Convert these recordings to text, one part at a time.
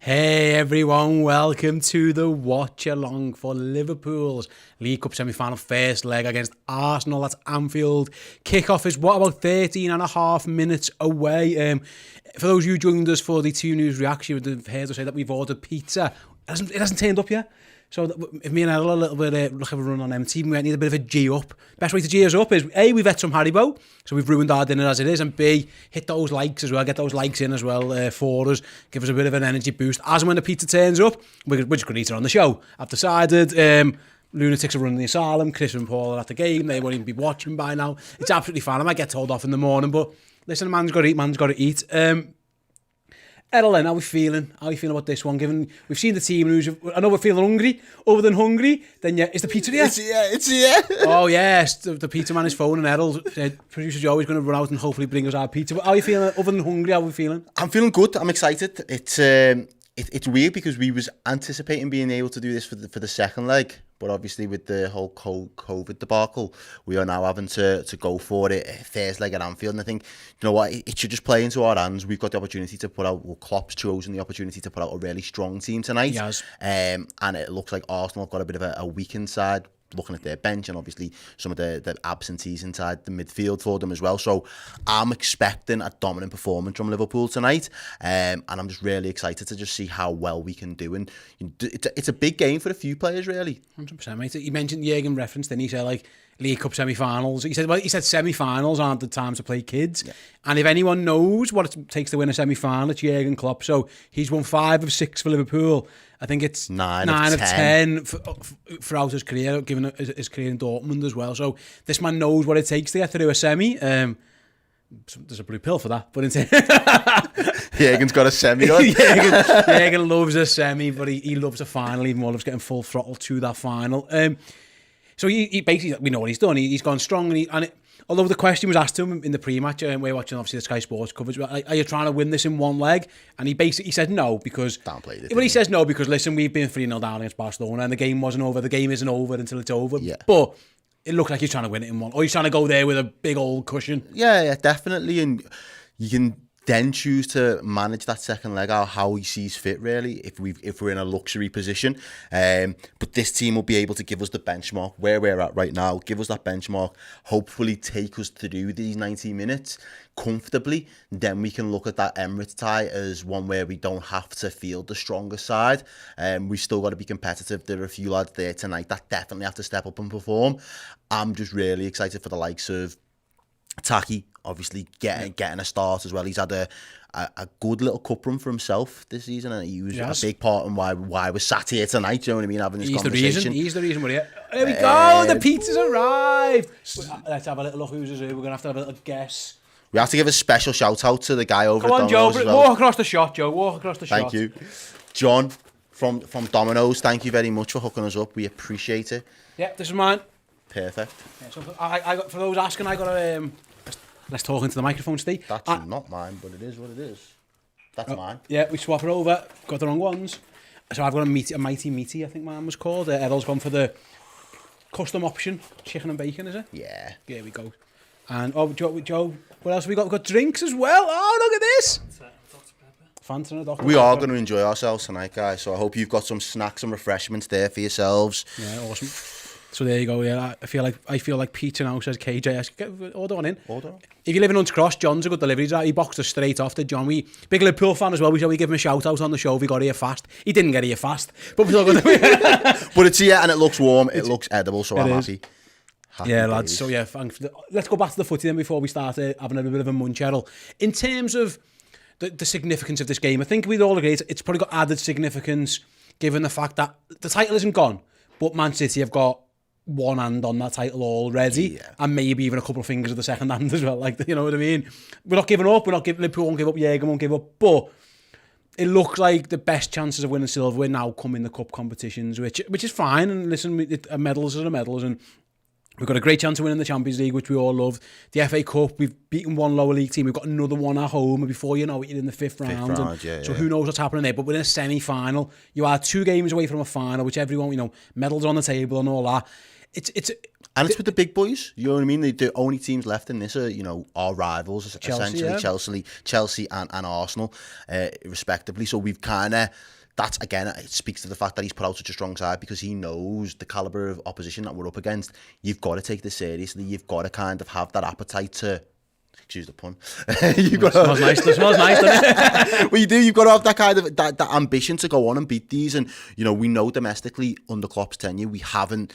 Hey everyone, welcome to the Watchalong for Liverpool's League Cup semi-final first leg against Arsenal at Anfield. Kick-off is about 13 and a half minutes away. For those of you who joined us for the 2 News reaction, you would have heard us say that we've ordered pizza. It hasn't turned up yet. So if me and Errol a little bit have a run on empty, we might need a bit of a G up. Best way to G us up is A, we've had some Haribo, so we've ruined our dinner as it is, and B, hit those likes as well, get those likes in as well for us, give us a bit of an energy boost. As and when the pizza turns up, we're just going to eat it on the show. I've decided lunatics are running the asylum, Chris and Paul are at the game, they won't even be watching by now. It's absolutely fine, I might get told off in the morning, but listen, man's got to eat. Errol, how are we feeling? How are you feeling about this one? Given we've seen the team lose, I know we're feeling hungry. Other than hungry, then yeah, is the pizza here? It's here. Oh yes, the pizza man is phoning. Errol, producer Joe is going to run out and hopefully bring us our pizza. But how are you feeling? Other than hungry, how are we feeling? I'm feeling good. I'm excited. It's weird because we was anticipating being able to do this for the second leg, but obviously with the whole COVID debacle, we are now having to go for it first leg at Anfield. And I think, you know what, it should just play into our hands. We've got the opportunity to put out, well, Klopp's chosen the opportunity to put out a really strong team tonight. Yes. And it looks like Arsenal have got a bit of a weakened side, looking at their bench and obviously some of the absentees inside the midfield for them as well. So I'm expecting a dominant performance from Liverpool tonight, and I'm just really excited to just see how well we can do. And it's a big game for a few players, really. 100%, mate. You mentioned Jürgen referenced, and he said like League Cup semi-finals. He said semi-finals aren't the time to play kids. Yeah. And if anyone knows what it takes to win a semi-final, it's Jürgen Klopp. So he's won 5 of 6 for Liverpool. I think it's 9 of 10 throughout his career, given his career in Dortmund as well. So this man knows what it takes to get through a semi. There's a blue pill for that, but Jürgen's got a semi. Jürgen loves a semi, but he loves a final. Even more loves getting full throttle to that final. So he basically, we know what he's done. He's gone strong, although the question was asked to him in the pre-match, we're watching obviously the Sky Sports coverage, are you trying to win this in one leg? And he said no because... Downplayed it. But he says no because, listen, we've been 3-0 down against Barcelona and the game wasn't over. The game isn't over until it's over. Yeah. But it looked like he's trying to win it in one. Or he's trying to go there with a big old cushion. Yeah, definitely. And you can then choose to manage that second leg out how he sees fit, really, if we're in a luxury position. But this team will be able to give us the benchmark where we're at right now, give us that benchmark, hopefully take us through these 90 minutes comfortably. Then we can look at that Emirates tie as one where we don't have to field the stronger side. We've still got to be competitive. There are a few lads there tonight that definitely have to step up and perform. I'm just really excited for the likes of Taki, obviously getting a start as well. He's had a good little cup run for himself this season, and he was a big part in why we're sat here tonight. Do you know what I mean? Having this conversation. He's the reason we're here. Here we go. The pizza's arrived. Let's have a little look who's here. We're gonna have to have a little guess. We have to give a special shout out to the guy over at Domino's. Come on, Joe. As well. Walk across the shot, Joe. Walk across the shot. Thank you, John from Domino's. Thank you very much for hooking us up. We appreciate it. Yeah, this is mine. Perfect. Yeah, so I got, for those asking, I got a. Let's talk into the microphone, Steve. That's not mine, but it is what it is. That's mine. Yeah, we swap it over. Got the wrong ones. So I've got a mighty meaty, I think mine was called. Errol's gone for the custom option, chicken and bacon, is it? Yeah. There we go. And Joe, what else have we got? We've got drinks as well. Oh, look at this. Fanta and a Dr. We are going to enjoy ourselves tonight, guys. So I hope you've got some snacks and refreshments there for yourselves. Yeah, awesome. So there you go. Yeah, I feel like pizza now, says KJ. Order one in. Order. If you live in Hunts Cross, John's a good delivery. He boxed us straight off, did John? We big Liverpool fan as well. We give him a shout out on the show if he got here fast. He didn't get here fast, but we're still good. But it's here and it looks warm. It looks edible, so I'm happy. Yeah, lads. So yeah, let's go back to the footy then before we start having a bit of a munch, Errol. In terms of the significance of this game, I think we'd all agree it's probably got added significance given the fact that the title isn't gone, but Man City have got one hand on that title already, and maybe even a couple of fingers of the second hand as well. Like, you know what I mean? We're not giving up. Liverpool won't give up. Jürgen won't give up. But it looks like the best chances of winning silverware now come in the cup competitions, which is fine. And listen, medals are medals, and we've got a great chance of winning the Champions League, which we all love. The FA Cup, we've beaten one lower league team. We've got another one at home, and before you know it, you're in the fifth round. So who knows what's happening there? But we're in a semi-final. You are 2 games away from a final, which everyone, medals on the table and all that. And it's with the big boys, you know what I mean? The only teams left in this are, our rivals, essentially, Chelsea and Arsenal, respectively. So we've kind of, that's, again, it speaks to the fact that he's put out such a strong side because he knows the calibre of opposition that we're up against. You've got to take this seriously. You've got to kind of have that appetite to, excuse the pun. Smells nice, doesn't it? Well, you do. You've got to have that kind of that ambition to go on and beat these. And, we know domestically under Klopp's tenure, we haven't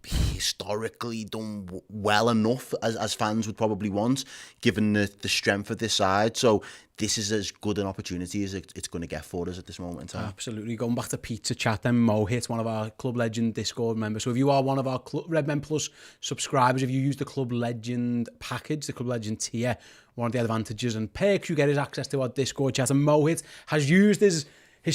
historically done well enough as fans would probably want, given the strength of this side. So this is as good an opportunity as it's going to get for us at this moment in time. Absolutely. Going back to pizza chat, then Mohit, one of our Club Legend Discord members. So if you are one of our Redmen Plus subscribers, if you use the Club Legend package, the Club Legend tier, one of the advantages and perks you get is access to our Discord chat. And Mohit has used his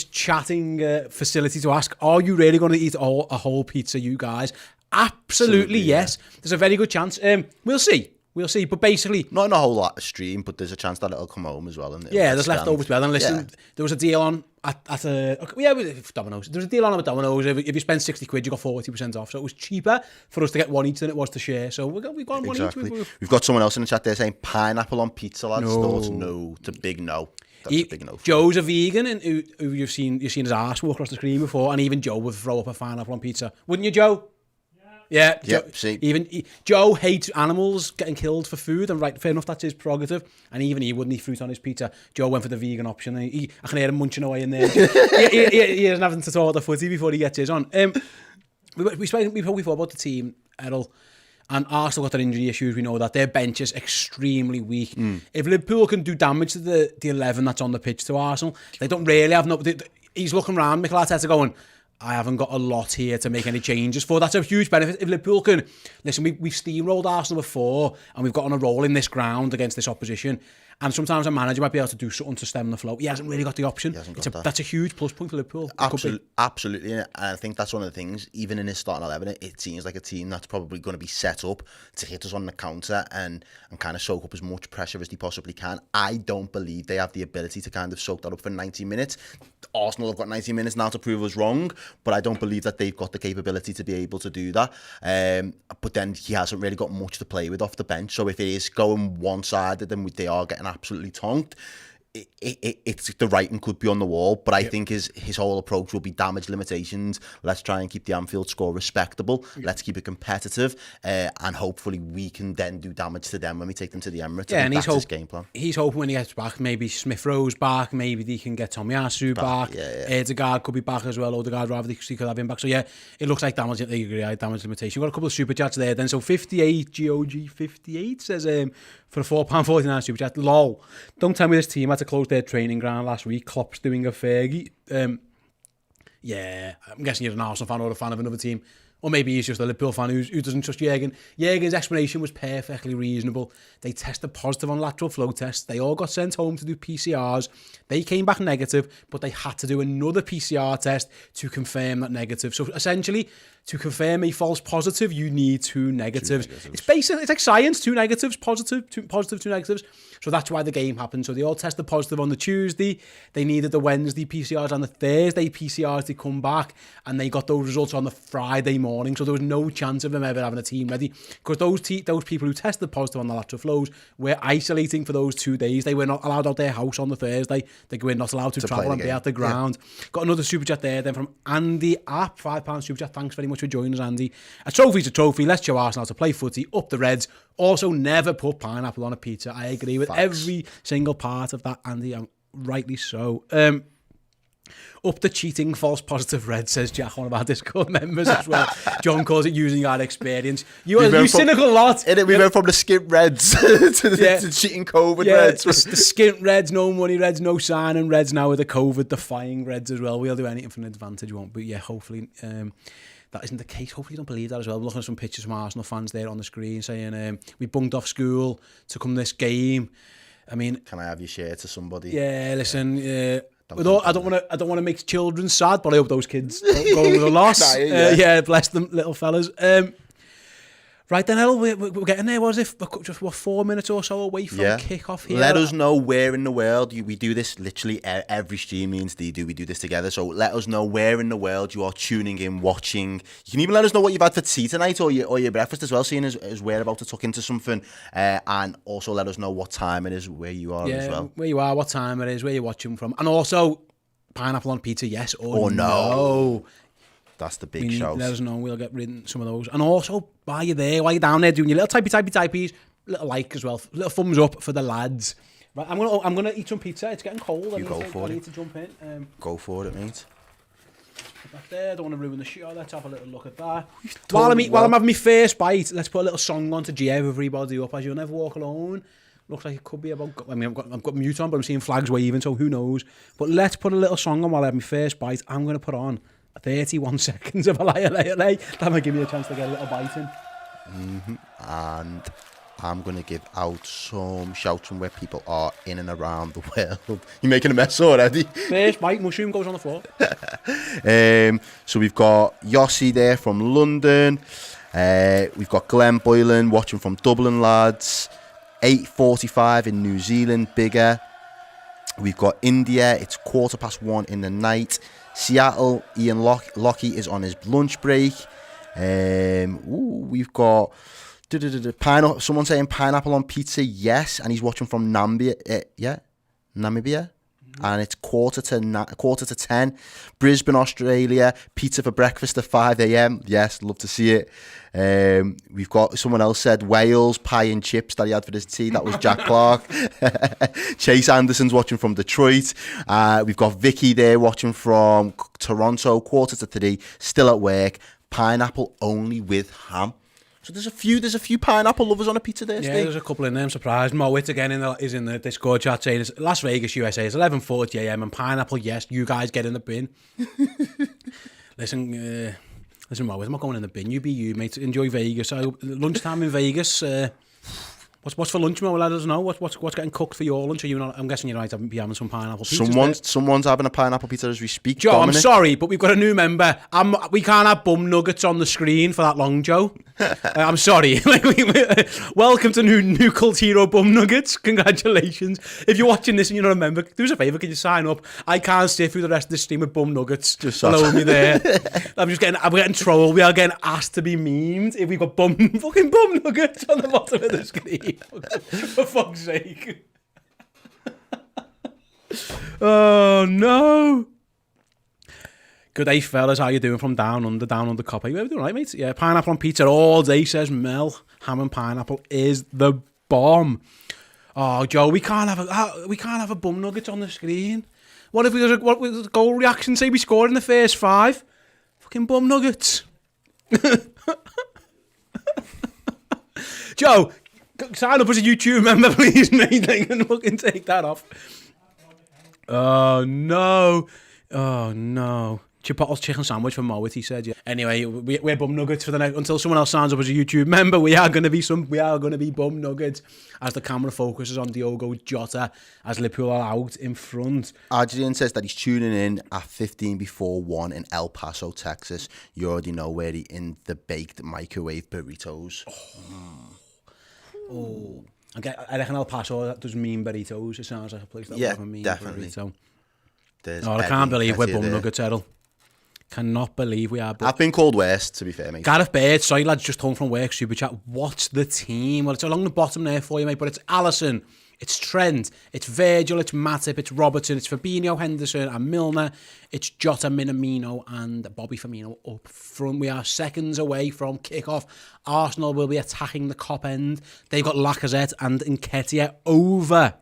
chatting facility to ask, are you really going to eat a whole pizza, you guys? Absolutely, yes. There's a very good chance. We'll see. But basically, not in a whole lot of stream, but there's a chance that it'll come home as well. There's leftovers as well. And listen, there was a deal on with Domino's. There was a deal on with Domino's. If you spend 60 quid, you got 40% off. So it was cheaper for us to get one each than it was to share. So we've got one each. We've got someone else in the chat there saying pineapple on pizza, lads. Thoughts no. It's a big no. That's a big no. Joe's a vegan, and who you've seen his ass walk across the screen before, and even Joe would throw up a pineapple on pizza. Wouldn't you, Joe? Yeah, Joe hates animals getting killed for food, and right, fair enough, that's his prerogative. And even he wouldn't eat fruit on his pizza. Joe went for the vegan option. I can hear him munching away in there. he isn't having to talk the footy before he gets his on. We thought about the team, Errol, and Arsenal got their injury issues. We know that their bench is extremely weak. If Liverpool can do damage to the 11 that's on the pitch to Arsenal, they don't really have he's looking around, Mikel Arteta going, I haven't got a lot here to make any changes for. That's a huge benefit. If Liverpool can... Listen, we've steamrolled Arsenal before and we've got on a roll in this ground against this opposition. And sometimes a manager might be able to do something to stem the flow. He hasn't really got the option. That's a huge plus point for Liverpool. Absolutely. And I think that's one of the things, even in his starting 11, it seems like a team that's probably going to be set up to hit us on the counter and kind of soak up as much pressure as they possibly can. I don't believe they have the ability to kind of soak that up for 90 minutes. Arsenal have got 90 minutes now to prove us wrong, but I don't believe that they've got the capability to be able to do that. But then he hasn't really got much to play with off the bench. So if it is going one-sided, then they are getting absolutely tonked. It's the writing could be on the wall, but I think his whole approach will be damage limitations. Let's try and keep the Anfield score respectable. Let's keep it competitive, and hopefully we can then do damage to them when we take them to the Emirates. Yeah, and that's his game plan. He's hoping when he gets back, maybe Smith Rowe's back, maybe they can get Tomiyasu back. Odegaard could be back as well. Odegaard rather they could have him back. So yeah, it looks like damage limitation. We've got a couple of super chats there then. So 58 GOG 58 says for a £4.49 super chat. Lol. Don't tell me this team had to close their training ground last week. Klopp's doing a Fergie. Yeah, I'm guessing you're an Arsenal fan or a fan of another team. Or maybe he's just a Liverpool fan who doesn't trust Jurgen. Jurgen's explanation was perfectly reasonable. They tested positive on lateral flow tests. They all got sent home to do PCRs. They came back negative, but they had to do another PCR test to confirm that negative. So essentially, to confirm a false positive, you need two negatives. It's basic. It's like science. Two negatives, positive, two negatives. So that's why the game happened. So they all tested positive on the Tuesday. They needed the Wednesday PCRs and the Thursday PCRs to come back, and they got those results on the Friday morning. So there was no chance of them ever having a team ready because those people who tested positive on the lateral flows were isolating for those 2 days. They were not allowed out their house on the Thursday. They were not allowed to travel and be at the ground. Yeah. Got another super chat there then from Andy App, £5 super chat. Thanks very much for joining us, Andy. A trophy's a trophy. Let's show Arsenal to play footy. Up the Reds. Also, never put pineapple on a pizza. I agree with every single part of that, Andy, and rightly so. Up the cheating false positive Red, says Jack, one of our Discord members as well. John calls it using our experience. You cynical lot. We went from the skint Reds to the cheating COVID Reds. The skint Reds, no money Reds, no signing Reds now with the COVID defying Reds as well. We'll do anything for an advantage, won't we? Yeah, hopefully that isn't the case. Hopefully you don't believe that as well. I'm looking at some pictures from Arsenal fans there on the screen saying we bunked off school to come this game. I mean, can I have your share to somebody? Yeah, listen, I don't want to make children sad, but I hope those kids don't go with a loss. Yeah, bless them, little fellas. Right then, Errol, we're getting there. Was it just 4 minutes or so away from kick-off here? Let us know where in the world we do this. Literally every stream, me and Steve we do this together. So let us know where in the world you are tuning in, watching. You can even let us know what you've had for tea tonight or your breakfast as well, seeing as we're about to tuck into something. And also let us know what time it is where you are as well. Where you are, what time it is, where you're watching from, and also pineapple on pizza, yes or no. That's the big shout. Let us know. We'll get rid of some of those. And also, while you're there, while you're down there doing your little typey, little like as well, little thumbs up for the lads. Right, I'm gonna eat some pizza. It's getting cold. I need to jump in. Go for it, mate. Put that there. I don't want to ruin the show. Let's have a little look at that. While I'm having my first bite, let's put a little song on to cheer everybody up as you'll never walk alone. Looks like it could be about. I mean, I've got mute on, but I'm seeing flags waving, so who knows? But let's put a little song on while I have my first bite. I'm gonna put on 31 seconds of a liar. That might give me a chance to get a little bite in. And I'm going to give out some shouts from where people are in and around the world. You're making a mess already. First bite, mushroom goes on the floor. So we've got Yossi there from London. We've got Glenn Boylan watching from Dublin, lads. 8:45 in New Zealand, bigger. We've got India. It's 1:15 in the night. Seattle, Ian Lockie is on his lunch break. We've got pineapple. Someone saying pineapple on pizza, yes, and he's watching from Namibia. And it's quarter to 10. Brisbane, Australia. Pizza for breakfast at 5 a.m. Yes, love to see it. We've got someone else said Wales pie and chips that he had for his tea. That was Jack Clark. Chase Anderson's watching from Detroit. We've got Vicky there watching from Toronto. 2:45. Still at work. Pineapple only with ham. So there's a few pineapple lovers on a pizza there. Yeah, there's a couple in there. I'm surprised. Mowit again is in the Discord chat saying it's Las Vegas, USA. It's 11:40 a.m. and pineapple. Yes, you guys get in the bin. Listen, Mowit, I'm not going in the bin. You be you, mate. Enjoy Vegas. So lunchtime in Vegas. What's for lunch, Mo? Let us know. What's getting cooked for your lunch? Are you not? I'm guessing you might be having some pineapple pizza. Someone's having a pineapple pizza as we speak. Joe, Dominic. I'm sorry, but we've got a new member. We can't have bum nuggets on the screen for that long, Joe. I'm sorry. Welcome to new cult hero bum nuggets. Congratulations. If you're watching this and you're not a member, do us a favour. Can you sign up? I can't stay through the rest of the stream with bum nuggets. Just follow me there. I'm getting trolled. We are getting asked to be memed if we've got fucking bum nuggets on the bottom of the screen. For fuck's sake. Oh no. Good day, fellas. How you doing from down under copper? You doing right, mate? Yeah, pineapple on pizza all day, says Mel. Ham and pineapple is the bomb. Oh, Joe, we can't have a bum nugget on the screen. What if what was the goal reaction? Say we scored in the first 5. Fucking bum nuggets. Joe, sign up as a YouTube member, please, mate. I can fucking take that off. Oh no. Chipotle's chicken sandwich for Mowit, he said. Yeah. Anyway, we're bum nuggets for the next until someone else signs up as a YouTube member. We are going to be bum nuggets as the camera focuses on Diogo Jota as Liverpool are out in front. Adrian says that he's tuning in at 15 before 1 in El Paso, Texas. You already know where he in the baked microwave burritos. Oh. I reckon El Paso that does mean burritos. It sounds like a place that would have a mean definitely. burrito. I can't believe we're bum nuggets, Errol. Cannot believe we are. I've been called worse, to be fair, mate. Gareth Baird, sorry lads, just home from work, super chat. What's the team? Well, it's along the bottom there for you, mate, but it's Alisson, it's Trent, it's Virgil, it's Matip, it's Robertson, it's Fabinho, Henderson and Milner, it's Jota, Minamino and Bobby Firmino up front. We are seconds away from kick-off. Arsenal will be attacking the Kop end. They've got Lacazette and Nketiah over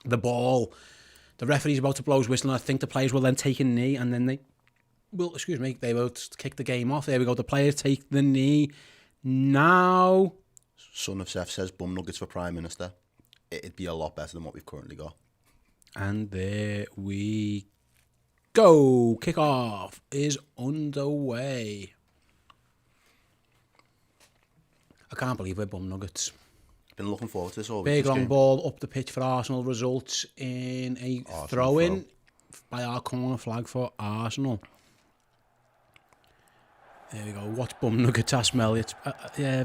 the ball. The referee's about to blow his whistle and I think the players will then take a knee and then they will kick the game off. There we go. The players take the knee now. Son of Seth says bum nuggets for Prime Minister. It'd be a lot better than what we've currently got. And there we go. Kick-off is underway. I can't believe we're bum nuggets. Been looking forward to this all week. Big long ball up the pitch for Arsenal results in a throw-in by our corner flag for Arsenal. There we go. Watch bum nuggets, I smell it. Yeah,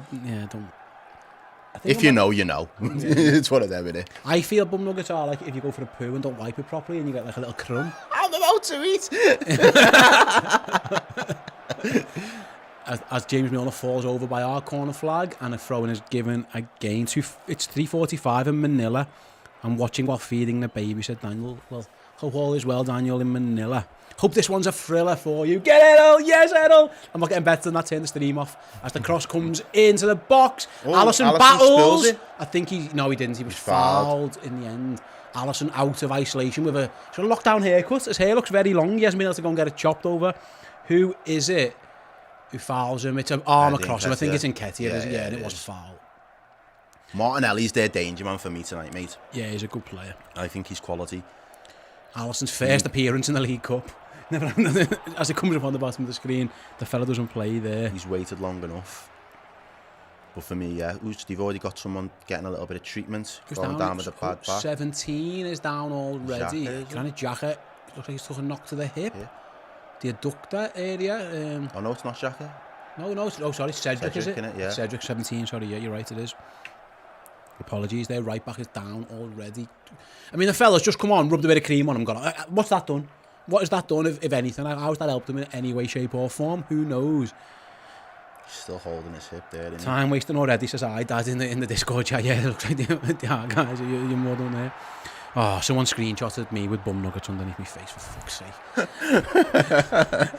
don't. If you know, you know. It's one of them, innit? I feel bum nuggets are like if you go for a poo and don't wipe it properly and you get like a little crumb. I'm about to eat. As James Milner falls over by our corner flag and a throw-in is given again to... It's 3:45 in Manila. I'm watching while feeding the baby, said Daniel. Well, hope all is well, Daniel, in Manila. Hope this one's a thriller for you. Get Errol! Yes, Errol! I'm not getting better than that. Turn the stream off. As the cross comes into the box. Alisson battles. I think he... No, he didn't. He was fouled in the end. Alisson out of isolation with a sort of lockdown haircut. His hair looks very long. He hasn't been able to go and get it chopped over. Who is it who fouls him? It's an arm across him. I think it's Nketiah, isn't it? Yeah, and it was a foul. Martinelli's their danger man for me tonight, mate. Yeah, he's a good player. I think he's quality. Alisson's first appearance in the League Cup. Never, as it comes up on the bottom of the screen, the fella doesn't play there. He's waited long enough. But for me, yeah, they've already got someone getting a little bit of treatment. Going down with a bad back. 17 is down already. Granit Xhaka looks like he's took a knock to the hip. Yeah. The adductor area. Oh no, it's not Xhaka. No, sorry, Cedric is it? Yeah. Cedric, 17, sorry, yeah, you're right, it is. Apologies, their right back is down already. I mean, the fella's just come on, rubbed a bit of cream on him, gone, what's that done? What has that done, if anything? How's that helped him in any way, shape or form? Who knows? Still holding his hip there, isn't Time wasting already, says I, Dad, in the Discord chat. Yeah, it looks like guys, you're more than there. Oh, someone screenshotted me with bum nuggets underneath my face, for fuck's sake.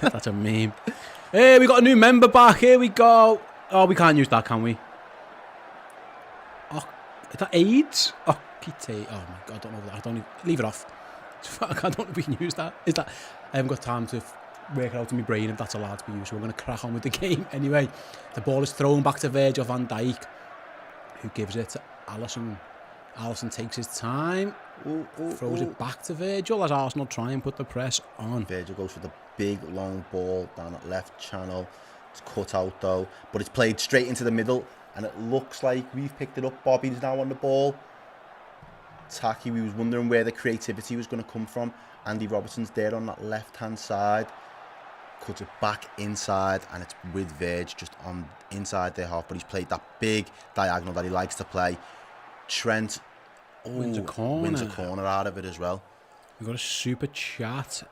That's a meme. Hey, we got a new member back. Here we go. Oh, we can't use that, can we? Oh, is that AIDS? Oh, Pete. Oh my God, I don't know that. I don't even, leave it off. I don't know if we can use that. Is that? I haven't got time to work it out in my brain if that's allowed to be used. So we're going to crack on with the game anyway. The ball is thrown back to Virgil van Dijk, who gives it to Alisson. Alisson takes his time, throws it back to Virgil as Arsenal try and put the press on. Virgil goes for the big long ball down that left channel. It's cut out though, but it's played straight into the middle, and it looks like we've picked it up. Bobby's now on the ball. Tacky, we was wondering where the creativity was going to come from. Andy Robertson's there on that left-hand side. Cuts it back inside, and it's with Verge just on inside their half, but he's played that big diagonal that he likes to play. Trent wins a corner out of it as well. We've got a super chat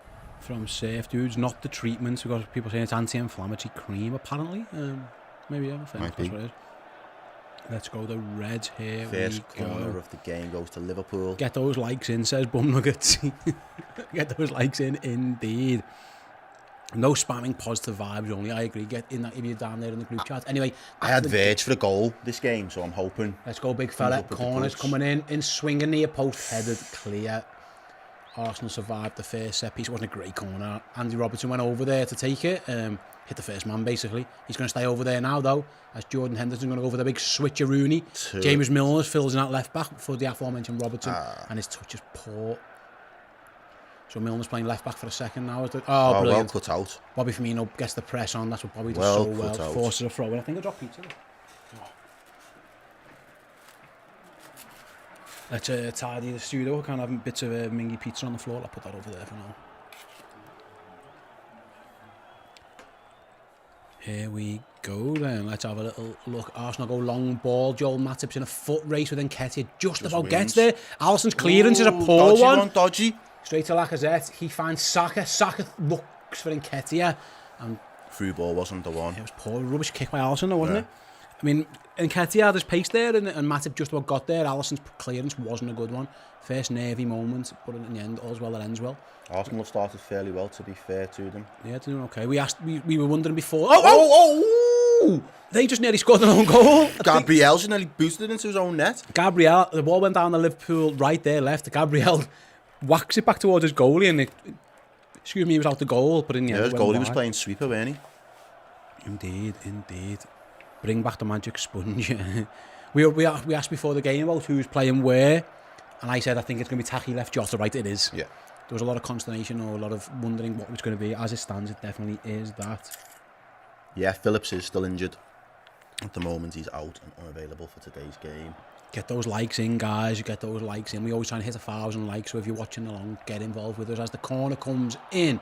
from Safe Dudes, not the treatment. We've got people saying it's anti-inflammatory cream, apparently. Maybe, I think that's what it is. Let's go the Reds here. First corner of the game goes to Liverpool. Get those likes in, says Bum Nuggets. Get those likes in, indeed. No spamming, positive vibes only. I agree. Get in that if you're down there in the group chat. Anyway, I had Verge for a goal this game, so I'm hoping. Let's go, big fella. Corners coming in swinging near post, headed clear. Arsenal survived the first set piece. It wasn't a great corner. Andy Robertson went over there to take it. Hit the first man, basically. He's going to stay over there now, though, as Jordan Henderson going to go for the big switcheroony. James Milner fills in that left back for the aforementioned Robertson, and his touch is poor. So Milner's playing left back for a second now. Brilliant. Well cut out. Bobby Firmino gets the press on. That's what Bobby does so well. Forces a throw, and I think I dropped pizza. Let's tidy the studio. I can't have bits of mingy pizza on the floor. I'll put that over there for now. Here we go then. Let's have a little look. Arsenal go long ball. Joel Matip's in a foot race with Nketiah. Just about gets there. Alisson's clearance is a poor one. Dodgy. Straight to Lacazette. He finds Saka. Saka looks for Nketiah. And through ball wasn't the one. It was poor. Rubbish kick by Alisson though, wasn't it? I mean, Nketiah had his pace there and Matip just about got there. Alisson's clearance wasn't a good one. First nervy moment, but in the end, all's well that ends well. Arsenal have started fairly well, to be fair to them. Yeah, they're doing okay. We were wondering before. Oh! They just nearly scored their own goal. Gabriel just nearly boosted it into his own net. Gabriel, the ball went down the Liverpool right there, left. Gabriel whacks it back towards his goalie, and he was out the goal, but in the end, his goalie was playing sweeper, wasn't he? Indeed. Bring back the magic sponge. we asked before the game about who's playing where, and I said I think it's going to be Tacky left, Jota right. It is. Yeah. There was a lot of consternation or a lot of wondering what it was going to be. As it stands, it definitely is that. Yeah, Phillips is still injured. At the moment, he's out and unavailable for today's game. Get those likes in, guys. Get those likes in. We always try and hit 1,000 likes, so if you're watching along, get involved with us. As the corner comes in,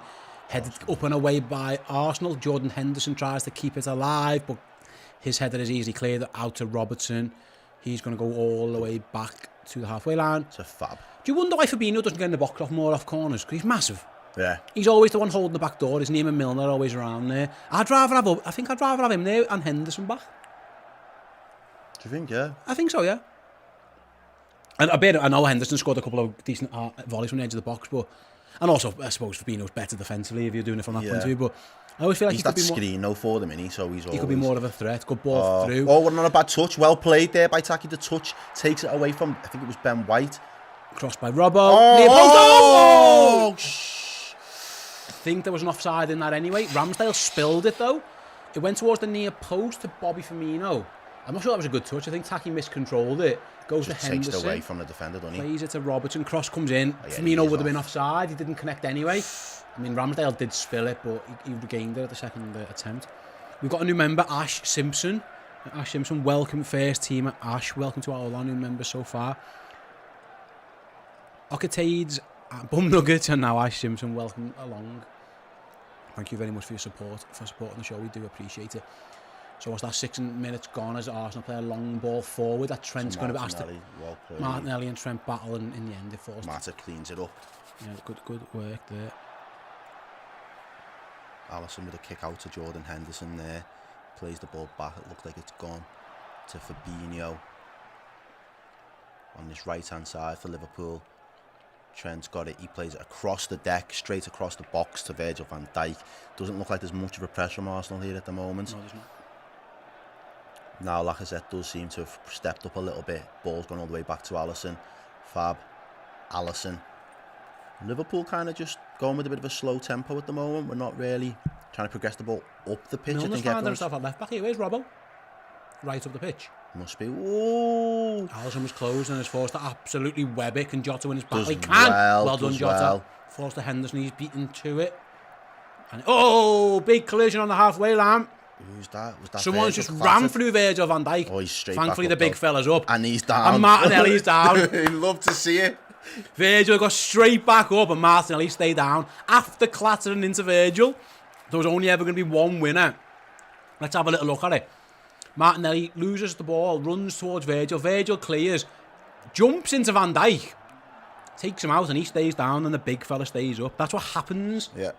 Headed up and away by Arsenal. Jordan Henderson tries to keep it alive, but his header is easily cleared out to Robertson. He's going to go all the way back to the halfway line. It's a fab. Do you wonder why Fabinho doesn't get in the box more off corners? Because he's massive. Yeah. He's always the one holding the back door, isn't he? Him and Milner are always around there. I think I'd rather have him there and Henderson back. Do you think, yeah? I think so, yeah. And I know Henderson scored a couple of decent volleys from the edge of the box, but... And also, I suppose Fabinho's better defensively if you're doing it from that point of view, but I always feel like he's he could that be more... screen, though, for them, isn't he? So he's always... He could be more of a threat. Good ball through. Oh, not a bad touch. Well played there by Taki. The touch takes it away from, I think it was Ben White. Crossed by Robbo. Oh! I think there was an offside in that anyway. Ramsdale spilled it, though. It went towards the near post to Bobby Firmino. I'm not sure that was a good touch. I think Taki miscontrolled it. Goes to Henderson. Takes it away from the defender, doesn't he? Plays it to Robertson. Cross comes in. Oh, yeah, Firmino would have been offside. He didn't connect anyway. I mean, Ramsdale did spill it, but he regained it at the second attempt. We've got a new member, Ash Simpson. Ash Simpson, welcome, first teamer. Ash, welcome to all our new members so far. Ocketades, Bum Nuggets, and now Ash Simpson, welcome along. Thank you very much for your support, for supporting the show. We do appreciate it. So what's that, 6 minutes gone as Arsenal play a long ball forward. That Trent's going to be asked to... Martinelli and Trent battle, and in the end it falls. Mata cleans it up. Yeah, good work there. Alisson with a kick out to Jordan Henderson there. Plays the ball back. It looks like it's gone to Fabinho. On this right-hand side for Liverpool. Trent's got it. He plays it across the deck, straight across the box to Virgil van Dijk. Doesn't look like there's much of a press from Arsenal here at the moment. No, there's not. Now Lacazette does seem to have stepped up a little bit. Ball's gone all the way back to Alisson. Fab. Alisson. Liverpool kind of just going with a bit of a slow tempo at the moment. We're not really trying to progress the ball up the pitch. Milner's finding himself at left back here. Where's Robbo? Right up the pitch. Must be. Ooh. Alisson was closed and is forced to absolutely web it. Can Jota win his back? He can. Well done, Jota. Well. Forced to Henderson. He's beaten to it. And big collision on the halfway line. Who's that? Was that Someone's just ran through Virgil van Dijk. Oh, he's straight Thankfully, back the big fella's up. And he's down. And Martinelli's down. He'd love to see it. Virgil got straight back up and Martinelli stayed down after clattering into Virgil. There was only ever going to be one winner. Let's have a little look at it. Martinelli loses the ball, runs towards Virgil. Virgil clears, jumps into Van Dijk, takes him out and he stays down and the big fella stays up. That's what happens. Yeah,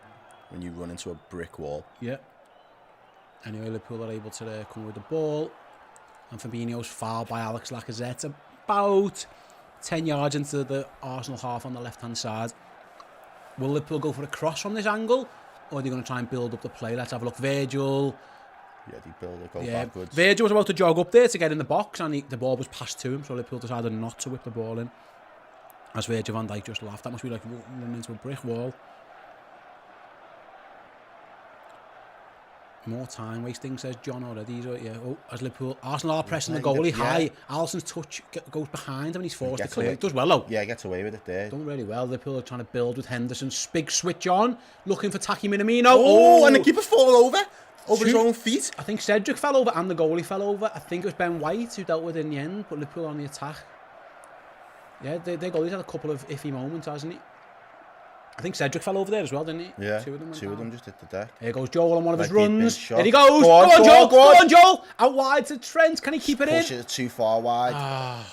when you run into a brick wall. Yeah. Anyway, Liverpool are able to come with the ball. And Fabinho's fouled by Alex Lacazette about 10 yards into the Arsenal half on the left-hand side. Will Liverpool go for a cross from this angle? Or are they going to try and build up the play? Let's have a look. Virgil. Yeah, they build it, go backwards. Virgil was about to jog up there to get in the box and the ball was passed to him. So Liverpool decided not to whip the ball in. As Virgil van Dijk just laughed. That must be like running into a brick wall. More time wasting, says John already. As Liverpool, Arsenal are pressing the goalie high. Alisson's touch goes behind him and he's forced to clear. It does well though. Yeah, gets away with it there. Done really well. Liverpool are trying to build with Henderson. Big switch on, looking for Taki Minamino. Oh, and the keeper fall over his own feet. I think Cedric fell over and the goalie fell over. I think it was Ben White who dealt with it in the end, but Liverpool on the attack. Yeah, their goalie's had a couple of iffy moments, hasn't he? I think Cedric fell over there as well, didn't he? Yeah, two of them just hit the deck. Here goes Joel on one of his Like runs. There he goes. Go on, Joel. Out wide to Trent. Can he keep it in? Push it too far wide.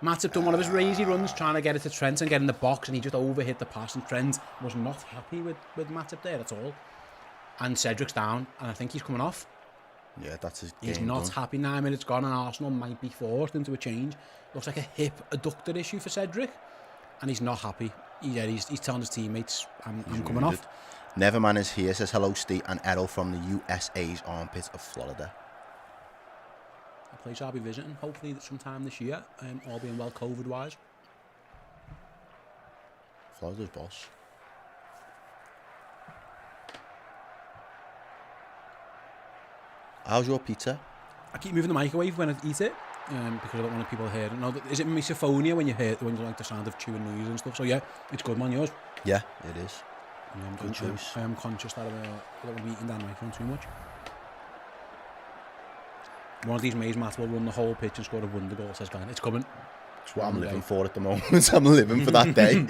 Matip done one of his crazy runs trying to get it to Trent and get in the box, and he just overhit the pass, and Trent was not happy with Matip there at all. And Cedric's down, and I think he's coming off. Yeah, that's his game. He's not happy. 9 minutes gone, and Arsenal might be forced into a change. Looks like a hip adductor issue for Cedric, and he's not happy. Yeah, he's telling his teammates, I'm coming off. Neverman is here, says hello, Ste and Errol from the USA's armpit of Florida. A place I'll be visiting, hopefully sometime this year, all being well COVID-wise. Florida's boss. How's your pizza? I keep moving the microwave when I eat it. Because I don't want people to hear it. No, is it misophonia when you like the sound of chewing noise and stuff? So yeah, it's good, man. Yours? Yeah, it is. Good choice. I am conscious that I don't want to be eating that microphone too much. One of these Mays, Matt will run the whole pitch and score a wonder goal, says Glenn. It's coming. It's what I'm living for at the moment. I'm living for that day.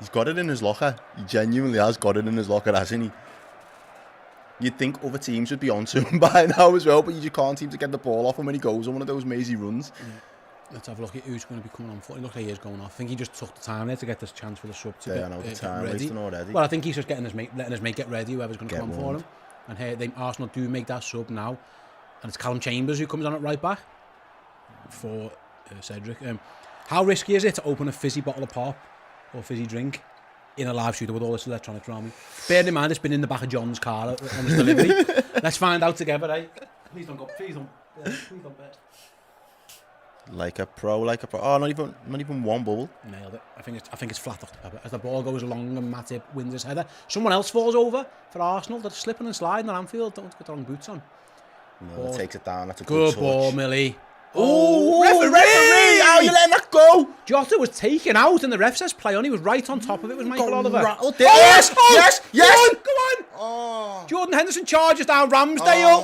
He's got it in his locker. He genuinely has got it in his locker, hasn't he? You'd think other teams would be onto him by now as well, but you just can't seem to get the ball off him when he goes on one of those mazy runs. Yeah. Let's have a look at who's going to be coming on for. It looks like he is going off. I think he just took the time there to get this chance for the sub to get ready. Well, I think he's just letting his mate get ready, whoever's going to come on for him. And here, Arsenal do make that sub now. And it's Callum Chambers who comes on at right back for Cedric. How risky is it to open a fizzy bottle of pop or fizzy drink in a live shooter with all this electronics around me? Bear in mind, it's been in the back of John's car on his delivery. Let's find out together, eh? Please don't go. Please don't. Please don't bet. Like a pro. Oh, not even one bubble. Nailed it. I think it's flat off the pepper. As the ball goes along and Matip wins his header, someone else falls over for Arsenal. They're slipping and sliding at Anfield. Don't get the wrong boots on. No, takes it down. That's a good touch. Ball, Millie. Oh, referee! How are you letting that go? Jota was taken out and the ref says play on. He was right on top of it. Was Michael Oliver. Yes! Go on! Oh. Jordan Henderson charges down Ramsdale.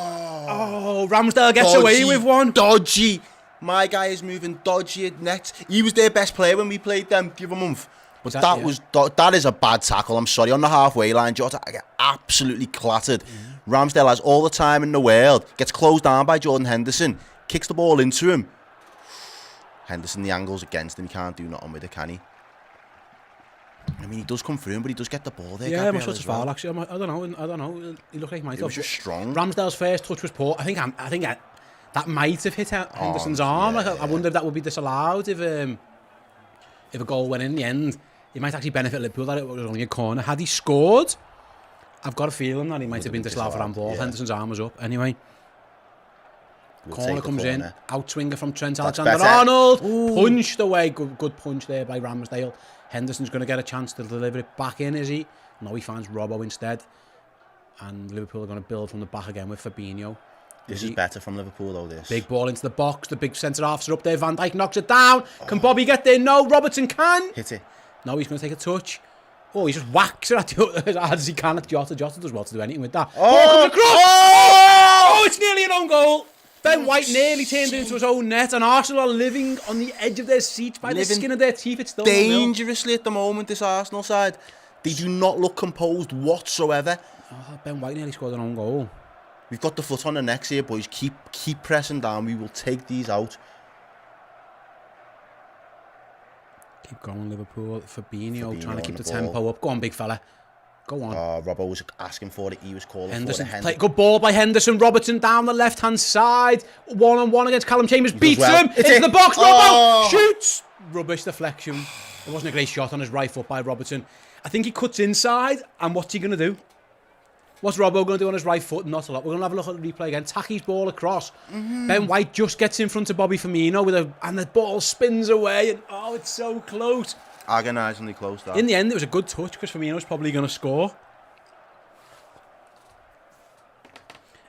Oh, Ramsdale gets away with one. Dodgy. My guy is moving dodgy next. He was their best player when we played them. Give him a month. But that is a bad tackle. I'm sorry. On the halfway line, Jota get absolutely clattered. Ramsdale has all the time in the world. Gets closed down by Jordan Henderson. Kicks the ball into him. Henderson, the angle's against him. He can't do nothing with it, can he? I mean, he does come through him, but he does get the ball there. Yeah, much as foul, actually. I don't know. He looked like he might have. It was just strong. Ramsdale's first touch was poor. I think that might have hit Henderson's arm. Yeah, I wonder if that would be disallowed if a goal went in the end. It might actually benefit Liverpool that it was only a corner. Had he scored, I've got a feeling that he might have been disallowed for handball. Yeah. Henderson's arm was up. Anyway, corner comes in. Outswinger from Trent Alexander-Arnold. Punched away. Good punch there by Ramsdale. Henderson's going to get a chance to deliver it back in, is he? No, he finds Robbo instead. And Liverpool are going to build from the back again with Fabinho. This is better from Liverpool, though, this. Big ball into the box. The big centre-halves are up there. Van Dijk knocks it down. Can Bobby get there? No. Robertson can. Hit it. No, he's going to take a touch. Oh, he just whacks it as hard as he can at Jota. Jota does well to do anything with that. Ball comes across. Oh, it's nearly an own goal. Ben White nearly turned into his own net, and Arsenal are living on the edge of their seats by the skin of their teeth. It's still dangerously at the moment, this Arsenal side. They do not look composed whatsoever. Oh, Ben White nearly scored an own goal. We've got the foot on the necks here, boys. Keep pressing down. We will take these out. Keep going, Liverpool. Fabinho trying to keep the tempo up. Go on, big fella. Go on. Robbo was asking for it. He was calling Henderson for it. Good ball by Henderson. Robertson down the left-hand side. One-on-one against Callum Chambers. Beats him. Into the box. Robbo shoots. Rubbish deflection. It wasn't a great shot on his right foot by Robertson. I think he cuts inside. And what's he going to do? What's Robbo going to do on his right foot? Not a lot. We're going to have a look at the replay again. Tacky's ball across. Ben White just gets in front of Bobby Firmino and the ball spins away. And it's so close. Agonisingly close, that. In the end, it was a good touch because Firmino's probably going to score.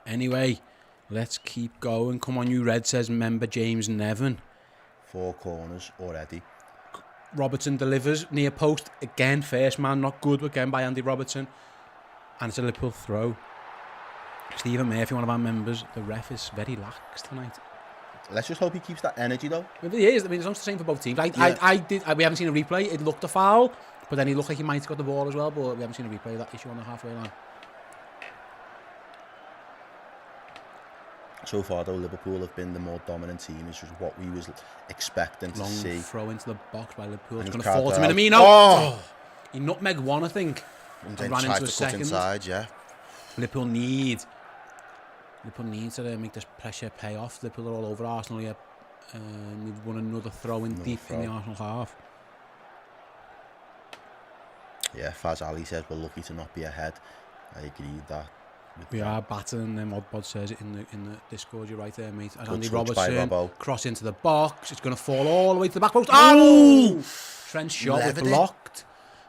Anyway, let's keep going. Come on, you Red, says member James Nevin. 4 corners already. Robertson delivers near post. Again, first man, not good again by Andy Robertson. And it's a Liverpool throw. Stephen Murphy, one of our members. The ref is very lax tonight. Let's just hope he keeps that energy, though. It is. I mean, it's almost the same for both teams. We haven't seen a replay. It looked a foul, but then he looked like he might have got the ball as well, but we haven't seen a replay of that issue on the halfway line. So far, though, Liverpool have been the more dominant team. It's just what we was expecting to see. Long throw into the box by Liverpool. It's going to fall to Minamino. He nutmegged one, I think. And then ran into a second. Inside, yeah. Liverpool need to make this pressure pay off. Liverpool are all over Arsenal here. We've won another throw in deep in the Arsenal half. Yeah, Faz Ali says we're lucky to not be ahead. I agree with that. We are battering them. Oddbod says it in the Discord. You're right there, mate. As Andy Robertson cross into the box. It's going to fall all the way to the back post. Oh! Trent's shot was blocked.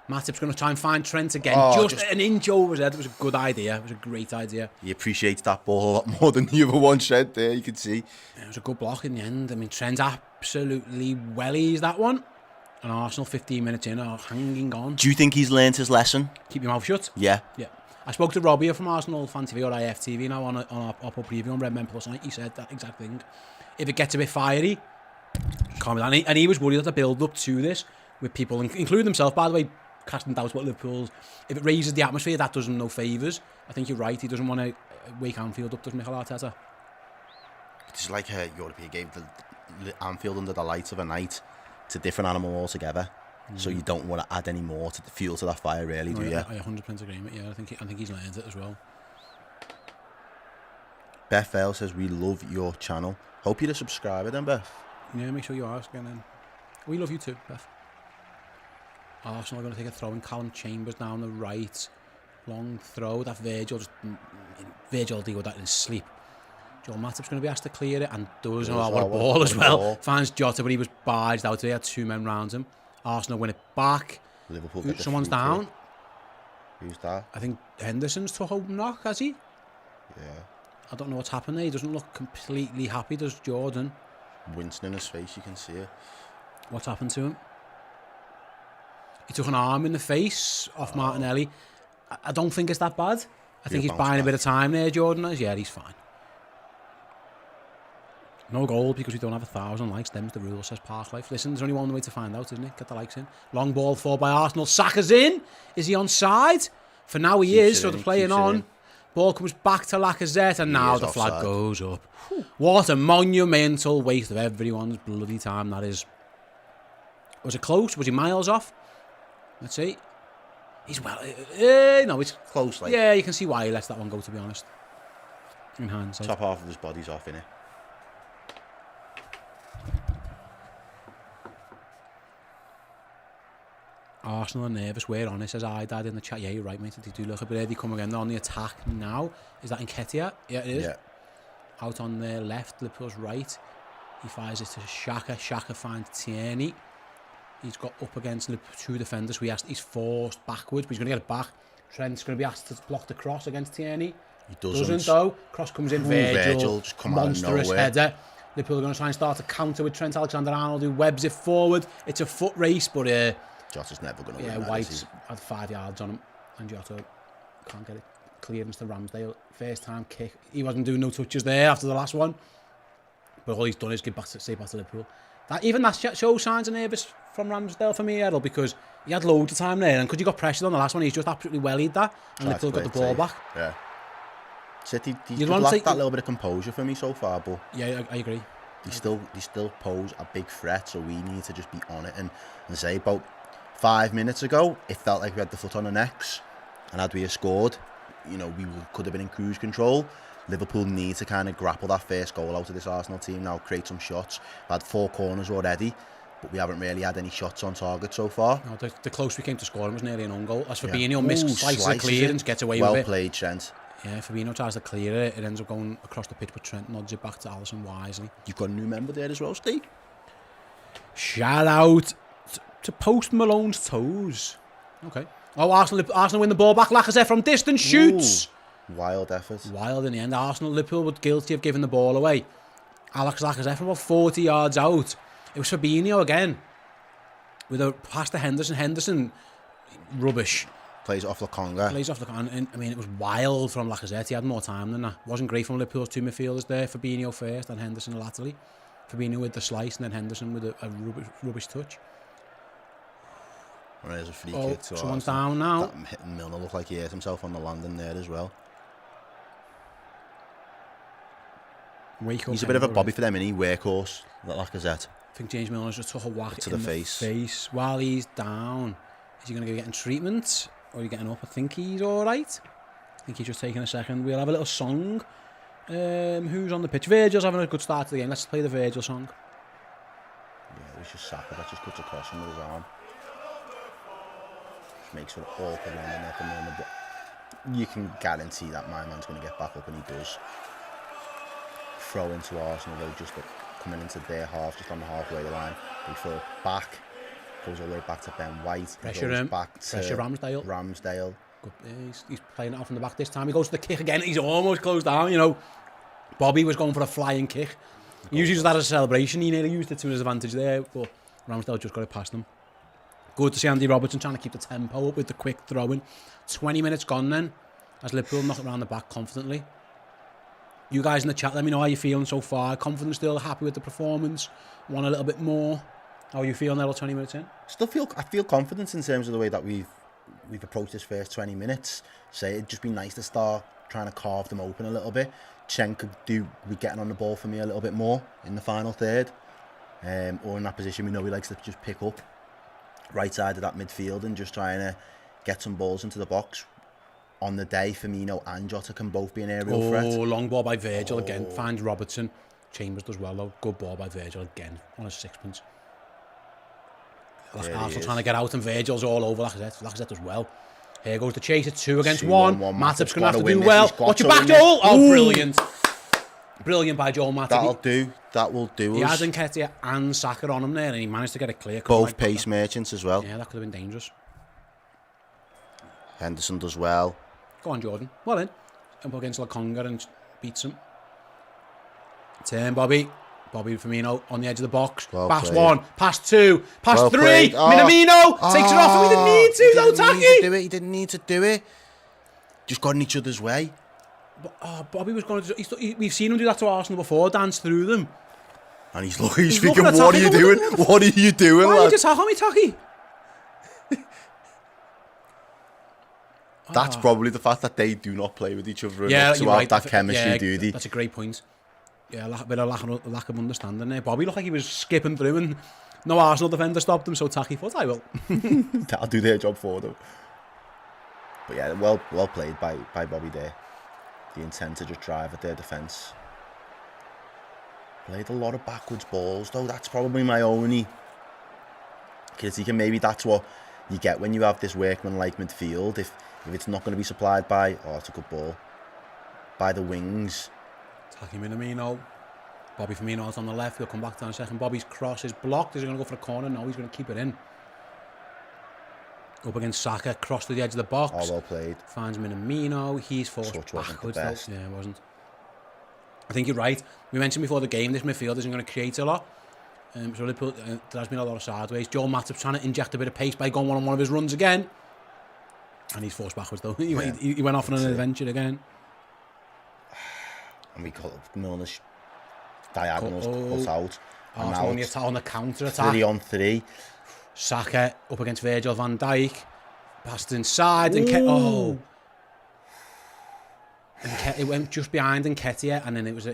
Matip's going to try and find Trent again. Just an inch over his head. It was a good idea. It was a great idea. He appreciates that ball a lot more than the other one said there, you can see. Yeah, it was a good block in the end. I mean, Trent absolutely wellies that one. And Arsenal, 15 minutes in, are hanging on. Do you think he's learnt his lesson? Keep your mouth shut? Yeah. Yeah. I spoke to Robbie from Arsenal Fan TV or IFTV now on our pop-up preview on Redmen Plus night. He said that exact thing. If it gets a bit fiery, calm down. And he was worried that the build-up to this, with people, including himself, by the way, casting doubts about Liverpool's. If it raises the atmosphere, that does him no favours. I think you're right. He doesn't want to wake Anfield up, does Mikel Arteta? It's like a European game, the Anfield under the lights of a night. It's a different animal altogether. So you don't want to add any more to the fuel to that fire, really, do you? I 100% agree with you. I think he's learned it as well. Beth Vale says, we love your channel. Hope you're a subscriber then, Beth. Yeah, make sure you ask again then. We love you too, Beth. Arsenal are going to take a throw in. Callum Chambers down the right. Long throw. That Virgil will deal with that in his sleep. Joel Matip's going to be asked to clear it and does. Oh, what a ball as well. Finds Jota, but he was barged out. He had 2 men round him. Arsenal win it back. Liverpool. Someone's down. Who's that? I think Henderson's to home knock, has he? Yeah. I don't know what's happened there. He doesn't look completely happy, does Jordan? Winston in his face, you can see it. What's happened to him? He took an arm in the face off Martinelli. I don't think it's that bad. I think he's buying a bit of time there, Jordan is. Yeah, he's fine. No goal because we don't have 1,000 likes. Them's the rule, says Parklife. Listen, there's only one way to find out, isn't it? Get the likes in. Long ball forward by Arsenal. Saka's in. Is he onside? For now he is, so they're playing on. Ball comes back to Lacazette, and now the flag goes up. What a monumental waste of everyone's bloody time that is. Was it close? Was he miles off? Let's see. He's well... no, it's close. Like. Yeah, you can see why he lets that one go, to be honest. In hindsight. Top half of his body's off, innit? Arsenal are nervous. We're on it, says Dad in the chat. Yeah, you're right, mate. They do look a bit early. Come again. They're on the attack now. Is that Nketiah? Yeah, it is. Yeah. Out on their left, Liverpool's right. He fires it to Xhaka. Xhaka finds Tierney. He's got up against 2 defenders. He's forced backwards, but he's going to get it back. Trent's going to be asked to block the cross against Tierney. He doesn't though. Cross comes in. Virgil just come monstrous out of header. Liverpool are going to try and start to counter with Trent Alexander-Arnold, who webs it forward. It's a foot race, but Jota's never going to win. Yeah, White's had 5 yards on him, and Jota can't get it clearance to Ramsdale. First time kick. He wasn't doing no touches there after the last one, but all he's done is say back to Liverpool. Even that shows signs of nervous from Ramsdale for me, Errol, because he had loads of time there, and because he got pressured on the last one, he's just absolutely wellied that, and Liverpool got the ball back. Yeah. City, he's lacked that little bit of composure for me so far, but yeah, I agree. They still pose a big threat, so we need to just be on it and say about 5 minutes ago, it felt like we had the foot on the necks, and had we scored, we could have been in cruise control. Liverpool need to kind of grapple that first goal out of this Arsenal team now, create some shots. We've had 4 corners already, but we haven't really had any shots on target so far. No, the close we came to scoring was nearly an own goal. As Fabinho slices the clearance, gets away with it. Well played, Trent. Yeah, Fabinho tries to clear it, it ends up going across the pitch, but Trent nods it back to Alisson wisely. You've got a new member there as well, Steve. Shout out to Post Malone's toes. Okay. Oh, Arsenal win the ball back. Lacazette from distance shoots. Ooh, wild effort. Wild in the end. Liverpool were guilty of giving the ball away. Alex Lacazette from about 40 yards out. It was Fabinho again. With a pass to Henderson. Henderson, rubbish. Plays off Lokonga. It was wild from Lacazette. He had more time than that. Wasn't great from Liverpool's 2 midfielders there. Fabinho first and Henderson laterally. Fabinho with the slice and then Henderson with a rubbish touch. Well, there's a free kick. Someone's down now. That Milner looked like he hurt himself on the landing there as well. He's a bit of a bobby for them, isn't he? Workhorse, that Lacazette. I think James Milner's just took a whack to the face while he's down. Is he going to be getting treatment? Or are you getting up? I think he's alright. I think he's just taking a second. We'll have a little song. Who's on the pitch? Virgil's having a good start to the game. Let's play the Virgil song. Yeah, it's just Saka that just cuts across him with his arm. Just makes it awkward on the neck and on the but you can guarantee that my man's going to get back up, and he does. Throw into Arsenal, though, just coming into their half, just on the halfway line. They throw back. Goes all the way back to Ben White. Pressure him. Pressure Ramsdale. Good. He's playing it off from the back this time. He goes to the kick again. He's almost closed down, Bobby was going for a flying kick. He usually does that as a celebration. He nearly used it to his advantage there, but Ramsdale just got it past him. Good to see Andy Robertson trying to keep the tempo up with the quick throwing. 20 minutes gone then, as Liverpool knock it around the back confidently. You guys in the chat, let me know how you're feeling so far. Confident still, happy with the performance. Want a little bit more. How are you feeling there 20 minutes in? I feel confident in terms of the way that we've we've approached this first 20 minutes. Say it'd just be nice to start trying to carve them open a little bit. Chen could be getting on the ball for me a little bit more in the final third. Or in that position we know he likes to just pick up right side of that midfield and just trying to get some balls into the box. On the day, Firmino and Jota can both be an aerial threat. Oh, long ball by Virgil again. Finds Robertson. Chambers does well though. Good ball by Virgil again on a sixpence. Arsenal trying to get out and Virgil's all over Lacazette does well. Here goes the chase at 2 against 1. Matip's going to have to do well. Watch your back, Joel. Oh, brilliant. Brilliant by Joel Matip. That will do He us. had Nketiah and Saka on him there and he managed to get it clear. Both pace merchants as well. Yeah, that could have been dangerous. Henderson does well. Go on, Jordan. Well in. Up against Lokonga and beats him. Turn, Bobby. Bobby Firmino on the edge of the box. Well Pass played. 1. Pass 2. Pass Well 3. played. Minamino takes it off and we didn't need to though, Taki. He didn't need to do it. Just got in each other's way. Bobby was going to... We've seen him do that to Arsenal before, dance through them. And he's thinking, looking at what are Taki, you doing? What are you doing, Why are you lad? just tackling me, Taki? That's probably the fact that they do not play with each other Yeah, enough to you're have right. that chemistry, do they? That's a great point. Yeah, a bit of lack of understanding there. Bobby looked like he was skipping through and no Arsenal defender stopped him, so Taki thought, I will. That'll do their job for them. But yeah, well played by Bobby there. The intent to just drive at their defence. Played a lot of backwards balls though. That's probably my only critique, and maybe that's what you get when you have this workman-like midfield. If it's not going to be supplied by, it's a good ball, by the wings. Taki Minamino. Bobby Firmino's on the left. He'll come back down a second. Bobby's cross is blocked. Is he going to go for a corner? No, he's going to keep it in. Up against Saka. Cross to the edge of the box. Oh, well played. Finds Minamino. He's forced backwards though. Yeah, it wasn't. I think you're right. We mentioned before the game, this midfield isn't going to create a lot. So Liverpool, there's been a lot of sideways. Joel Matip's trying to inject a bit of pace by going on one of his runs again. And he's forced backwards though. He went off on an adventure again. And we got Milner's diagonals put out. And now on the counter attack. 3 on 3. Saka up against Virgil van Dijk. Passed inside and it went just behind Nketiah, and then it was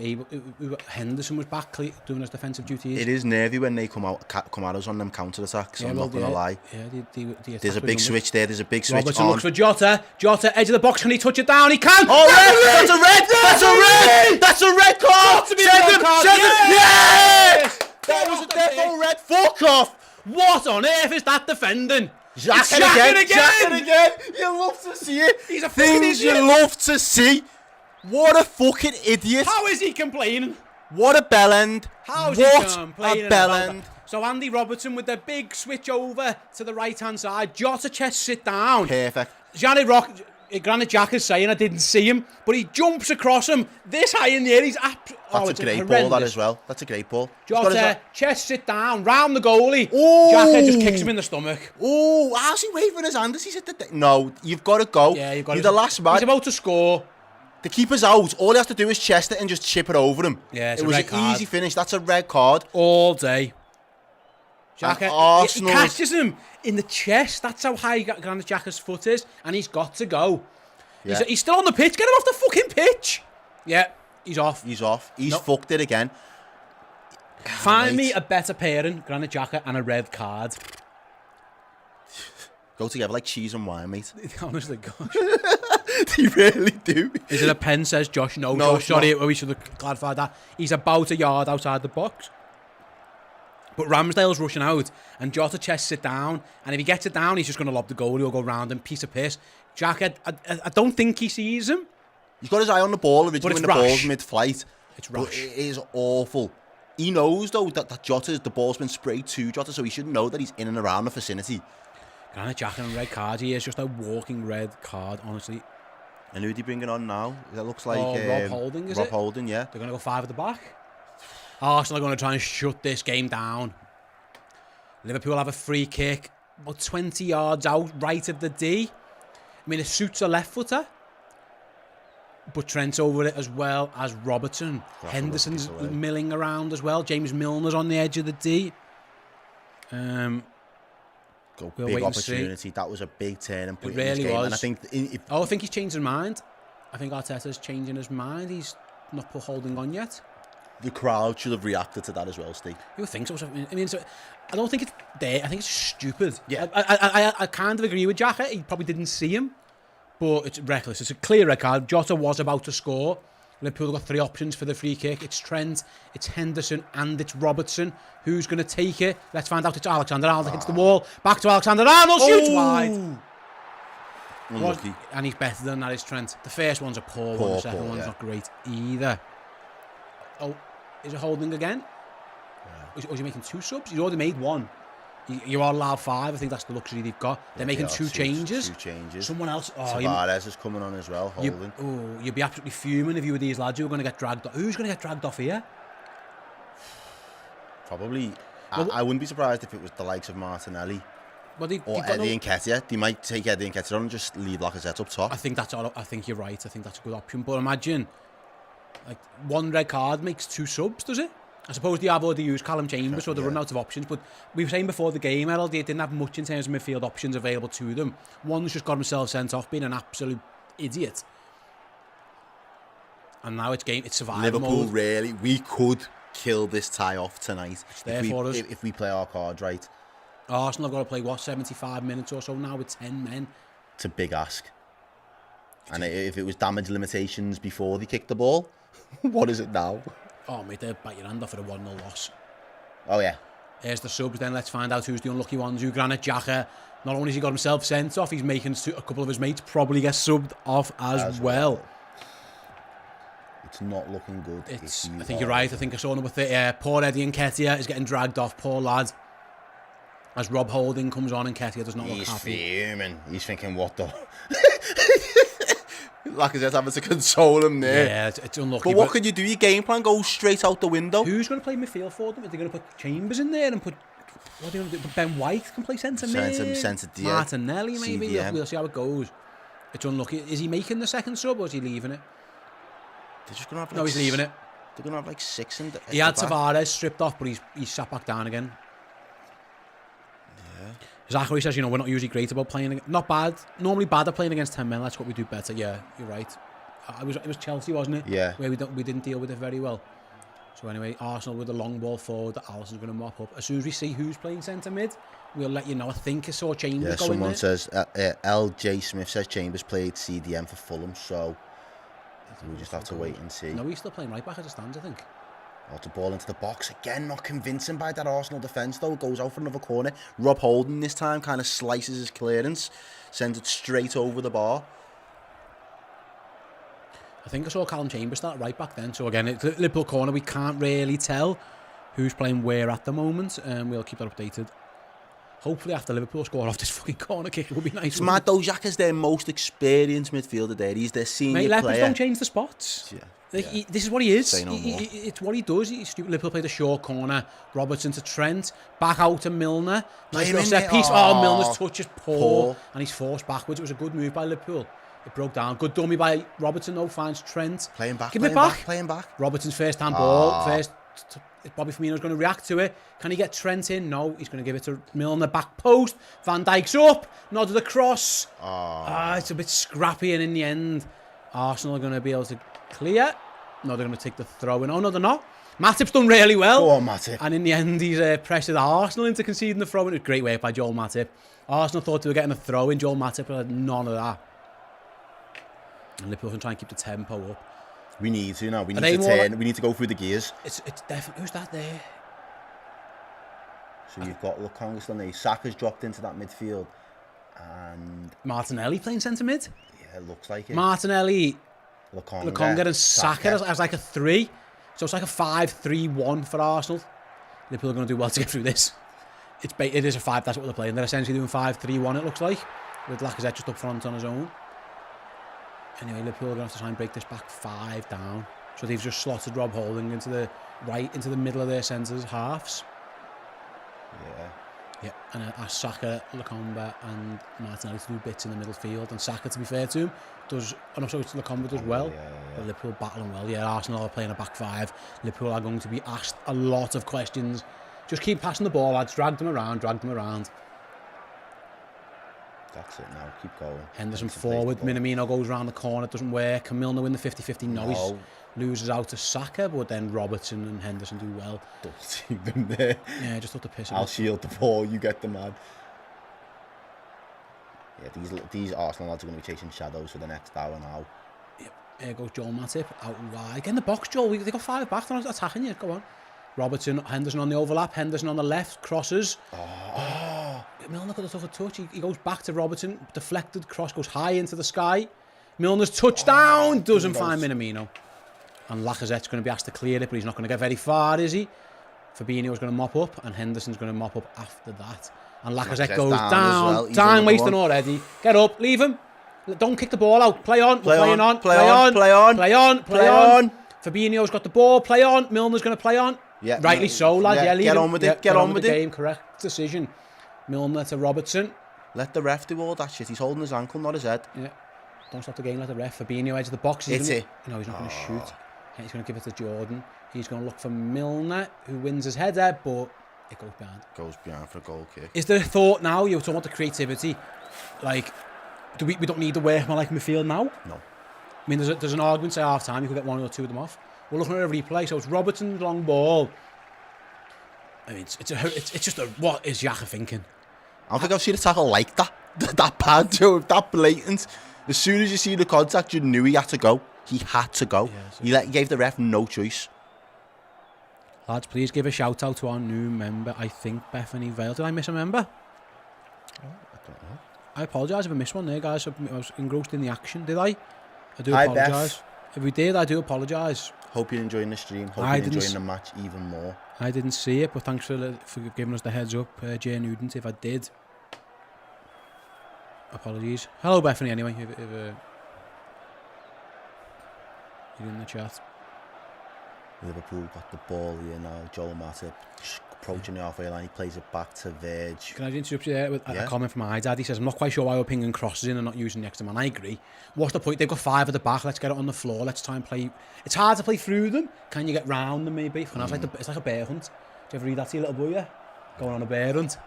Henderson was back doing his defensive duties. It is nervy when they come at us on them counter attacks. I'm not gonna lie. Yeah, there's a big switch there. There's a big switch Robertson on. looks for Jota. Jota, edge of the box. Can he touch it down? He can. Oh, that's a red! That's a red! That's a red card! Send him! Yes! That was a defo red. Fuck off! What on earth is that defending? Xhaka again! You love to see it. He's a fucking Things idiot. you love to see. What a fucking idiot! How is he complaining? What a bellend! How is he complaining about that? So Andy Robertson with the big switch over to the right hand side. Jota chest sit down. Perfect. Granit Xhaka's saying I didn't see him, but he jumps across him this high in the air. That's a great ball, that as well. That's a great ball. Jota, chest sit down, round the goalie. Ooh. Xhaka just kicks him in the stomach. Oh, how's he waving his hand? Does he sit there? No, you've got to go. Yeah, you've got You're the last man. He's about to score. The keeper's out. All he has to do is chest it and just chip it over him. Yeah, it was an easy finish. That's a red card. All day. Xhaka, he catches him in the chest. That's how high Granit Xhaka's foot is, and he's got to go. Yeah. He's still on the pitch. Get him off the fucking pitch. Yeah, he's off. He's off. He's fucked it again. Find me a better pairing, Granit Xhaka and a red card. Go together like cheese and wine, mate. Honestly, gosh. They really do. Is it a pen, says Josh? No, Josh, sorry, we should have clarified that. He's about a yard outside the box. But Ramsdale's rushing out, and Jota chest sit down, and if he gets it down, he's just going to lob the goalie or go round him, piece of piss. Xhaka, I don't think he sees him. He's got his eye on the ball originally when the ball's mid-flight. It's rash. But it is awful. He knows, though, that the ball's been sprayed to Jota, so he should know that he's in and around the vicinity. Granit Xhaka and red card, he is just a walking red card, honestly. And who'd he bringing on now? That looks like Rob Holding, is it? Rob Holding, yeah. They're going to go 5 at the back. Arsenal are going to try and shut this game down. Liverpool have a free kick, about 20 yards out, right of the D. I mean, it suits a left footer. But Trent's over it as well as Robertson. Henderson's milling around as well. James Milner's on the edge of the D. We'll big wait and see. opportunity. That was a big turning point It really in this game. was. And I think I think he's changed his mind. I think Arteta's changing his mind. He's not put Holding on yet. the crowd should have reacted to that as well, Steve. You would think so. I mean, I don't think it's there. I think it's stupid. Yeah. I kind of agree with Xhaka. He probably didn't see him, but it's reckless. It's a clear red card. Jota was about to score. Liverpool got 3 options for the free kick. It's Trent, it's Henderson, and it's Robertson. Who's going to take it? Let's find out. It's Alexander-Arnold against the wall. Back to Alexander-Arnold. Shoots wide. Unlucky. And he's better than that, is Trent. The first one's a poor one. The second one's not great either. Oh, is it Holding again? Yeah. Or is he making 2 subs? He's already made 1. You are allowed 5. I think that's the luxury they've got. They're making 2 changes. 2 changes. Someone else. Tavares is coming on as well. Holding. You'd be absolutely fuming if you were these lads who were going to get dragged off. Who's going to get dragged off here? Probably. Well, I wouldn't be surprised if it was the likes of Martinelli. Well, or Eddie Nketiah. They might take Eddie Nketiah on and just leave Lacazette up top. I think you're right. I think that's a good option. But imagine, like, 1 red card makes 2 subs, does it? I suppose they have already used Callum Chambers, so they're running out of options. But we were saying before the game, Errol, they didn't have much in terms of midfield options available to them. One's just got himself sent off, being an absolute idiot. And now it's survival Liverpool, mode. really, we could kill this tie off tonight. It's there for us. If we play our cards right. Arsenal have got to play, 75 minutes or so now with 10 men? It's a big ask. And if it was damage limitations before they kicked the ball, what is it now? Oh, mate, they'll bite your hand off for a 1-0 loss. Oh, yeah. Here's the subs then. Let's find out who's the unlucky ones. Granit Xhaka. Not only has he got himself sent off, he's making a couple of his mates probably get subbed off as well. It's not looking good. I think you're right. I think I saw number 30. Poor Eddie Nketiah is getting dragged off. Poor lad. As Rob Holding comes on, Nketiah does not look happy. He's fuming. He's thinking, what the... Lacazette's having to console him there. Yeah, it's unlucky. But what can you do? Your game plan goes straight out the window. Who's going to play midfield for them? Are they going to put Chambers in there and put... What are they going to do? Ben White can play centre mid. Centre D. Martinelli, maybe. CDM. We'll see how it goes. It's unlucky. Is he making the second sub or is he leaving it? They're just going to have No, he's leaving it. They're going to have like 6 in the... He had Tavares stripped off, but he's sat back down again. Zachary says, we're not usually great about playing. Not bad. Normally bad at playing against 10 men. That's what we do better. Yeah, you're right. It was Chelsea, wasn't it? Yeah. Where we didn't deal with it very well. So anyway, Arsenal with the long ball forward that Alisson's going to mop up. As soon as we see who's playing centre mid, we'll let you know. I think I saw Chambers going someone there. says, LJ Smith says Chambers played CDM for Fulham, so we just have to wait and see. No, he's still playing right back as it stands, I think. Oh, the ball into the box again, not convincing by that Arsenal defence though. Goes out for another corner. Rob Holding this time kind of slices his clearance, sends it straight over the bar. I think I saw Callum Chambers start right back then. So again, it's Liverpool corner. We can't really tell who's playing where at the moment. We'll keep that updated. Hopefully after Liverpool score off this fucking corner kick, it would be nice. It's mad though, Xhaka's their most experienced midfielder there. He's their senior player. Mate, don't change the spots. Yeah. This is what he is. Say no more. It's what he does. Liverpool played a short corner. Robertson to Trent. Back out to Milner. Nice little set piece. Oh, Milner's touch is poor. And he's forced backwards. It was a good move by Liverpool. It broke down. Good dummy by Robertson, though. Finds Trent. Playing back. Playing back. Robertson's first hand ball. Bobby Firmino's going to react to it. Can he get Trent in? No. He's going to give it to Milner. Back post. Van Dijk's up. Nodded across. It's a bit scrappy. And in the end, Arsenal are going to be able to clear. No, they're going to take the throw in. Oh, no, they're not. Matip's done really well. Go on, Matip. And in the end, he's pressured Arsenal into conceding the throw in. It was great work by Joel Matip. Arsenal thought they were getting a throw in. Joel Matip had none of that. And Liverpool can try and keep the tempo up. We need to now. We need to turn. We need to go through the gears. It's definitely... Who's that there? So you've got Lukonga still there. Saka's dropped into that midfield. And... Martinelli playing centre mid? Yeah, it looks like it. Martinelli... Lukonga and Saka as like a 3. So it's like a 5-3-1 for Arsenal. Liverpool are going to do well to get through this. It is a 5, that's what they're playing. They're essentially doing 5-3-1, it looks like. With Lacazette just up front on his own. Anyway, Liverpool are going to have to try and break this back 5 down. So they've just slotted Rob Holding into the middle of their centres halves. Yeah, and Saka, Lukonga and Martinelli to do bits in the middle field. And Saka, to be fair to him, does... And also Lukonga does well. But Liverpool battling well. Yeah, Arsenal are playing a back 5. Liverpool are going to be asked a lot of questions. Just keep passing the ball, lads. Drag them around. That's it now. Keep going. Henderson forward. Minamino goes round the corner. Doesn't work. Can Milner win the 50-50? No. He loses out to Xhaka, but then Robertson and Henderson do well. Don't see them there. Yeah, just took the piss. I'll shield the ball. You get the man. Yeah, these Arsenal lads are going to be chasing shadows for the next hour now. Yep. Here goes Joel Matip out wide. Get in the box, Joel. They got 5 back. They're not attacking you. Go on. Robertson, Henderson on the overlap. Henderson on the left. Crosses. Milner could have took a touch. He goes back to Robertson. Deflected. Cross goes high into the sky. Milner's touchdown. Doesn't find Minamino. And Lacazette's going to be asked to clear it, but he's not going to get very far, is he? Fabinho's going to mop up, and Henderson's going to mop up after that. And Lacazette goes down. Well. Time wasting already. Get up. Leave him. Don't kick the ball out. Play on. Play on. Play on. Play on. Play on. Play on. Fabinho's got the ball. Play on. Milner's going to play on. Yeah. Rightly so, lad. Yeah, get on with it. Get on with it. Game. Correct decision. Milner to Robertson. Let the ref do all that shit. He's holding his ankle, not his head. Yeah. Don't stop the game. Let the ref. Fabinho edge of the box. It's it. No, he's not going to shoot. He's going to give it to Jordan. He's going to look for Milner, who wins his header, but it goes behind. Goes behind for a goal kick. Is there a thought now? You're talking about the creativity. Like, we don't need the workman like midfield now? No. I mean, there's an argument, say half time, you could get 1 or 2 of them off. We're looking at a replay, so it's Robertson's long ball. I mean, it's just what is Xhaka thinking? I don't think I've seen a tackle like that. That bad, Joe. That blatant. As soon as you see the contact, you knew he had to go. He had to go. Yeah, he gave the ref no choice. Lads, please give a shout out to our new member. I think Bethany Vale. Did I miss a member? Oh, I don't know. I apologise if I missed one there, guys. I was engrossed in the action. Did I? I do apologise. If we did, I do apologise. Hope you're enjoying the stream. Hope you're enjoying the match even more. I didn't see it, but thanks for giving us the heads up, Jay Nugent. If I did, apologies. Hello, Bethany. Anyway, if you're in the chat. Liverpool got the ball here now. Joel Matip approaching the halfway line. He plays it back to Verge. Can I interrupt you there with a comment from my dad? He says, I'm not quite sure why we're pinging crosses in and not using the extra man. I agree. What's the point? They've got 5 at the back. Let's get it on the floor. Let's try and play. It's hard to play through them. Can you get round them maybe? It's like a bear hunt. Do you ever read that to your little boy? Yeah? Going on a bear hunt.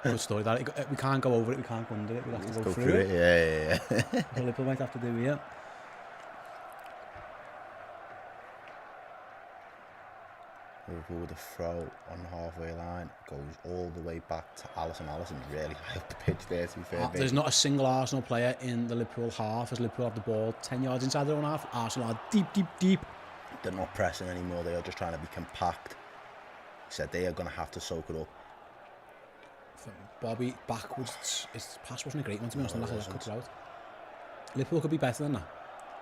Good story. That we can't go over it. We can't go under it. We have to go through it. Yeah. Liverpool might have to do it. Liverpool with a throw on the halfway line, goes all the way back to Alisson. Alisson's really high up the pitch there, to be fair. There's not a single Arsenal player in the Liverpool half as Liverpool have the ball 10 yards inside their own half. Arsenal are deep. They're not pressing anymore. They are just trying to be compact. He said they are going to have to soak it up. From Bobby backwards. His pass wasn't a great one, to be honest. That cuts out. Liverpool could be better than that.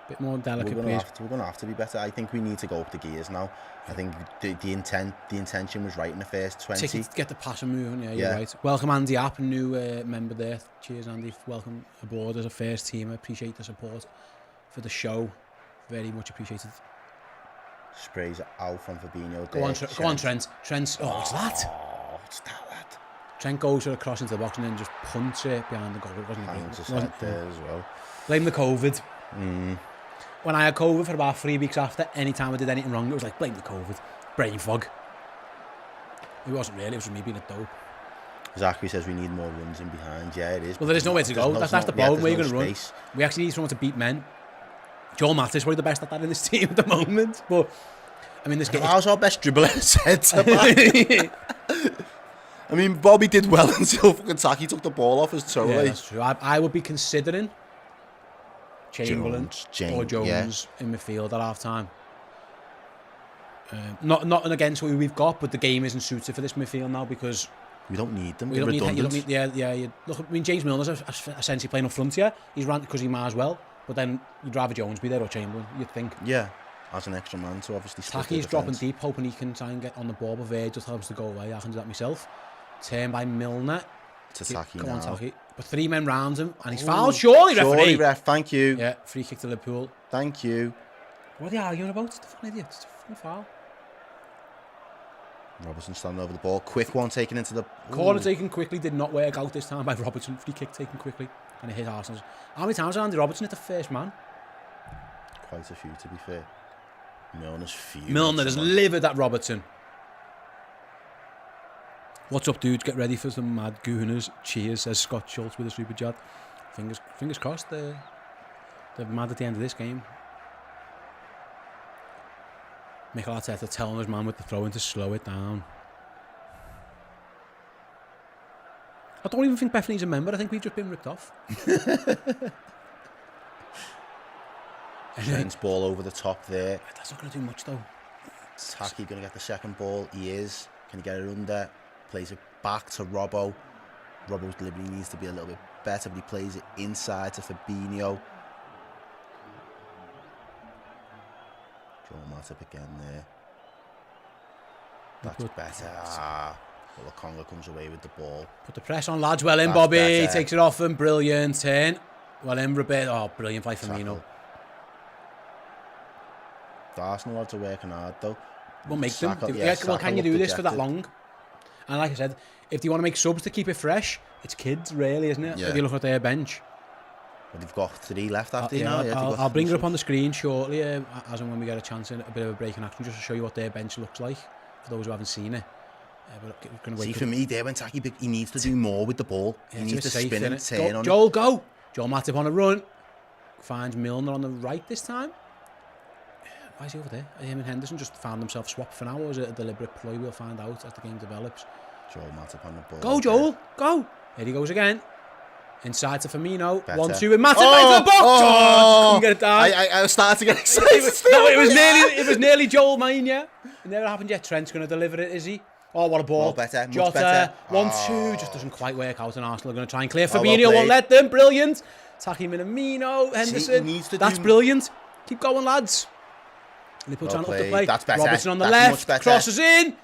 Bit more delicate. We're going to have to be better. I think we need to go up the gears now. I think the intention was right in the first 20. Get the passion moving. Yeah, you're right. Welcome Andy App, new member there. Cheers, Andy. Welcome aboard as a first team. I appreciate the support for the show. Very much appreciated. Sprays it out from Fabinho. Go on, Trent. Trent. Oh, what's that? Oh, what's that, lad? Trent goes across into the box and then just punts it behind the goal. It wasn't Hangs his head there as well. Blame the COVID. When I had COVID for about 3 weeks after, anytime I did anything wrong, it was like, blame the COVID. Brain fog. It wasn't really, it was me being a dope. Zachary says we need more runs in behind. Yeah, it is. Well, there is nowhere to go. That's the problem. Where are you going to run? We actually need someone to beat men. Joel Matip is probably the best at that in this team at the moment. But, I mean, this game... How's our best dribbler centre back? I mean, Bobby did well until fucking Taki took the ball off his toe. Yeah, that's true. I would be considering Chamberlain or Jones in midfield at half time. Not against who we've got, but the game isn't suited for this midfield now because we don't need them. You don't need. Look, I mean, James Milner's essentially playing up front here. He's ran because he might as well, but then you'd rather Jones be there or Chamberlain. You'd think. Yeah, as an extra man, so obviously. Taki's dropping deep, hoping he can try and get on the ball, but Verge just helps to go away. I can do that myself. Turn by Milner. To Taki now. Come on, Taki. But 3 men round him, and he's fouled. Surely, referee. Surely, ref. Thank you. Yeah, free kick to Liverpool. Thank you. What are they arguing about? It's a fun idiot. It's a fun foul. Robertson standing over the ball. Quick one taken into the... Corner taken quickly. Did not work out this time by Robertson. Free kick taken quickly. And it hit Arsenal's. How many times has Andy Robertson hit the first man? Quite a few, to be fair. Milner has livid at Robertson. What's up, dudes? Get ready for some mad gooners. Cheers, says Scott Schultz with a super chat. Fingers crossed. They're mad at the end of this game. Mikel Arteta telling his man with the throw-in to slow it down. I don't even think Bethany's a member. I think we've just been ripped off. Trent's ball over the top there. That's not going to do much, though. Taki going to get the second ball. He is. Can he get it under? Plays it back to Robbo. Robbo's delivery needs to be a little bit better, but he plays it inside to Fabinho. Joel Matip again there. That's better. Well, Conga comes away with the ball. Put the press on, lads. Well in, that's Bobby. Better. Takes it off him. Brilliant turn. Well in, Roberto. Oh, brilliant by Firmino. The Arsenal lads are working hard, though. We'll make them. Well, can you do this for that long? And like I said, if they want to make subs to keep it fresh, it's kids, really, isn't it? Yeah. If you look at their bench. Well, they've got 3 left after I'll bring it up on the screen shortly, as and when we get a chance in a bit of a break in action, just to show you what their bench looks like, for those who haven't seen it. See, for me, there when Taki, he needs to do more with the ball. He needs to spin and turn on Joel, go! Joel Matip on a run. Finds Milner on the right this time. Why is he over there? Him and Henderson just found themselves swapped for now, or is it a deliberate ploy? We'll find out as the game develops. Joel Matip on the ball. Go, Joel! Go! Here he goes again. Inside to Firmino. 1-2 with Matip into the box! Oh, couldn't get it down. I was starting to get excited. it was nearly Joel mine, yeah. It never happened yet. Trent's going to deliver it, is he? Oh, what a ball. Much better. Jota, 1-2. Just doesn't quite work out, and Arsenal are going to try and clear. Fabinho won't let them. Brilliant. Taki Minamino, Henderson. That's brilliant. Keep going, lads. Liverpool trying to up the play. That's better. Robertson on the left. Crosses in.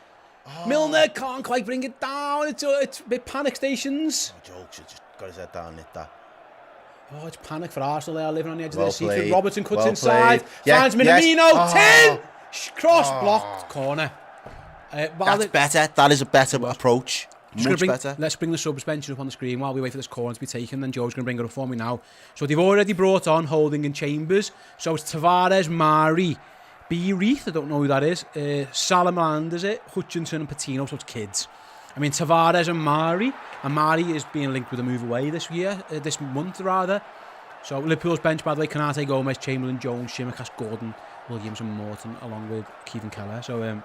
Oh. Milner can't quite bring it down. It's a bit panic stations. Oh, Joe should just got his head down and hit that. Oh, it's panic for Arsenal. They are living on the edge of their seat. Robertson cuts inside. Yeah, finds Minamino. 10. Cross blocked. Corner. That's better. That is a better approach. Much better. Let's bring the suspension up on the screen while we wait for this corner to be taken. Then Joe's going to bring it up for me now. So they've already brought on Holding and Chambers. So it's Tavares, Mari, B. Reith, I don't know who that is. Salaman, is it? Hutchinson and Patino, so it's kids. I mean, Tavares and Mari is being linked with a move away this month rather. So Liverpool's bench, by the way, Kanate, Gomez, Chamberlain, Jones, Shimikas, Gordon, Williams and Morton, along with Kevin Keller. So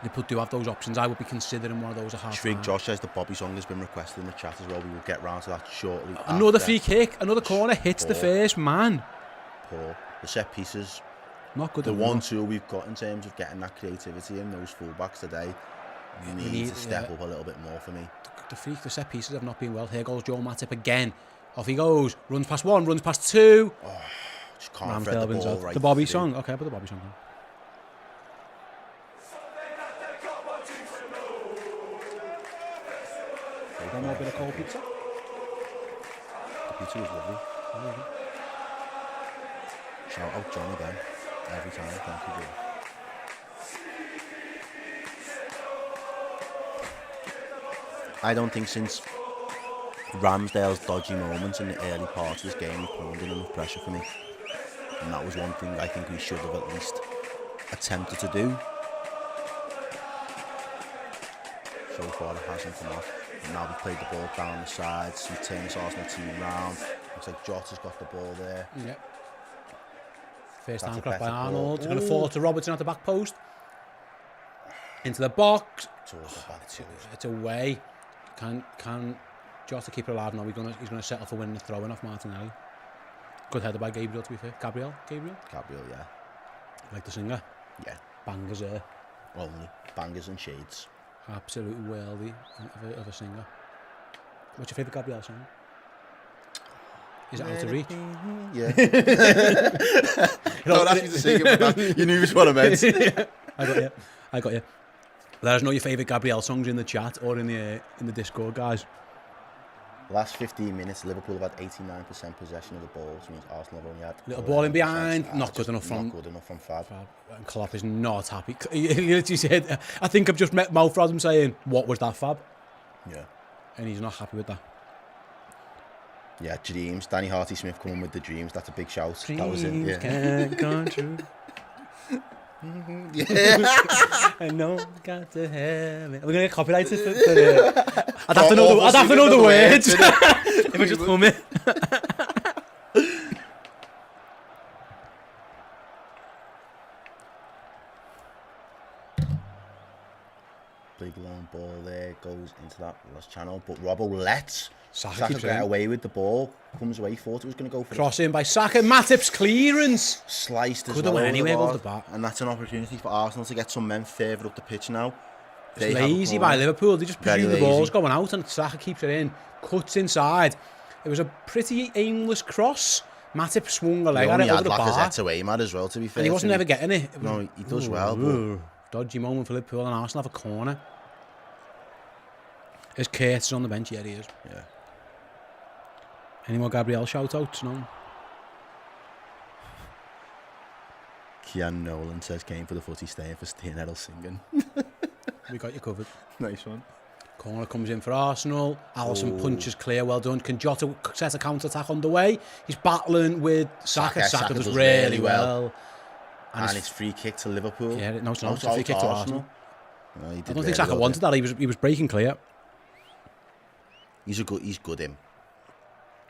Liverpool do have those options. I would be considering one of those at half time. Josh says the Bobby song has been requested in the chat as well. We will get round to that shortly. Another free kick, another corner, hits the first man. Poor. The set pieces. Not good. The 1-2 we've got in terms of getting that creativity in those fullbacks today. We need to step up a little bit more for me. The set pieces have not been well. Here goes Joel Matip again. Off he goes. Runs past 1, runs past 2. Oh, just can't thread the ball right. The Bobby song. Okay, I'll put the Bobby song on. One more bit of cold pizza. The pizza was lovely. Shout out John again. Every time. Thank you, Joe. I don't think since Ramsdale's dodgy moments in the early parts of this game, he put under enough pressure for me. And that was one thing I think we should have at least attempted to do. So far it hasn't come off. And now we've played the ball down the sides. We turn this Arsenal team round. Looks like Jota's got the ball there. Yep. First time cross by Arnold. It's going to fall to Robertson at the back post. Into the box. It's away. Can Jota keep it alive now? He's going to settle for winning the throw-in off Martinelli. Good header by Gabriel, to be fair. Gabriel, yeah. Like the singer? Yeah. Bangers there. Only. Bangers and shades. Absolute worldy of a singer. What's your favourite Gabriel song? Is it Out of Reach? Yeah. Don't ask me to sing it, but you knew what I meant. I got you. Let us know your favourite Gabriel songs in the chat or in the Discord, guys. Last 15 minutes, Liverpool have had 89% possession of the ball, which means Arsenal have only had... Little ball in behind, not good enough from Fab. And Klopp is not happy. He literally said, I think I've just met Mo Frodham saying, what was that, Fab? Yeah. And he's not happy with that. Yeah, dreams. Danny Harty-Smith coming with the dreams. That's a big shout. Dreams that was it. Yeah. Can't come true. Yeah. I know, got to have it. We're going to get copyrighted for I'd have to know the words. If I just hum it. Big long ball there, goes into that last channel, but Robbo lets Saka get away with the ball, comes away, thought it was going to go for cross in by Saka, Matip's clearance. sliced as Could well have went over the anywhere bar, with the bat. and that's an opportunity for Arsenal to get some men further up the pitch now. It's lazy by Liverpool, they just Very presume the lazy. ball's going out and Saka keeps it in, cuts inside. It was a pretty aimless cross. Matip swung a leg at it over the bar. Lacazette to aim at as well, to be fair. And he wasn't ever getting it. No, he does well, but Dodgy moment for Liverpool, and Arsenal have a corner. Is Curtis on the bench? Yeah, he is. yeah. Any more Gabriel shout-outs? No? Kian Nolan says, came for the footy, staying for Ste and Errol singing. We got you covered. Nice one. Corner comes in for Arsenal. Alisson punches clear, well done. Can Jota set a counter-attack underway? He's battling with Saka. Saka does really well. And it's free kick to Liverpool. Yeah, no, it's not. It's a free kick to Arsenal. No, he did I don't really think Saka well wanted there. that. He was breaking clear. He's good him.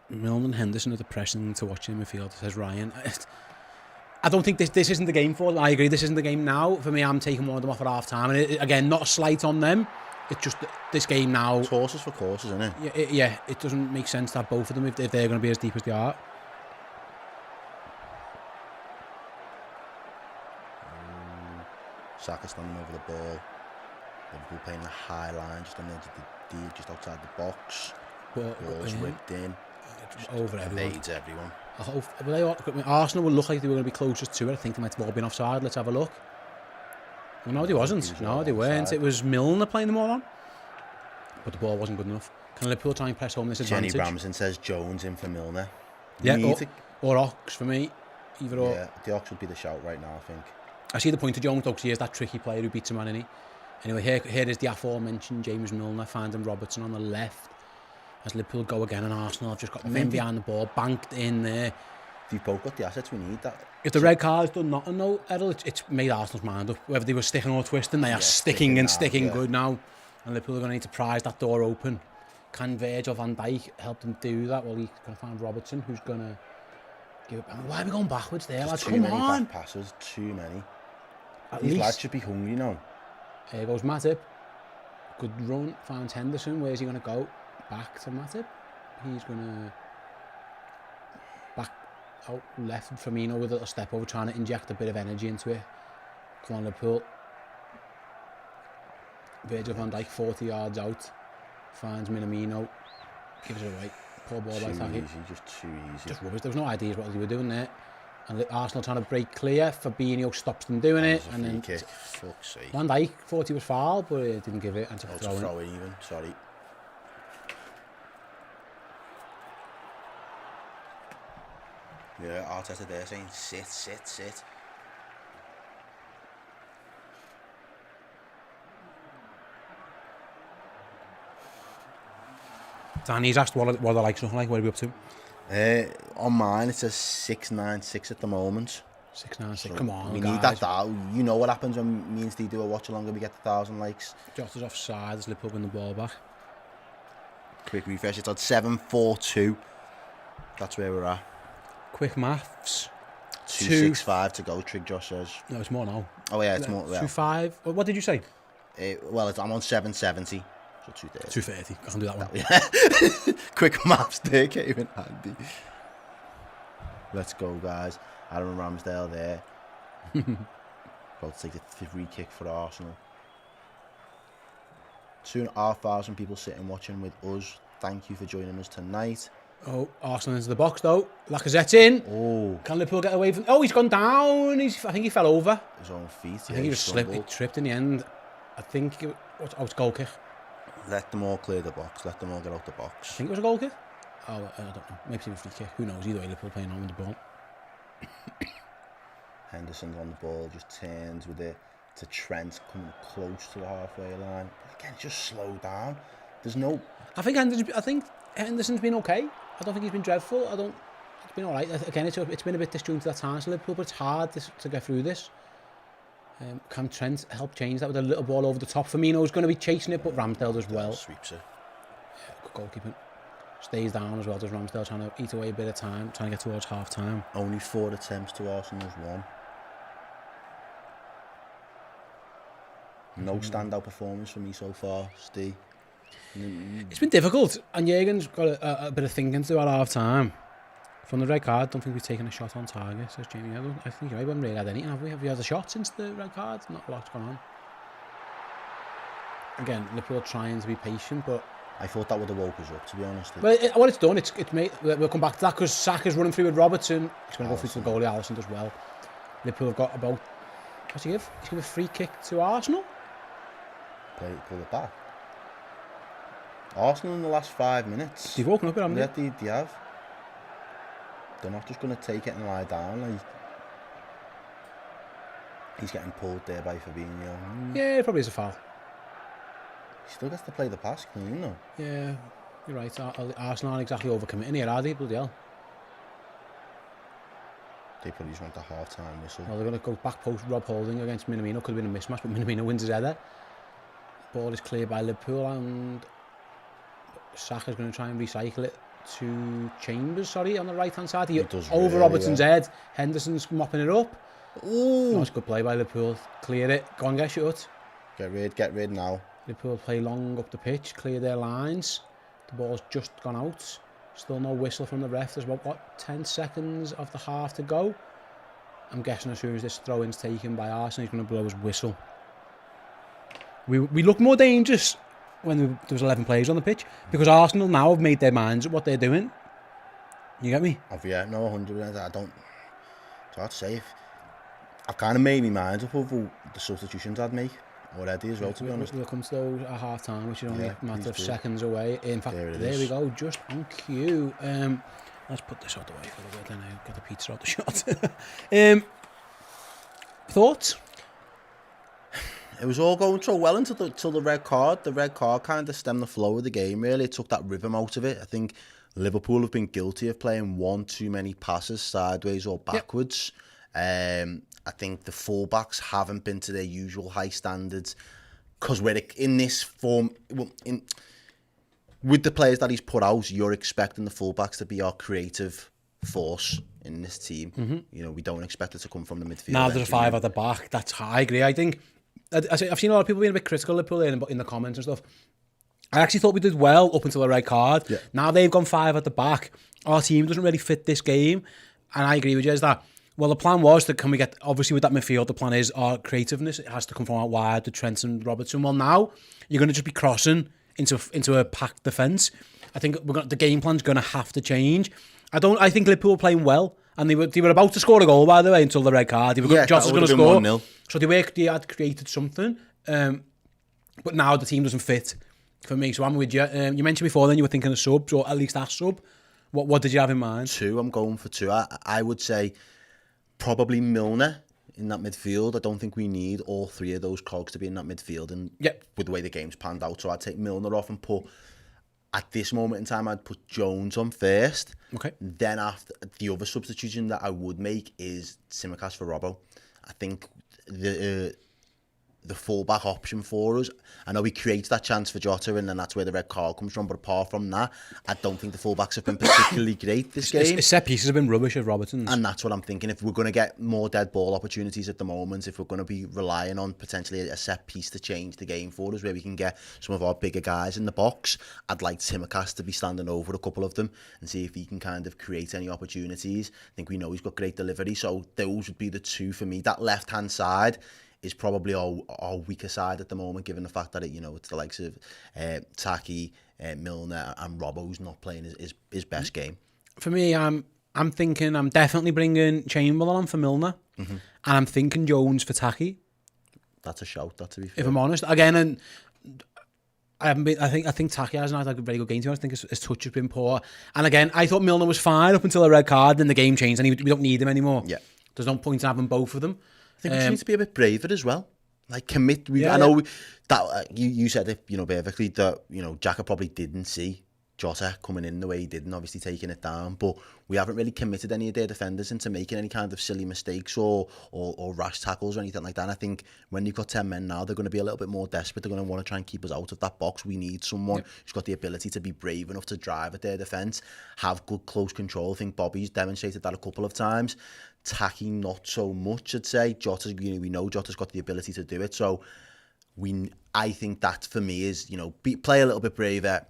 Milne and Henderson are depressing to watch in midfield, says Ryan. I don't think this isn't the game for them. I agree, this isn't the game now. For me, I'm taking one of them off at half-time. And again, not a slight on them. It's just this game now. It's horses for courses, isn't it? Yeah, it doesn't make sense to have both of them if they're going to be as deep as they are. Saka standing over the ball. Liverpool playing the high line, just on the edge of the D, just outside the box. Ball's whipped in. Over everyone. Evades everyone. Arsenal will look like they were going to be closest to it. I think they might have all been offside. Let's have a look. Well, no, they wasn't. No, they weren't. offside. It was Milner playing them all on. But the ball wasn't good enough. Can Liverpool try and press home this Jenny advantage? Ramsden says Jones in for Milner. Yeah, or Ox for me. Either or. Yeah, the Ox would be the shout right now, I think. I see the point of Jones though, because he is that tricky player who beats a man, isn't he? Anyway, here is the aforementioned James Milner finding Robertson on the left. As Liverpool go again, and Arsenal have just got men behind the ball, banked in there. They've both got the assets we need. That. If the red card's done nothing though, Errol, it's made Arsenal's mind up. Whether they were sticking or twisting, they are sticking good now. And Liverpool are going to need to prise that door open. Can Virgil van Dijk help them do that? Well, he's going to find Robertson, who's going to give it. Why are we going backwards there, lads? Come on. Back passes, too many. At These least. lads should be hungry now. Here goes Matip. Good run, finds Henderson. Where's he going to go? Back to Matip. He's going to back out left. Firmino with a little step over, trying to inject a bit of energy into it. Come on, Liverpool. Virgil van Dijk 40 yards out. Finds Minamino. Gives it away. Poor ball by Taki. Just too easy. Just rubbish. There was no ideas what they were doing there. And Arsenal trying to break clear. Fabinho stops them doing it. And then kick. Fuck's sake. Van Dijk thought he was fouled, but he didn't give it. And It's a throw in even. Sorry. Yeah, Arteta there saying sit. Danny's asked what are the likes looking like. What are we up to? On mine it says 696 at the moment. 696. Come on, we guys. need that. You know what happens when me and Steve do a watch along and we get 1,000 likes. Jota's offside as Liverpool win the ball back. Quick refresh. It's on 742. That's where we're at. Quick maths. 265 to go. Trig Josh says. No, it's more now. Oh yeah, it's more. Well, 2.5. What did you say? I'm on 770. So 230. 230. I can do that one. Quick maps there came in handy. Let's go, guys. Aaron Ramsdale there. About to take the free kick for Arsenal. 2,500 people sitting watching with us. Thank you for joining us tonight. Oh, Arsenal into the box though. Lacazette's in. Oh. Can Liverpool get away from? Oh, he's gone down. I think he fell over. His own feet. I think he just slipped. He tripped in the end. I think it's goal kick. Let them all clear the box. Let them all get out the I box. think it was a goal kick. Oh, I don't know. Maybe it's a free kick. Who knows? Either way, Liverpool playing on with the ball. Henderson's on the ball, just turns with it to Trent, coming close to the halfway line. Again, just slow down. There's no. I think Henderson's been okay. I don't think he's been dreadful. It's been all right. Again, it's been a bit disjointed at times for Liverpool, but it's hard to get through this. Can Trent help change that with a little ball over the top? Firmino's going to be chasing it, but Ramsdale does well. Sweeps it. Good goalkeeping. Stays down as well, does Ramsdale, trying to eat away a bit of time, trying to get towards half time. Only 4 attempts to Arsenal's 1. No standout performance for me so far, Ste. It's been difficult, and Jurgen's got a bit of thinking to do at half time. From the red card, don't think we've taken a shot on target, says Jamie. I think we haven't really had anything, have we? Have we had a shot since the red card? Not a lot's gone on. Again, Liverpool trying to be patient, but I thought that would have woke us up, to be honest. Well, what it's done, it's made. We'll come back to that because Saka's running through with Robertson. He's going to go through to the goalie. Alisson does well. Liverpool have got about. What's he give? He's given a free kick to Arsenal. Pull it back. Arsenal in the last 5 minutes. They've woken up it, haven't they? Yeah, they have. They're not just going to take it and lie down. Like, he's getting pulled there by Fabinho. Yeah, it probably is a foul. He still gets to play the pass clean, though. Yeah, you're right. Arsenal aren't exactly overcommitting here, are they? Bloody hell. They probably just want the half-time whistle. Well, they're going to go back post Rob Holding against Minamino. Could have been a mismatch, but Minamino wins his header. Ball is cleared by Liverpool, and Saka's going to try and recycle it to Chambers, on the right-hand side. He does over really Robertson's head. Henderson's mopping it up. Ooh. Nice good play by Liverpool. Clear it. Go and get shut. Get rid now. Liverpool play long up the pitch, clear their lines. The ball's just gone out. Still no whistle from the ref. There's about, 10 seconds of the half to go. I'm guessing as soon as this throw-in's taken by Arsenal, he's going to blow his whistle. We look more dangerous when there was 11 players on the pitch because Arsenal now have made their minds at what they're doing. You get me? Yeah, no, 100%. I don't. It's hard to say. I've kind of made my mind up over the substitutions I'd make already as well, to be honest. We'll come to those at half time, which is only a matter of seconds away. In fact, there we go, just on cue. Let's put this out the way for a bit, then I'll get the pizza out the shot. Thoughts? It was all going so well until the red card. The red card kind of stemmed the flow of the game, really. It took that rhythm out of it. I think Liverpool have been guilty of playing one too many passes sideways or backwards. Yep. I think the fullbacks haven't been to their usual high standards because we're in this form. With the players that he's put out, you're expecting the fullbacks to be our creative force in this team. Mm-hmm. You know, we don't expect it to come from the midfield. Now there's a 5 at the back. That's how I agree. I think I've seen a lot of people being a bit critical of Liverpool in the comments and stuff. I actually thought we did well up until the red card. Yeah. Now they've gone 5 at the back. Our team doesn't really fit this game, and I agree with you. Is that well? The plan was that can we get obviously with that midfield. The plan is our creativeness. It has to come from out wide to Trent and Robertson. Well, now you're going to just be crossing into a packed defence. I think the game plan's going to have to change. I think Liverpool were playing well, and they were about to score a goal, by the way, until the red card. Joss was going to score, 1-0. So they had created something, but now the team doesn't fit for me. So I'm with you. You mentioned before then you were thinking of subs, or at least a sub. What did you have in mind? 2. I'm going for 2. I would say probably Milner in that midfield. I don't think we need all 3 of those cogs to be in that midfield, and with the way the game's panned out. So I'd take Milner off and put, at this moment in time, I'd put Jones on first. Okay. Then after, the other substitution that I would make is Tsimikas for Robbo. I think the full-back option for us, I know he creates that chance for Jota, and then that's where the red card comes from. But apart from that, I don't think the full-backs have been particularly great this game. His set pieces have been rubbish of Robertson's. And that's what I'm thinking. If we're going to get more dead ball opportunities at the moment, if we're going to be relying on potentially a set piece to change the game for us, where we can get some of our bigger guys in the box, I'd like Tsimikas to be standing over a couple of them and see if he can kind of create any opportunities. I think we know he's got great delivery, so those would be the 2 for me. That left-hand side is probably our weaker side at the moment, given the fact that it's the likes of Taki, Milner, and Robbo who's not playing his best game. For me, I'm thinking I'm definitely bringing Chamberlain on for Milner, and I'm thinking Jones for Taki. That's a shout. That, to be fair. If I'm honest, again, and I think Taki hasn't had a very good game. I think his touch has been poor, and again, I thought Milner was fine up until the red card, and the game changed, and we don't need him anymore. Yeah, there's no point in having both of them. I think we just need to be a bit braver as well. Like, commit. You said it, perfectly, that, Xhaka probably didn't see Jota coming in the way he did and obviously taking it down, but we haven't really committed any of their defenders into making any kind of silly mistakes or rash tackles or anything like that. And I think when you've got 10 men now, they're going to be a little bit more desperate. They're going to want to try and keep us out of that box. We need someone who's got the ability to be brave enough to drive at their defence, have good close control. I think Bobby's demonstrated that a couple of times. Taki, not so much, I'd say. Jota, we know Jota's got the ability to do it. So I think that for me is, play a little bit braver.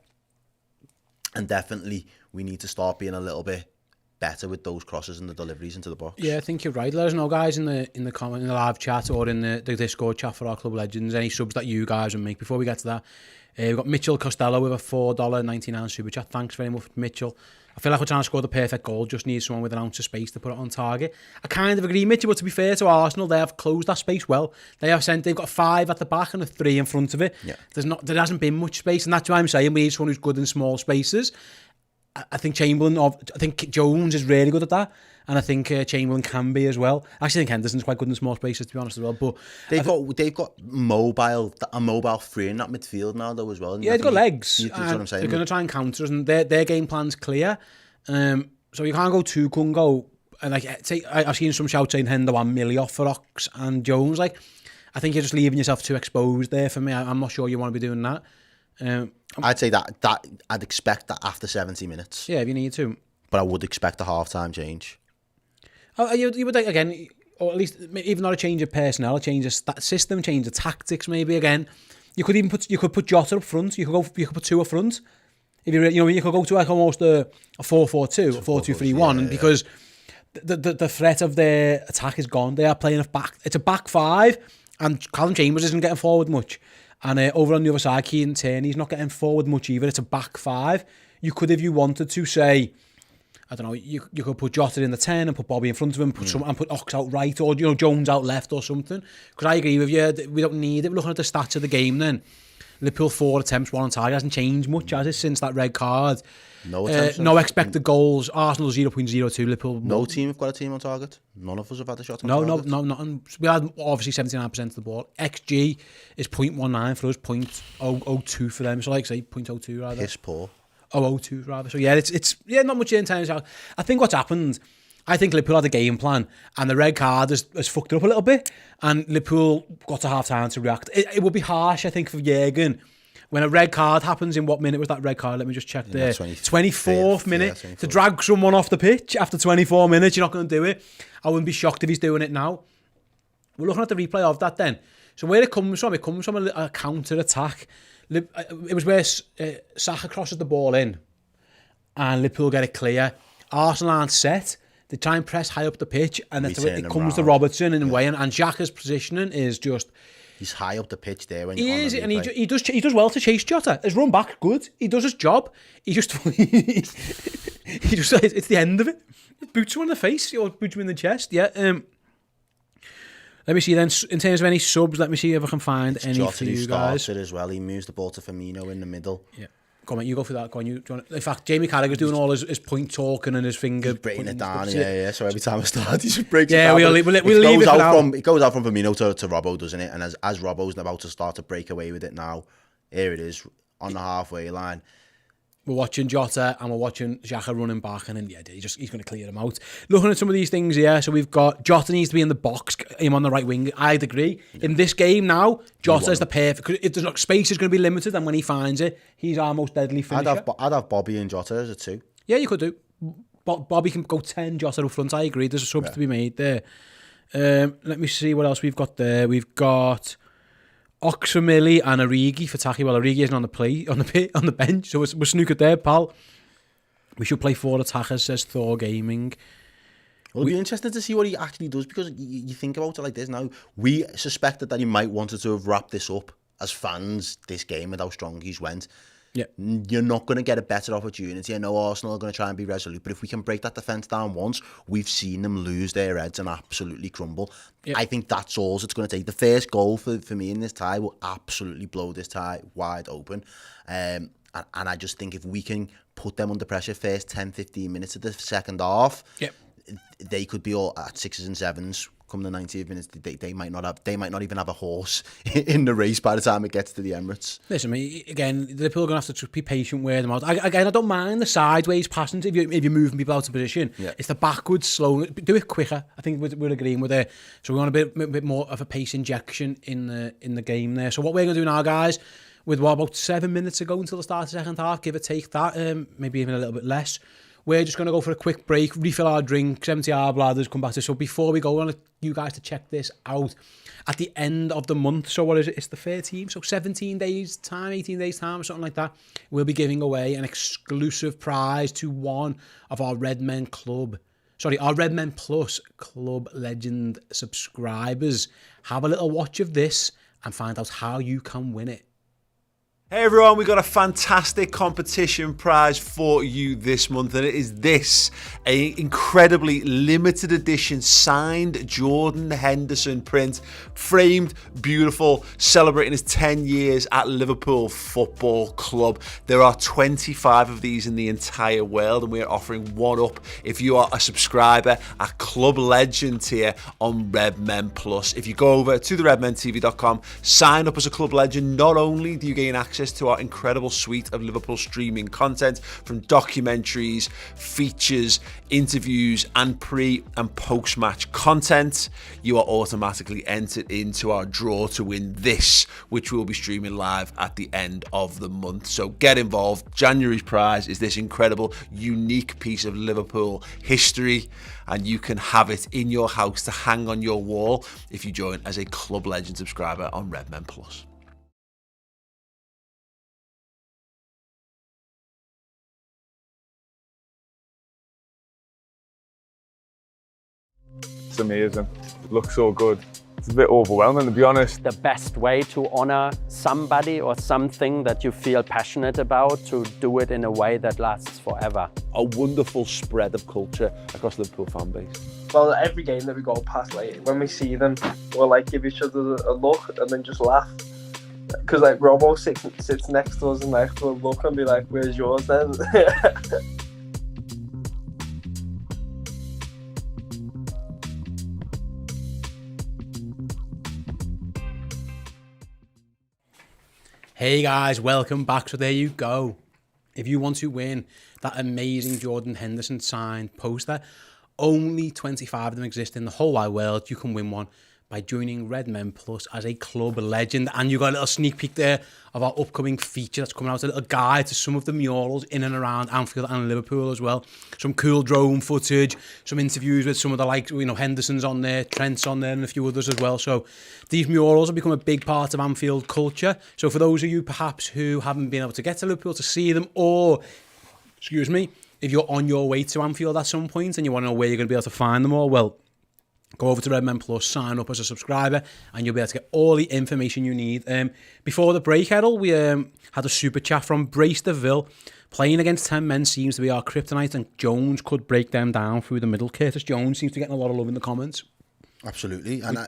And definitely, we need to start being a little bit better with those crosses and the deliveries into the box. Yeah, I think you're right. Let us know, guys, in the comment, in the live chat or in the Discord chat for our Club Legends, any subs that you guys would make. Before we get to that, we've got Mitchell Costello with a $4.99 super chat. Thanks very much, Mitchell. I feel like we're trying to score the perfect goal. Just need someone with an ounce of space to put it on target. I kind of agree, Mitchell, but to be fair to Arsenal, they have closed that space well. They've got 5 at the back and a 3 in front of it. Yeah. There hasn't been much space, and that's why I'm saying we need someone who's good in small spaces. I think Jones is really good at that, and I think Chamberlain can be as well. I actually think Henderson's quite good in small spaces, to be honest, as well. But they've got a mobile free in that midfield now, though, as well. Yeah, they've got legs. That's what I'm saying. They're going to try and counter us, and their game plan's clear. So you can't go too Kungo. And I've seen some shouts saying Hendo 1 million off for Ox and Jones. I think you're just leaving yourself too exposed there for me. I'm not sure you want to be doing that. I'd say that I'd expect that after 70 minutes. Yeah, if you need to. But I would expect a half-time change. You would, again, or at least even not a change of personnel, a change of system, change of tactics maybe again. You could put Jota up front. You could put 2 up front. If you could go to almost a 4-4-2, a 4-2-3-1, and because the threat of their attack is gone, they are playing a back. It's a back 5, and Callum Chambers isn't getting forward much. And over on the other side, Keane Tierney's not getting forward much either. It's a back 5. You could, if you wanted to, say, I don't know, you could put Jota in the 10 and put Bobby in front of him, and put Ox out right, or Jones out left or something. Because I agree with you, we don't need it. We're looking at the stats of the game then. Liverpool 4 attempts, 1 on target. Hasn't changed much, has it, since that red card? No attempts. No expected goals. Arsenal 0.02. Liverpool. No team have got a team on target. None of us have had a shot on target. No, nothing. We had obviously 79% of the ball. XG is 0.19 for us, 0.002 for them. So say 0.02 rather. Piss poor. 0.02 rather. So yeah, it's not much in terms of. I think what's happened. I think Liverpool had a game plan, and the red card has fucked it up a little bit, and Liverpool got to half time to react. It would be harsh, I think, for Jürgen when a red card happens. In what minute was that red card? Let me just check there. 24th minute. 24th. To drag someone off the pitch after 24 minutes, you're not going to do it. I wouldn't be shocked if he's doing it now. We're looking at the replay of that then. So where it comes from a counter-attack. It was where Saka crosses the ball in, and Liverpool get it clear. Arsenal aren't set. They try and press high up the pitch, and it comes to Robertson in a way, and Xhaka's positioning is just... He's high up the pitch there. When he is, and he does well to chase Jota. His run back, good. He does his job. He just... it's the end of it. Boots him in the face, or boots him in the chest, yeah. Let me see then, in terms of any subs, let me see if I can find any Jota for you guys. It as well. He moves the ball to Firmino in the middle. Yeah. Go on, mate, you go for that. Go on, in fact, Jamie Carragher's doing all his point talking and his finger... He's breaking it down, yeah. So every time I start, he just breaks it down. Yeah, we'll leave it for now. It goes out from Firmino to Robbo, doesn't it? And as Robbo's about to start to break away with it now, here it is, on the halfway line. We're watching Jota and we're watching Xhaka running back, and then he's going to clear them out. Looking at some of these things here, so we've got Jota needs to be in the box, him on the right wing. I'd agree. Yeah. In this game now, Jota is the perfect. If there's space is going to be limited, and when he finds it, he's our most deadly finisher. I'd have Bobby and Jota as a 2. Yeah, you could do. Bobby can go 10, Jota up front. I agree. There's a subs to be made there. Let me see what else we've got there. We've got Oxfamili and Origi for Taki. Well, Origi isn't on the bench, so we're snookered there, pal. We should play 4 attackers, says Thor Gaming. Well, it'll be interesting to see what he actually does, because you think about it like this now. We suspected that he might wanted to have wrapped this up as fans, this game, with how strong he's went. Yeah, you're not going to get a better opportunity. I know Arsenal are going to try and be resolute, but if we can break that defence down once, we've seen them lose their heads and absolutely crumble. Yep. I think that's all it's going to take. The first goal for me in this tie will absolutely blow this tie wide open. And I just think if we can put them under pressure first 10-15 minutes of the second half, yep, they could be all at 6s and 7s come the 90th minutes, they might not even have a horse in the race by the time it gets to the Emirates. Listen, again, Liverpool are going to have to be patient with them out. Again, I don't mind the sideways passing if you're moving people out of position. Yeah. It's the backwards, slow. Do it quicker. I think we're agreeing with it. So we want a bit more of a pace injection in the game there. So what we're going to do now, guys, with about 7 minutes to go until the start of the second half, give or take that, maybe even a little bit less. We're just going to go for a quick break, refill our drinks, empty our bladders, come back to. So before we go, I want you guys to check this out. At the end of the month, so what is it? It's the 13th, so 17 days time, 18 days time, or something like that. We'll be giving away an exclusive prize to one of our Redmen Plus Club Legend subscribers. Have a little watch of this and find out how you can win it. Hey everyone, we got a fantastic competition prize for you this month, and it is this, an incredibly limited edition signed Jordan Henderson print, framed, beautiful, celebrating his 10 years at Liverpool Football Club. There are 25 of these in the entire world, and we are offering one up if you are a subscriber at Club Legend tier on Redmen Plus. If you go over to the redmentv.com, sign up as a Club Legend, not only do you gain access to our incredible suite of Liverpool streaming content from documentaries, features, interviews and pre and post match content, you are automatically entered into our draw to win this, which will be streaming live at the end of the month. So get involved. January's prize is this incredible, unique piece of Liverpool history, and you can have it in your house to hang on your wall if you join as a Club Legend subscriber on Redmen Plus. It's amazing. It looks so good. It's a bit overwhelming, to be honest. The best way to honor somebody or something that you feel passionate about, to do it in a way that lasts forever. A wonderful spread of culture across the Liverpool fan base. Well, every game that we go past, like when we see them, we'll like give each other a look and then just laugh. Because like Robo sits next to us and like we'll look and be like, "Where's yours then?" Hey guys, welcome back. So there you go. If you want to win that amazing Jordan Henderson signed poster, only 25 of them exist in the whole wide world. You can win one by joining Redmen Plus as a Club Legend. And you got a little sneak peek there of our upcoming feature that's coming out, a little guide to some of the murals in and around Anfield and Liverpool as well. Some cool drone footage, some interviews with some of the likes, Henderson's on there, Trent's on there, and a few others as well. So these murals have become a big part of Anfield culture. So for those of you perhaps who haven't been able to get to Liverpool to see them, or, if you're on your way to Anfield at some point and you want to know where you're going to be able to find them all, well, go over to Redmen Plus, sign up as a subscriber, and you'll be able to get all the information you need. Before the break, Errol, we had a super chat from Brace DeVille. Playing against 10 men seems to be our kryptonite, and Jones could break them down through the middle. Curtis Jones seems to be getting a lot of love in the comments. Absolutely. And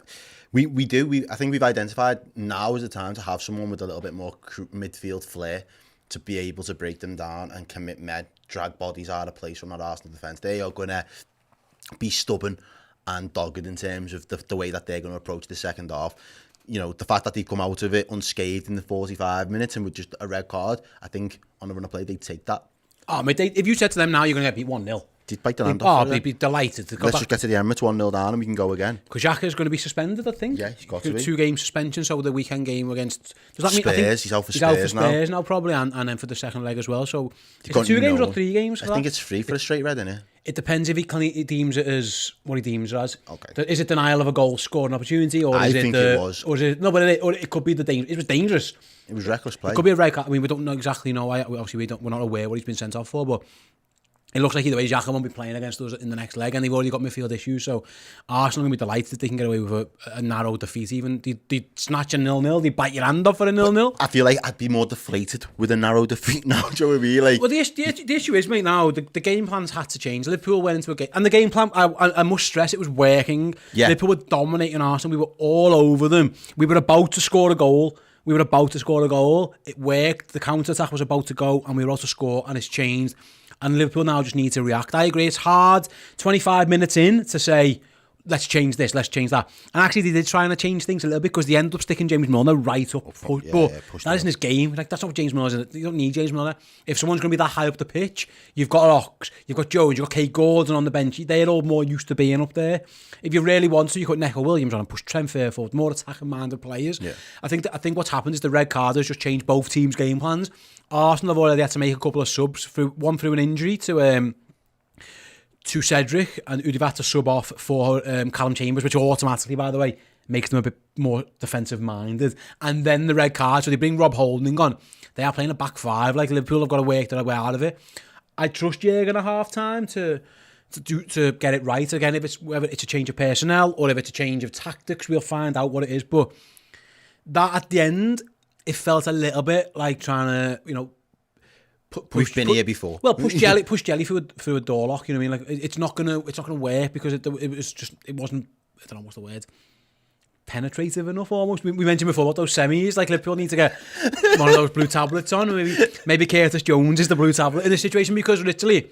we do. I think we've identified now is the time to have someone with a little bit more midfield flair to be able to break them down and commit drag bodies out of place from that Arsenal defence. They are going to be stubborn and dogged in terms of the way that they're going to approach the second half. The fact that they've come out of it unscathed in the 45 minutes and with just a red card, I think on the run of play, they'd take that. Oh, mate, if you said to them now you're going to get beat 1-0, they'd bite the hand off. They'd be delighted to go Let's back. just get to the Emirates 1-0 down and we can go again. Because Xhaka's going to be suspended, I think. Yeah, he's got to be. 2-game suspension, so the weekend game against... Does that Spurs, mean, I think he's out for Spurs now. Spurs He's out for Spurs now, probably, and then for the second leg as well. So, is it 2 games or 3 games for I think it's free for a straight red, isn't it? It depends if he deems it as what he deems it as. Okay. Is it denial of a goal scoring opportunity, or is think it was. Or is it no? But it could be the danger. It was dangerous. It was reckless play. It could be a red card. I mean, we don't know exactly know. Obviously, we're not aware what he's been sent off for, but it looks like either way, Xhaka won't be playing against us in the next leg, and they've already got midfield issues. So Arsenal will be delighted if they can get away with a narrow defeat. Even they snatch a 0-0, they bite your hand off for a 0-0. I feel like I'd be more deflated with a narrow defeat now. Do you know what I mean? Like, well, the issue is, mate, now the game plans had to change. Liverpool went into a game, and the game plan, I must stress, it was working. Yeah. Liverpool were dominating Arsenal. We were all over them. We were about to score a goal. It worked. The counter-attack was about to go, and we were about to score, and it's changed. And Liverpool now just need to react. I agree, it's hard 25 minutes in to say, let's change this, let's change that. And actually, they did try and change things a little bit because they ended up sticking James Milner right up. But that isn't his game. Like, that's not what James Milner is. You don't need James Milner. If someone's going to be that high up the pitch, you've got Ox, you've got Jones, you've got Kay Gordon on the bench. They're all more used to being up there. If you really want to, you put Neco Williams on and push Trent Fair forward, more attacking-minded players. Yeah. I think what's happened is the red card has just changed both teams' game plans. Arsenal have already had to make a couple of subs, one through an injury to Cedric, and who'd have had to sub off for Callum Chambers, which automatically, by the way, makes them a bit more defensive-minded. And then the red card, so they bring Rob Holding on. They are playing a back five, like Liverpool have got to work their way out of it. I trust Jürgen at half-time to get it right. Again, whether it's a change of personnel or if it's a change of tactics, we'll find out what it is. But that at the end, it felt a little bit like trying to, we've been here before. Well, push jelly through a door lock. You know what I mean? Like, it's not gonna work because it wasn't. I don't know what's the word. Penetrative enough, almost. We mentioned before about those semis. Like, Liverpool need to get one of those blue tablets on. Maybe Curtis Jones is the blue tablet in this situation, because literally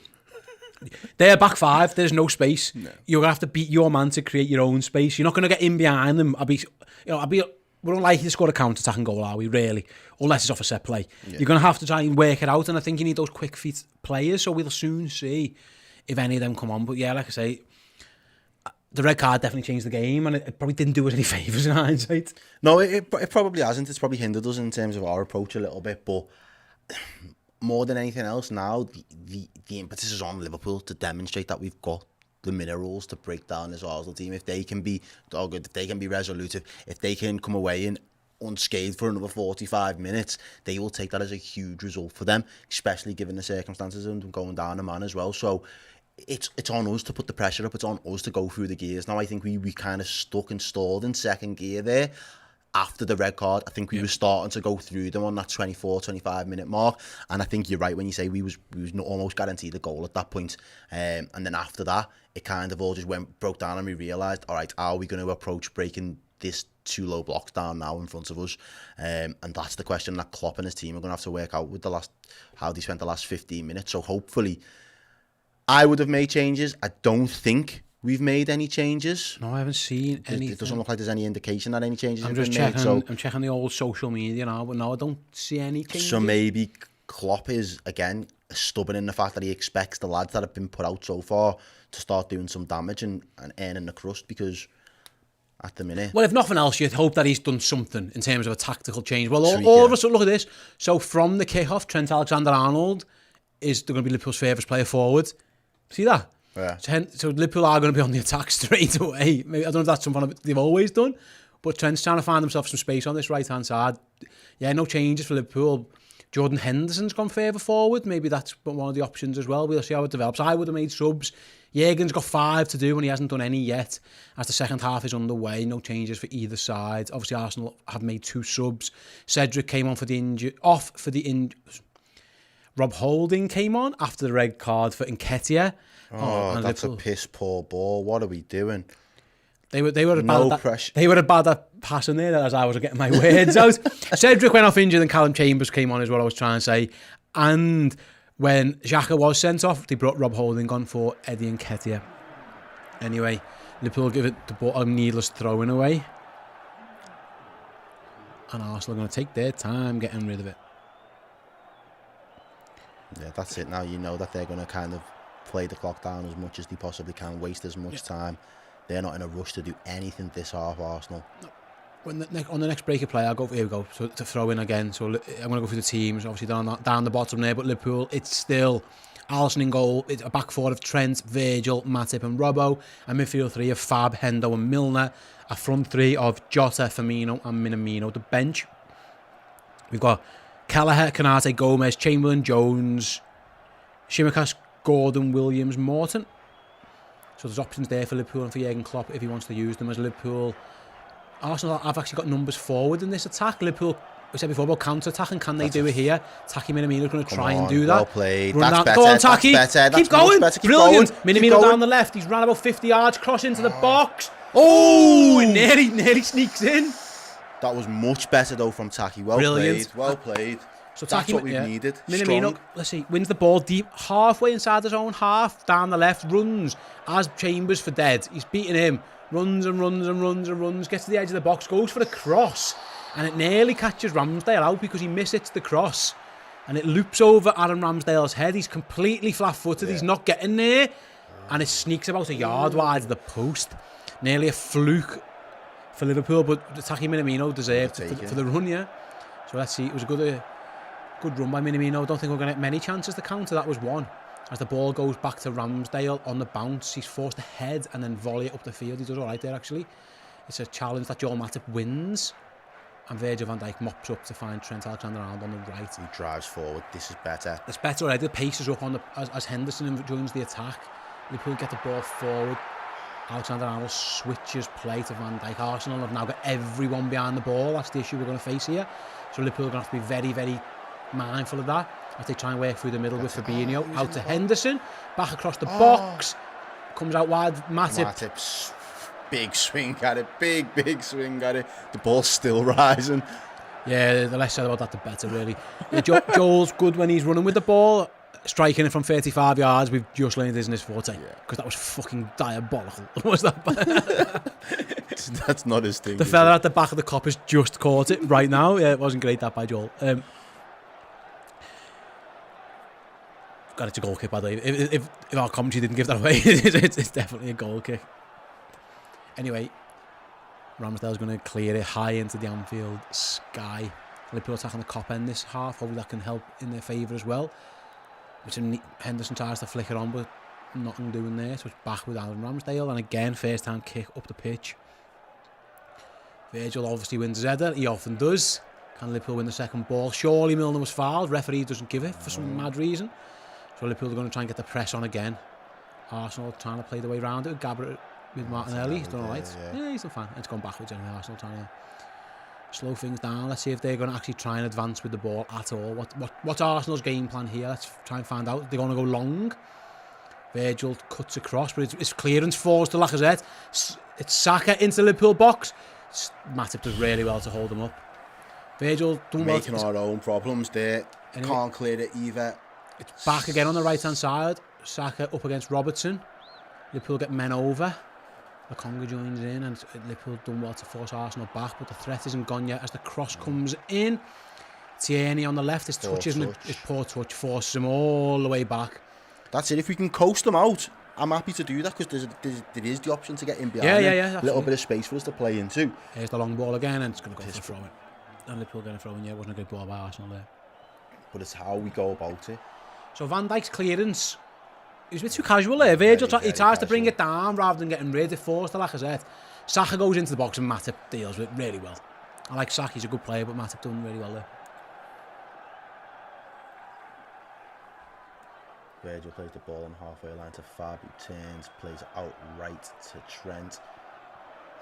they're back five. There's no space. No. You're gonna have to beat your man to create your own space. You're not gonna get in behind them. We're unlikely to score a counter-attacking goal, are we, really? Unless it's off a set play. Yeah. You're going to have to try and work it out, and I think you need those quick feet players, so we'll soon see if any of them come on. But yeah, like I say, the red card definitely changed the game, and it probably didn't do us any favours in hindsight. No, it probably hasn't. It's probably hindered us in terms of our approach a little bit, but more than anything else now, the impetus is on Liverpool to demonstrate that we've got the minerals to break down this Arsenal team. If they can be dogged, if they can be resolute, if they can come away and unscathed for another 45 minutes, they will take that as a huge result for them, especially given the circumstances and them going down a man as well. So it's on us to put the pressure up. It's on us to go through the gears. Now, I think we kind of stuck and stalled in second gear there after the red card. I think we were starting to go through them on that 24, 25 minute mark. And I think you're right when you say we was almost guaranteed a goal at that point. And then after that, it kind of all just broke down, and we realised, all right, how are we going to approach breaking this two low blocks down now in front of us? And that's the question that Klopp and his team are going to have to work out with how they spent the last 15 minutes. So hopefully, I would have made changes. I don't think we've made any changes. No, I haven't seen anything. It doesn't look like there's any indication that any changes have been made. So I'm checking the old social media now, but no, I don't see any changes. So maybe Klopp is, again, stubborn in the fact that he expects the lads that have been put out so far to start doing some damage and earning the crust, because at the minute... Well, if nothing else, you'd hope that he's done something in terms of a tactical change. Well, all of us, look at this. So from the kick-off, Trent Alexander-Arnold is going to be Liverpool's favourite player forward. See that? Yeah. So Liverpool are going to be on the attack straight away. Maybe, I don't know if that's something they've always done, but Trent's trying to find himself some space on this right-hand side. Yeah, no changes for Liverpool. Jordan Henderson's gone further forward. Maybe that's one of the options as well. We'll see how it develops. I would have made subs. Jürgen's got 5 to do, and he hasn't done any yet. As the second half is underway, no changes for either side. Obviously, Arsenal have made 2 subs. Cedric came on for the injury. Rob Holding came on after the red card for Nketiah. That's a piss poor ball. What are we doing? They were bad at passing there as I was getting my words out. Cedric went off injured and Callum Chambers came on, is what I was trying to say. And when Xhaka was sent off, they brought Rob Holding on for Eddie Nketiah. Anyway, Liverpool give it the ball a needless throwing away. And Arsenal are going to take their time getting rid of it. Yeah, that's it now. You know that they're going to kind of play the clock down as much as they possibly can, waste as much time. They're not in a rush to do anything this half, Arsenal. On the next break of play, I'll go. Here we go. So to throw in again. So I'm going to go through the teams. Obviously down the bottom there, but Liverpool, it's still Alisson in goal. It's a back 4 of Trent, Virgil, Matip, and Robbo. A midfield 3 of Fab, Hendo, and Milner. A front 3 of Jota, Firmino, and Minamino. The bench, we've got Kelleher, Kanate, Gomez, Chamberlain, Jones, Shimikas, Gordon, Williams, Morton. So there's options there for Liverpool and for Jürgen Klopp if he wants to use them as Liverpool. Arsenal have actually got numbers forward in this attack. Liverpool, we said before about counter-attacking. Can they do it here? Taki Minamino is going to try and do that. Well played. That's better. Go on, Taki. Keep going. Brilliant. Minamino down the left. He's ran about 50 yards, cross into the box. Oh, nearly sneaks in. That was much better though from Taki. Well played. So That's what we've needed. Minamino, Strong. let's see, wins the ball deep, halfway inside his own half, down the left, runs as Chambers for dead. He's beating him, runs and runs and runs and runs, gets to the edge of the box, goes for the cross, and it nearly catches Ramsdale out because he mishits the cross. And it loops over Aaron Ramsdale's head. He's completely flat-footed. He's not getting there. And it sneaks about a yard wide of the post. Nearly a fluke for Liverpool, but Taki Minamino deserved for the run, yeah. So let's see. It was a good run by Minamino. I don't think we're going to get many chances to counter. That was one. As the ball goes back to Ramsdale on the bounce, he's forced to head and then volley it up the field. He does all right there, actually. It's a challenge that Joel Matip wins. And Virgil van Dijk mops up to find Trent Alexander-Arnold on the right. He drives forward. This is better. It's better already. The pace is up on as Henderson joins the attack. Liverpool get the ball forward. Alexander-Arnold switches play to Van Dijk. Arsenal have now got everyone behind the ball. That's the issue we're going to face here. So Liverpool are going to have to be very, very mindful of that as they try and work through the middle with Fabinho. Out to Henderson. Back across the box. Comes out wide. Matip's big swing at it. Big swing at it. The ball's still rising. Yeah, the less said about that, the better, really. Yeah, Joel's good when he's running with the ball. Striking it from 35 yards, we've just learned this in his forte. Because that was fucking diabolical. Was that? That's not his thing. The fella at the back of the Cop has just caught it right now. Yeah, it wasn't great, that by Joel. God, it's a goal kick, by the way. If our commentary didn't give that away, it's definitely a goal kick. Anyway, Ramsdale's going to clear it high into the Anfield sky. Liverpool attacking the Cop end this half. Hopefully that can help in their favour as well. Which Henderson tries to flick it on, but nothing doing there. So it's back with Aaron Ramsdale. And again, first time kick up the pitch. Virgil obviously wins his header. He often does. Can Liverpool win the second ball? Surely Milner was fouled. Referee doesn't give it for some mad reason. So Liverpool are going to try and get the press on again. Arsenal trying to play the way around it with Martinelli. He's done alright. Yeah, he's done fine. It's gone backwards anyway. Arsenal trying to slow things down. Let's see if they're going to actually try and advance with the ball at all. What's Arsenal's game plan here? Let's try and find out. They're going to go long. Virgil cuts across, but his clearance falls to Lacazette. It's Saka into the Liverpool box. Matip does really well to hold him up. Virgil done well. Making our own problems there. Anyway, can't clear it either. It's back again on the right hand side. Saka up against Robertson. Liverpool get men over. Lokonga joins in and Liverpool done well to force Arsenal back, but the threat isn't gone yet as the cross comes in. Tierney on the left, his poor touch forces him all the way back. That's it. If we can coast them out, I'm happy to do that because there is the option to get in behind. Yeah. A little bit of space for us to play into. Here's the long ball again and it's going to go for the throw in. And Liverpool going to throw in. Yeah, it wasn't a good ball by Arsenal there. But it's how we go about it. So Van Dijk's clearance, he was a bit too casual there. Virgil he tries to bring it down rather than getting rid of it, forced to Lacazette. Saka goes into the box and Matip deals with it really well. I like Saka, he's a good player, but Matip done really well there. Virgil plays the ball on halfway line to Fab, who turns, plays out right to Trent.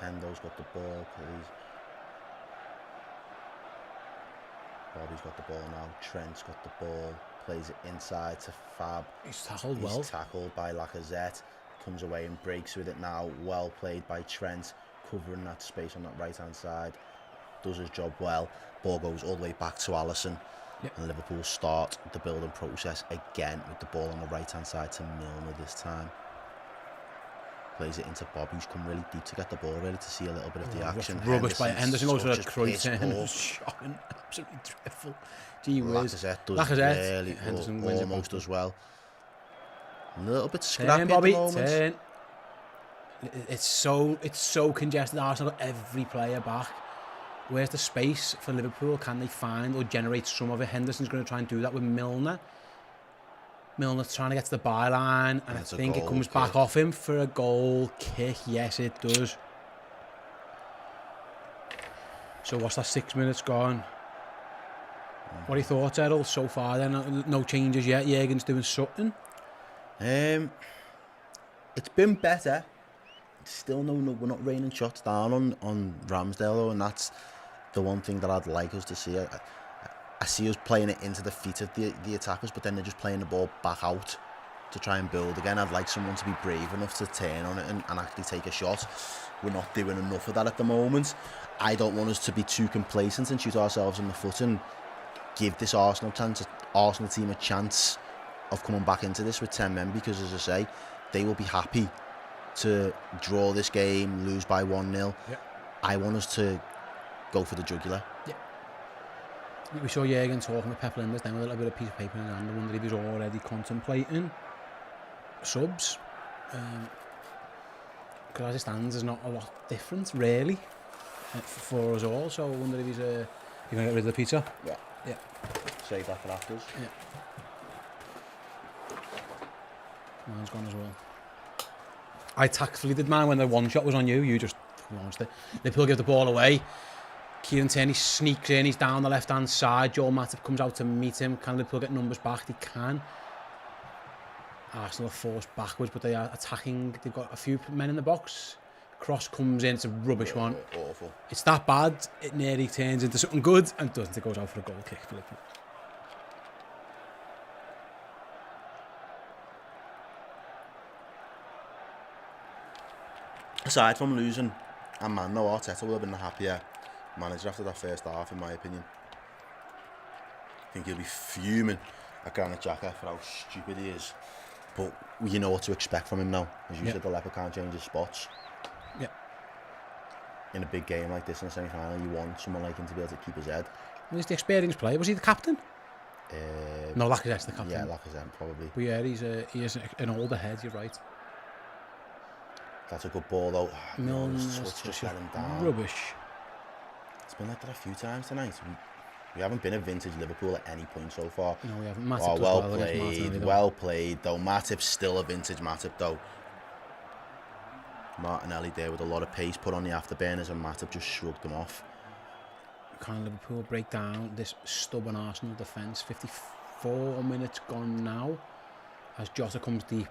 Hendo's got the ball, please. Bobby's got the ball now. Trent's got the ball. Plays it inside to Fab. He's tackled well. He's tackled by Lacazette. Comes away and breaks with it now. Well played by Trent. Covering that space on that right-hand side. Does his job well. Ball goes all the way back to Alisson. Yep. And Liverpool start the building process again with the ball on the right-hand side to Milner this time. Plays it into Bobby, who's come really deep to get the ball ready to see a little bit of the action. Rubbish by Henderson goes for a Cruyff turn. Shocking. Absolutely dreadful. Gee whiz. Lacazette does really Henderson almost as well. A little bit scrappy Bobby, at the moment. Turn. It's so congested. Arsenal got every player back. Where's the space for Liverpool? Can they find or generate some of it? Henderson's going to try and do that with Milner. Milner's trying to get to the byline, and I think it comes back off him for a goal kick. Yes, it does. So what's that, 6 minutes gone? What are your thoughts, Errol, so far then? No changes yet. Jürgen's doing something. It's been better. Still no, we're not raining shots down on Ramsdale though, and that's the one thing that I'd like us to see. I see us playing it into the feet of the attackers, but then they're just playing the ball back out to try and build again. I'd like someone to be brave enough to turn on it and actually take a shot. We're not doing enough of that at the moment. I don't want us to be too complacent and shoot ourselves in the foot and give this Arsenal team a chance of coming back into this with 10 men, because, as I say, they will be happy to draw this game, lose by 1-0. Yep. I want us to go for the jugular. Yeah. We saw Jürgen talking with Pep Linders then with a little bit of piece of paper in his hand. I wonder if he's already contemplating subs. Because as it stands, there's not a lot different, really, for us all. So I wonder if he's going to get rid of the pizza. Yeah. Yeah. Save that for afters. Yeah. Mine's gone as well. I tactfully did mine when the one shot was on you. You just launched it. Liverpool give the ball away. Kieran Tierney sneaks in. He's down the left-hand side. Joel Matip comes out to meet him. Can Liverpool get numbers back? They can. Arsenal are forced backwards, but they are attacking. They've got a few men in the box. Cross comes in. It's a rubbish one. Awful. It's that bad. It nearly turns into something good and doesn't. It goes out for a goal kick for Liverpool. Aside from losing, and man, no, Arteta will have been the happier manager after that first half, in my opinion. I think he'll be fuming at Granit Xhaka for how stupid he is. But you know what to expect from him now. As you said, the leopard can't change his spots. Yeah. In a big game like this in the semi-final, you want someone like him to be able to keep his head. Well, he's the experienced player. Was he the captain? No, Lacazette's the captain. Yeah, Lacazette probably. But yeah, he is an older head, you're right. That's a good ball though. Milner's just let him down. Rubbish. It's been like that a few times tonight. We haven't been a vintage Liverpool at any point so far. No, we haven't. Matip does well well played, against Martinelli, well played though. Matip's still a vintage Matip though. Martinelli there with a lot of pace put on the afterburners, and Matip just shrugged them off. Can Liverpool break down this stubborn Arsenal defence? 54 minutes gone now. As Jota comes deep,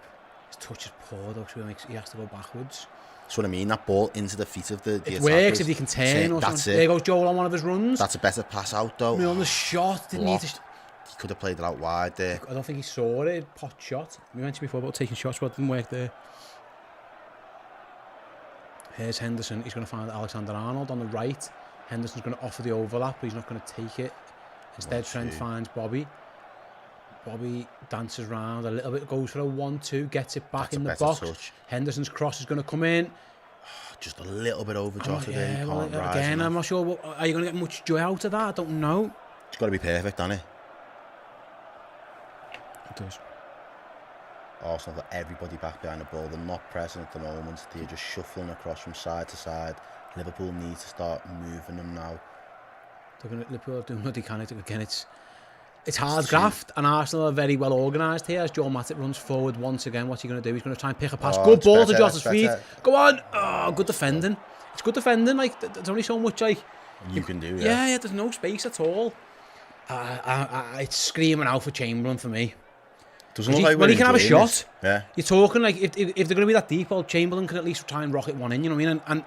his touch is poor though, so he has to go backwards. That's what I mean. That ball into the feet of the It attackers. works if he can turn or That's something. it. There goes Joel on one of his runs. That's a better pass out though. Milner's shot didn't need to. He could have played it out wide there. I don't think he saw it. Pot shot. We mentioned before about taking shots, but it didn't work there. Here's Henderson. He's going to find Alexander-Arnold on the right. Henderson's going to offer the overlap, but he's not going to take it. Instead, Trent finds Bobby. Bobby dances round a little bit, goes for a 1-2, gets it back in the box. Touch. Henderson's cross is going to come in. Just a little bit over Jota there. Well, again, I'm not sure. Are you going to get much joy out of that? I don't know. It's got to be perfect, hasn't it? It does. Arsenal got everybody back behind the ball. They're not pressing at the moment. They're just shuffling across from side to side. Liverpool need to start moving them now. Liverpool are doing what they can. Again, it's hard graft, and Arsenal are very well organised here. As Joel Matip runs forward once again, what's he going to do? He's going to try and pick a pass. Good ball to Jota's feet. Go on. Oh, good defending. It's good defending. Like, there's only so much you can do. Yeah, there's no space at all. It's screaming out for Chamberlain for me. When he can have a shot, yeah. You're talking like if they're going to be that deep, well, Chamberlain can at least try and rocket one in. You know what I mean? And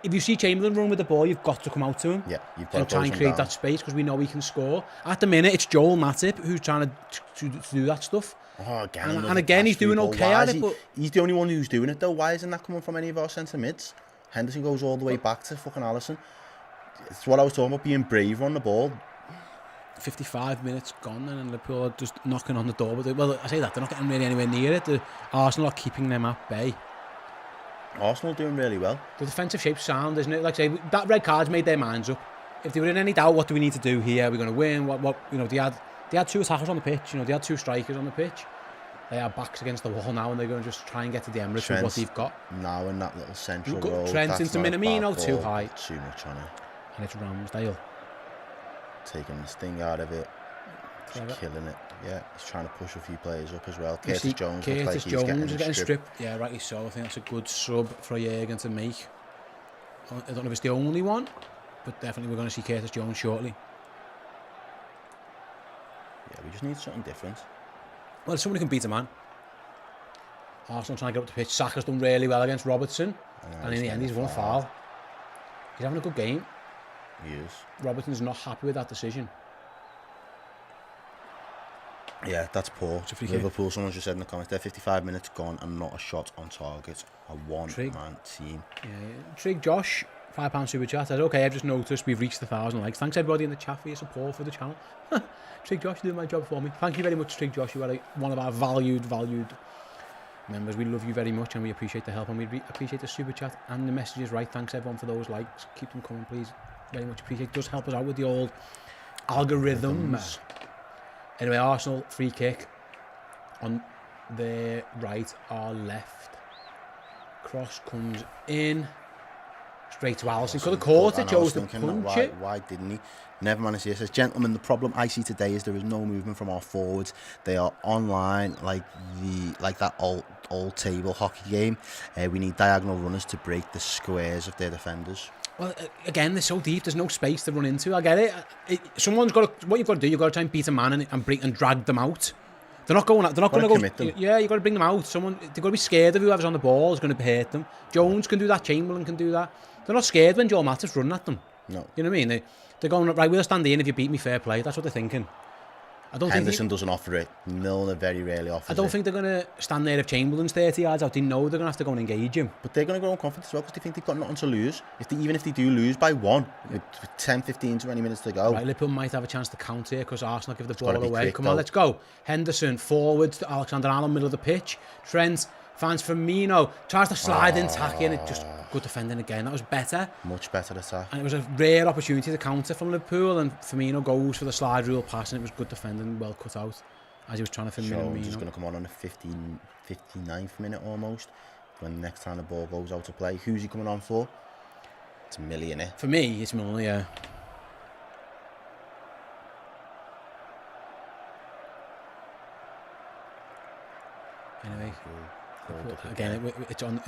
if you see Chamberlain run with the ball, you've got to come out to him. Yeah, you've got and to try and create that space, because we know he can score. At the minute, it's Joel Matip who's trying to do that stuff. Oh, again, and again, he's doing okay at it. But he's the only one who's doing it though. Why isn't that coming from any of our centre mids? Henderson goes all the way back to fucking Alisson. It's what I was talking about, being brave on the ball. 55 minutes gone, and Liverpool are just knocking on the door. But well, I say that they're not getting really anywhere near it. The Arsenal are keeping them at bay. Arsenal doing really well. The defensive shape's sound, isn't it? Like I say, that red card's made their minds up. If they were in any doubt, what do we need to do here? Are we going to win? What you know? They had two attackers on the pitch. You know, they had two strikers on the pitch. They are backs against the wall now, and they're going to just try and get to the Emirates with what they've got. Now in that little central role. Trent into Minamino, too high. Too much on it. And it's Ramsdale. Taking the sting out of it. Just killing it. Yeah, he's trying to push a few players up as well. Curtis Jones looks like he's getting stripped. Yeah, rightly so. I think that's a good sub for Jürgen to make. I don't know if it's the only one, but definitely we're going to see Curtis Jones shortly. Yeah, we just need something different. Well, somebody can beat a man. Arsenal trying to get up the pitch. Saka's done really well against Robertson, and in the end he's won a foul. He's having a good game. He is. Robertson's not happy with that decision. Yeah, that's poor. Liverpool, someone just said in the comments, they're 55 minutes gone and not a shot on target. A one-man team. Yeah, Trig Josh £5 super chat says, okay, I've just noticed we've reached 1,000 likes. Thanks everybody in the chat for your support for the channel. Trig Josh, you're doing my job for me. Thank you very much, Trig Josh. You are one of our valued members. We love you very much and we appreciate the help and we appreciate the super chat and the messages. Right, thanks everyone for those likes. Keep them coming, please. Very much appreciate it. Does help us out with the old algorithms. Anyway, Arsenal free kick on their right or left. Cross comes in straight to Alisson. Could have caught it. Chose to punch it. Why didn't he? Never mind. He says, gentlemen, the problem I see today is there is no movement from our forwards. They are online like that old table hockey game. We need diagonal runners to break the squares of their defenders. Well, again, they're so deep. There's no space to run into. I get it. Someone's got to. What you've got to do, you've got to try and beat a man and drag them out. They're not going. They're not going to commit them. Yeah, you've got to bring them out. They've got to be scared of whoever's on the ball is going to hurt them. Jones can do that. Chamberlain can do that. They're not scared when Joel Matip's running at them. No. You know what I mean? They're going, right, we'll stand in if you beat me, fair play. That's what they're thinking. Henderson doesn't offer it. Milner very rarely offers it. I don't think they're going to stand there if Chamberlain's 30 yards out. They know they're going to have to go and engage him. But they're going to go on confidence as well because they think they've got nothing to lose. Even if they do lose by one, with 10, 15, 20 minutes to go. Right, Liverpool might have a chance to counter here because Arsenal give the ball away. Come on, let's go. Henderson forwards to Alexander-Arnold, middle of the pitch. Trent finds Firmino, tries to slide in, tack in. It just good defending again. That was better. Much better attack. And it was a rare opportunity to counter from Liverpool, and Firmino goes for the slide rule pass, and it was good defending, well cut out as he was trying to Firmino. Jones is going to come on the 59th minute almost when next time the ball goes out to play. Who's he coming on for? It's Millie, innit? For me, it's Milner, yeah. Anyway. Again, it's on.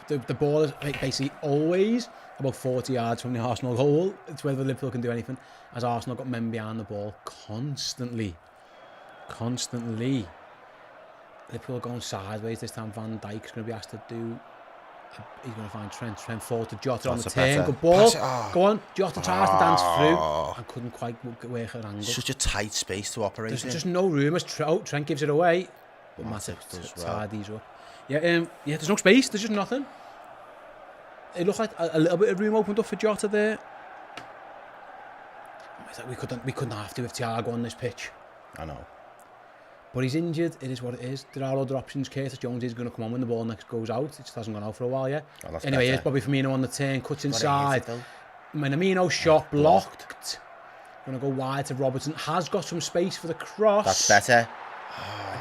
The ball is basically always about 40 yards from the Arsenal goal. It's whether Liverpool can do anything. As Arsenal got men behind the ball constantly. Liverpool going sideways this time. Van Dijk's going to be asked to do. He's going to find Trent. Trent forward to Jota on the turn. Good ball. Go on. Jota tries to dance through and couldn't quite work an angle. Such a tight space to operate in. There's just no room as Trent gives it away. But Matip tidies up. Yeah, there's no space. There's just nothing. It looked like a little bit of room opened up for Jota there. We couldn't have to with Thiago on this pitch. I know. But he's injured. It is what it is. There are other options. Curtis Jones is going to come on when the ball next goes out. It just hasn't gone out for a while yet. Oh, anyway, here's Bobby Firmino on the turn. Cuts inside. Minamino shot blocked. Going to go wide to Robertson. Has got some space for the cross. That's better.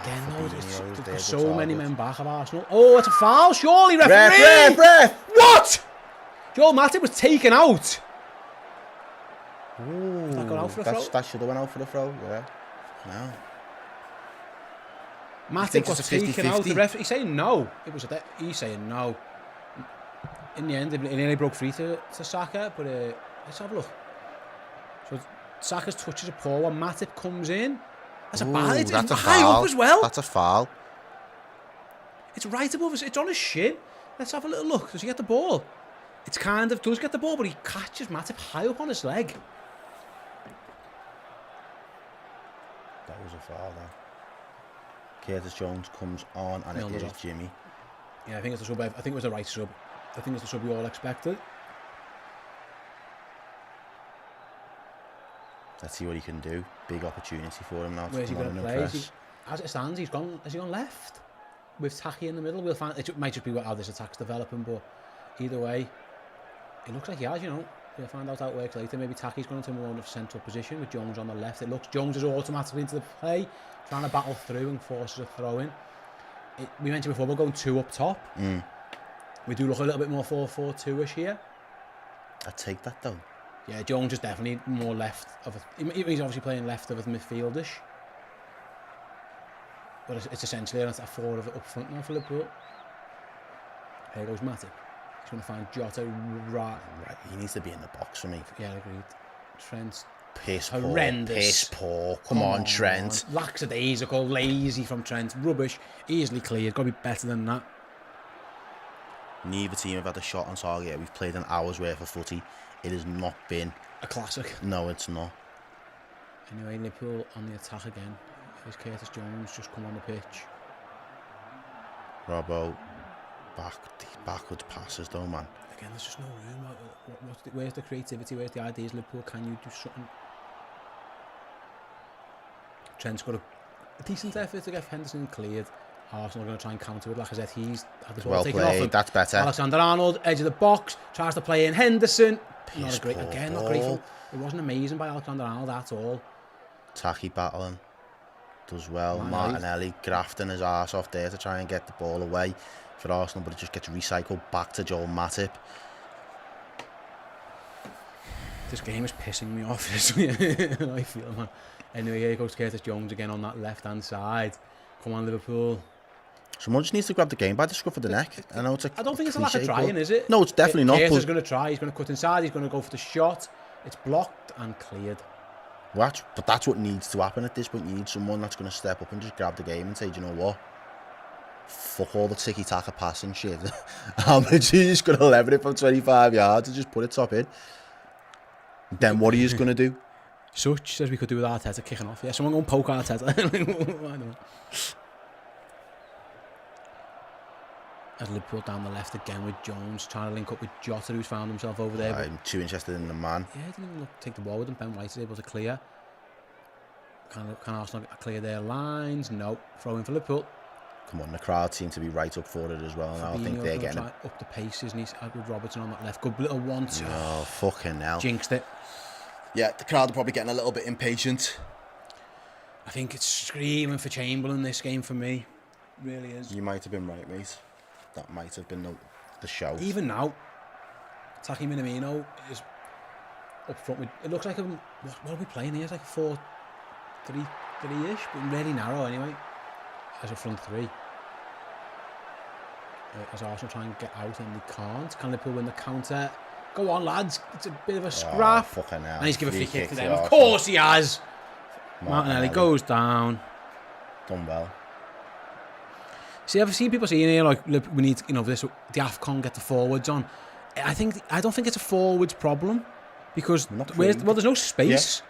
Again, there's so many men back of Arsenal. Oh, it's a foul, surely, referee! Ref! What? Joel Matip was taken out. Ooh, that got out for a throw? That should have went out for the throw, yeah. No. Matip got taken out. The referee saying no. He's saying no. In the end, it nearly broke free to Saka, but let's have a look. So Saka's touches a paw when Matip comes in. That's a bad. It's high up as well. That's a foul. It's right above us. It's on his shin. Let's have a little look. Does he get the ball? It's kind of does get the ball, but he catches Matip high up on his leg. That was a foul then. Curtis Jones comes on and it is Jimmy. Yeah, I think it's the sub. I think it was the right sub. I think it's the sub we all expected. Let's see what he can do. Big opportunity for him now. Where's he going to play? As it stands, has he gone left? With Taki in the middle. We'll find. It might just be how this attack's developing, but either way, it looks like he has. We'll find out how it works later. Maybe Taki's going into more of a central position with Jones on the left. It looks Jones is automatically into the play, trying to battle through and forces a throw in. We mentioned before we're going 2 up top. We do look a little bit more 4-4-2ish here. I'd take that though. Yeah, Jones is definitely more left of he's obviously playing left of a midfieldish. But it's essentially a 4 of it up front now for Liverpool. Here goes Matip. He's going to find Jota right. He needs to be in the box for me. Yeah, agreed. Trent. Horrendous. Piss poor. Come on, Trent. Lackadaisical, lazy from Trent. Rubbish. Easily cleared. Got to be better than that. Neither team have had a shot on target. We've played an hour's worth of footy. It has not been a classic. No, it's not. Anyway, Liverpool on the attack again. Here's Curtis Jones just come on the pitch. Robbo. backwards passes though, man. Again, there's just no room. Where's the creativity? Where's the ideas? Liverpool, can you do something? Trent's got a decent effort to get Henderson cleared. Arsenal are going to try and counter with Lacazette. He's had the ball taken off him. That's better. Alexander-Arnold, edge of the box, tries to play in Henderson. Not great ball. It wasn't amazing by Alexander-Arnold at all. Tacky battling. Does well. Martinelli grafting his arse off there to try and get the ball away for Arsenal, but it just gets recycled back to Joel Matip. This game is pissing me off. I feel, man. Anyway, here goes Curtis Jones again on that left-hand side. Come on, Liverpool. Someone just needs to grab the game by the scruff of the neck. I know it's I don't think it's a lack of trying, is it? No, it's definitely not. Curtis is going to try. He's going to cut inside. He's going to go for the shot. It's blocked and cleared. But that's what needs to happen at this point. You need someone that's going to step up and just grab the game and say, do you know what? Fuck all the tiki-taka passing shit. I'm just going to lever it from 25 yards and just put it top in. Then what are you going to do? Such as we could do with Arteta kicking off. Yeah, someone go and poke Arteta. I know. As Liverpool down the left again with Jones, trying to link up with Jota, who's found himself over there. I'm too interested in the man. Yeah, he didn't even take the ball with him. Ben White is able to clear. Can Arsenal clear their lines? No. Throw in for Liverpool. Come on, the crowd seem to be right up for it as well. Now I think they're getting it. Up the pace, isn't he? With Robertson on that left. Good little 1-2. Oh, fucking hell. Jinxed it. Yeah, the crowd are probably getting a little bit impatient. I think it's screaming for Chamberlain this game for me. It really is. You might have been right, mate. That might have been the show. Even now, Taki Minamino is up front with. It looks like what are we playing here? It's like a 4-3-3-ish, but really narrow anyway. As a front three. As Arsenal try and get out and they can't. Can Liverpool win the counter? Go on, lads. It's a bit of a scrap. Fucking hell. And he's given a free kick to them. Of course he has. Martinelli goes down. Done well. See, I've seen people saying here like, look, we need, this the AFCON get the forwards on. I don't think it's a forwards problem because there's no space.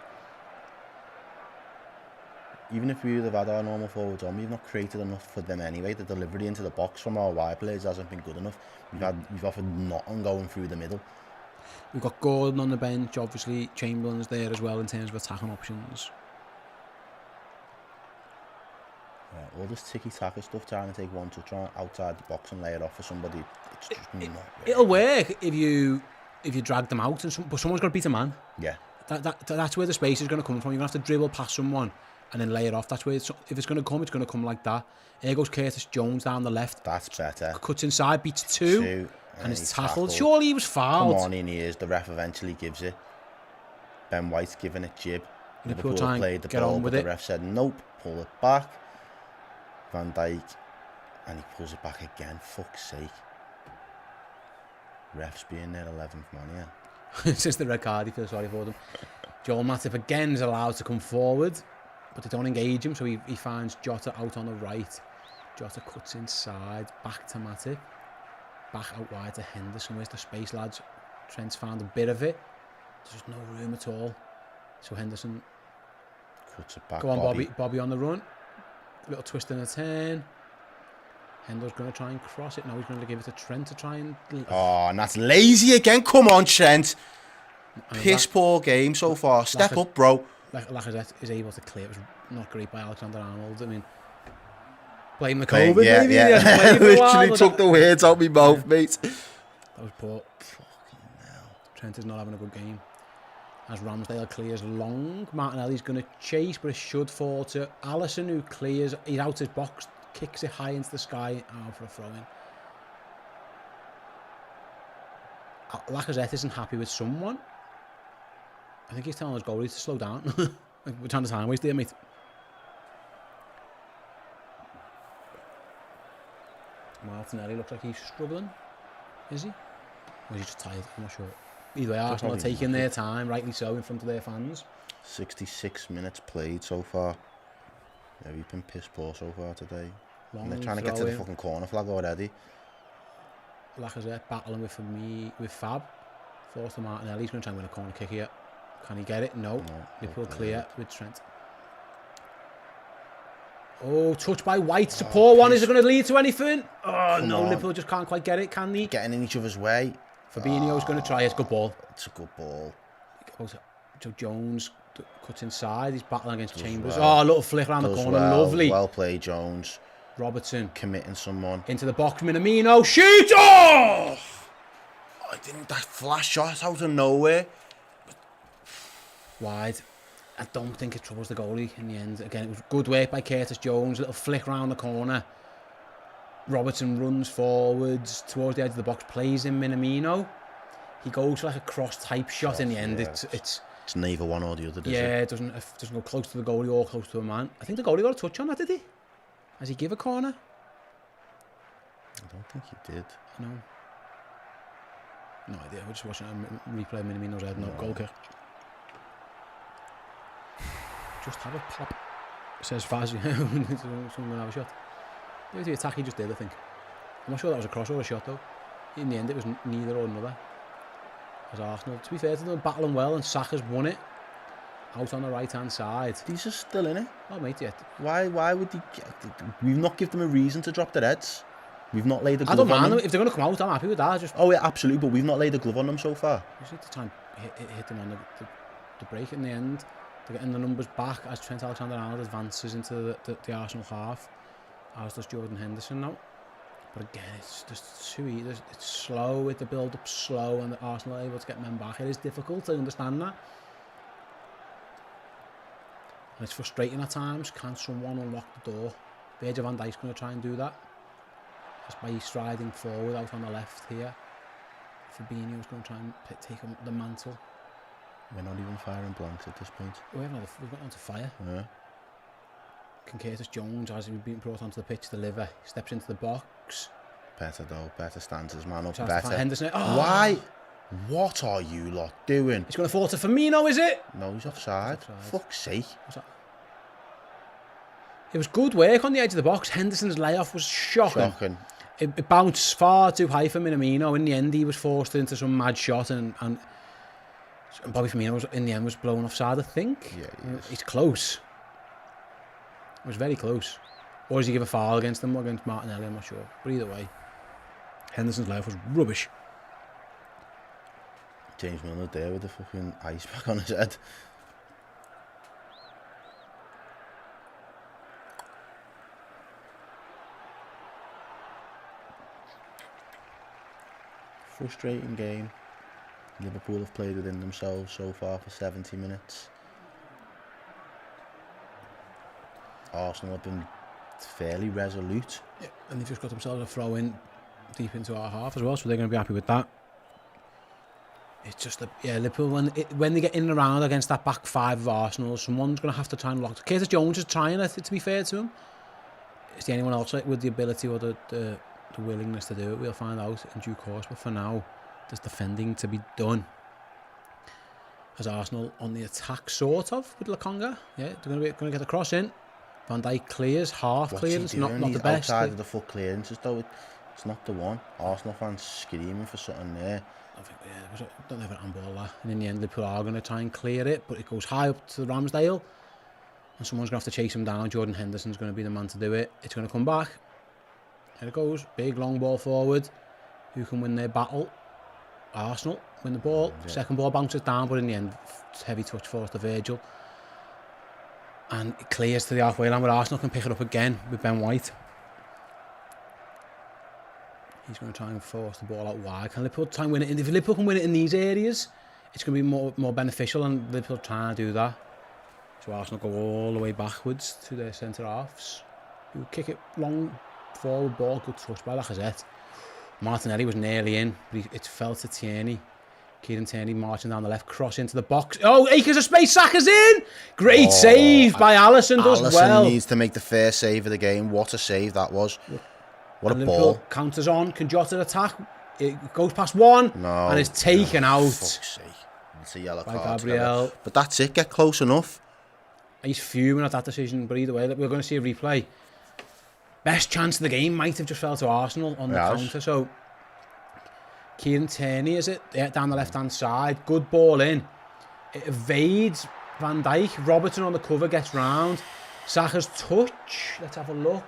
Yeah. Even if we would have had our normal forwards on, we've not created enough for them anyway. The delivery into the box from our wide players hasn't been good enough. We've offered nothing going through the middle. We've got Gordon on the bench, obviously. Chamberlain's there as well in terms of attacking options. Yeah, all this tiki-taka stuff, trying to take one touch outside the box and lay it off for somebody, it's just not working. It'll work if you drag them out, but someone's got to beat a man. Yeah. That's where the space is going to come from. You're going to have to dribble past someone and then lay it off. That's where if it's going to come like that. Here goes Curtis Jones down the left. That's better. Cuts inside, beats two and is tackled. Surely he was fouled. Come on, in he is. The ref eventually gives it. Ben White's giving it jib. Liverpool played the ball, but the ref said nope, pull it back. Van Dijk, and he pulls it back again. Fuck's sake. Refs being their 11th man, yeah. Since the red card, he feels sorry for them. Joel Matip again is allowed to come forward, but they don't engage him, so he finds Jota out on the right. Jota cuts inside, back to Matip. Back out wide to Henderson. Where's the space, lads? Trent's found a bit of it. There's just no room at all. So Henderson cuts it back. Go on, Bobby on the run. Little twist and a turn. Hendo's going to try and cross it. Now he's going to give it to Trent to try and... Oh, and that's lazy again. Come on, Trent. Piss poor game so far. Step up, bro. Lacazette is able to clear. It was not great by Alexander-Arnold. I mean, blame the COVID, maybe. Yeah. Literally took the words out of my mouth, mate. That was poor. Fucking hell. Trent is not having a good game. As Ramsdale clears long, Martinelli's going to chase, but it should fall to Alisson, who clears. He's out his box, kicks it high into the sky. Oh, for a throw-in. Lacazette isn't happy with someone. I think he's telling his goalie to slow down. We're trying to time waste there, mate. Martinelli looks like he's struggling. Is he? Or is he just tired? I'm not sure. Either way, Arsenal are taking their time, rightly so, in front of their fans. 66 minutes played so far. Yeah, we've been piss poor so far today. And they're trying to get to the fucking corner flag already. Lacazette battling with Fab. Forced to Martinelli. He's going to try and win a corner kick here. Can he get it? No. Liverpool clear with Trent. Oh, touch by White. It's a poor one. Is it going to lead to anything? Oh, Come no, on. Liverpool just can't quite get it, can they? Getting in each other's way. Fabinho's going to try. It's a good ball. It's a good ball. Joe Jones cuts inside. He's battling against Chambers. well. Oh, a little flick around the Does corner. well. Lovely. Well played, Jones. Robertson Committing someone. into the box. Minamino. Shoot! Oh! I didn't. That flash shot out of nowhere. Wide. I don't think it troubles the goalie in the end. Again, it was good work by Curtis Jones. Little flick around the corner. Robertson runs forwards towards the edge of the box. Plays in Minamino. He goes for like a cross type shot in the end. Yeah. It's neither one or the other, does yeah, it? it doesn't go close to the goalie or close to a man. I think the goalie got a touch on that, did he? Has he give a corner? I don't think he did. No. No idea. We're just watching a replay of Minamino's head. No, goal kick. Just have a pop. Says Fazio. Someone gonna have a shot. Maybe the attack he just did, I think. I'm not sure that was a cross or a shot though. In the end, it was neither or another. As Arsenal, to be fair to them, battling well, and Saka's won it. Out on the right-hand side. These are still in it. Oh, mate, yeah. Why would they? We've not given them a reason to drop their heads. We've not laid a glove I don't on mind them. them. If they're going to come out, I'm happy with that. Just Oh yeah, absolutely. But we've not laid a glove on them so far. just need to try and hit them on the break in the end. They're getting the numbers back as Trent Alexander-Arnold advances into the Arsenal half. As does Jordan Henderson now. But again, it's just too easy. It's slow with the build-up, slow, and the Arsenal are able to get men back. It is difficult, I understand that. And it's frustrating at times. Can someone unlock the door? Virgil van Dijk's going to try and do that. Just by striding forward out on the left here. Fabinho's going to try and take up the mantle. We're not even firing blanks at this point. We've got on to fire. Yeah. Can Curtis Jones, as he's been brought onto the pitch, deliver? Steps into the box. Better though. Better stands his man up. Tries to find Better. Henderson. Oh! Why? What are you lot doing? He's going to fall to Firmino, is it? No, he's offside. He's offside. Fuck's sake. It was good work on the edge of the box. Henderson's layoff was shocking. Shocking. It bounced far too high for Minamino. In the end, he was forced into some mad shot, and Bobby Firmino in the end was blown offside, I think. Yeah, he is. It's close. It was very close. Or does he give a foul against them or against Martinelli? I'm not sure. But either way, Henderson's layoff was rubbish. James Milner there with the fucking ice pack on his head. Frustrating game. Liverpool have played within themselves so far for 70 minutes. Arsenal have been fairly resolute. Yeah, and they've just got themselves a throw in deep into our half as well, so they're going to be happy with that. It's just Liverpool when they get in and around against that back five of Arsenal, someone's going to have to try and lock. Curtis Jones is trying it, to be fair to him. Is there anyone else with the ability or the willingness to do it? We'll find out in due course. But for now, there's defending to be done. As Arsenal on the attack, sort of with Lokonga. Yeah, they're going to get the cross in. Van Dijk clears, half clearance, not the best. Outside of the full clearances though, it's not the one. Arsenal fans screaming for something there. I think, yeah, don't ever handball that. And in the end, Liverpool are going to try and clear it, but it goes high up to the Ramsdale. And someone's going to have to chase him down. Jordan Henderson's going to be the man to do it. It's going to come back. Here it goes. Big long ball forward. Who can win their battle? Arsenal win the ball. Yeah. Second ball bounces down, but in the end, heavy touch force to Virgil. And it clears to the halfway line, where Arsenal can pick it up again with Ben White. He's going to try and force the ball out wide. Can Liverpool try and win it? If Liverpool can win it in these areas, it's going to be more beneficial, and Liverpool trying to do that. So Arsenal go all the way backwards to their centre halves, who kick it long forward ball, good touch by Lacazette. Martinelli was nearly in, but it fell to Tierney. Kieran Tierney marching down the left, cross into the box. Oh, acres of space, Saka's in! Great save by Alisson, does well. Alisson needs to make the first save of the game. What a save that was. What and a Liverpool ball. Counters on, can Jota attack. It goes past one and is taken out. Fuck's sake. It's a yellow By card. Gabriel. But that's it, get close enough. He's fuming at that decision, but either way, we're going to see a replay. Best chance of the game might have just fell to Arsenal on the counter. So, Kieran Tierney, is it? Yeah, down the left-hand side. Good ball in. It evades Van Dijk. Robertson on the cover gets round. Xhaka's touch. Let's have a look.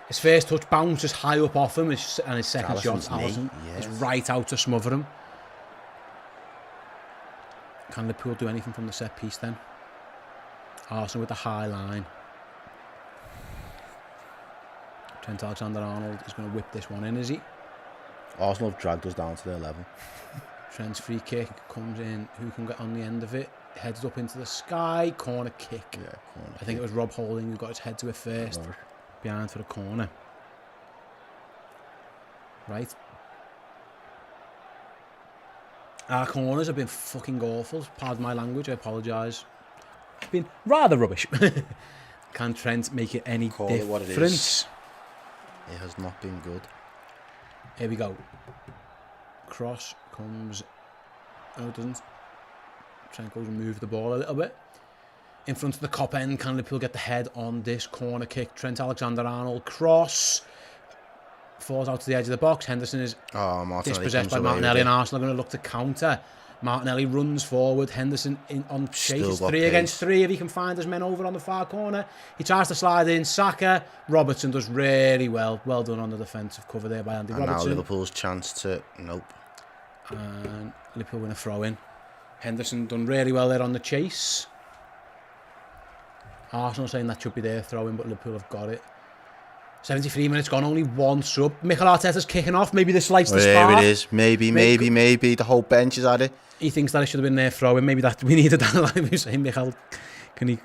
His first touch bounces high up off him, and his second shot, Alisson, is right out to smother him. Can Liverpool do anything from the set piece then? Arsenal with the high line. Trent Alexander-Arnold is going to whip this one in, is he? Arsenal have dragged us down to their level. Trent's free kick comes in. Who can get on the end of it? Heads up into the sky. Corner kick. Yeah, corner I think it was Rob Holding who got his head to it first. Behind for the corner. Right. Our corners have been fucking awful. Pardon my language, I apologise. Been rather rubbish. Can Trent make it any difference? It has not been good. Here we go. Cross comes. Oh, it doesn't. Trent goes and move the ball a little bit. In front of the Kop end, can Liverpool get the head on this corner kick? Trent Alexander-Arnold cross. Falls out to the edge of the box. Henderson is dispossessed by Martinelli, and Arsenal are going to look to counter. Martinelli runs forward. Henderson on chase. It's 3 against 3 if he can find his men over on the far corner. He tries to slide in. Saka. Robertson does really well. Well done on the defensive cover there by Andy Robertson. And now Liverpool's chance to... Nope. And Liverpool win a throw in. Henderson done really well there on the chase. Arsenal saying that should be their throw in, but Liverpool have got it. 73 minutes gone, only one sub. Mikel Arteta's kicking off. Maybe this lights the spark. There it is. Maybe. The whole bench is at it. He thinks that it should have been their throw in. Maybe that we needed that. Like we were saying, Mikel, can he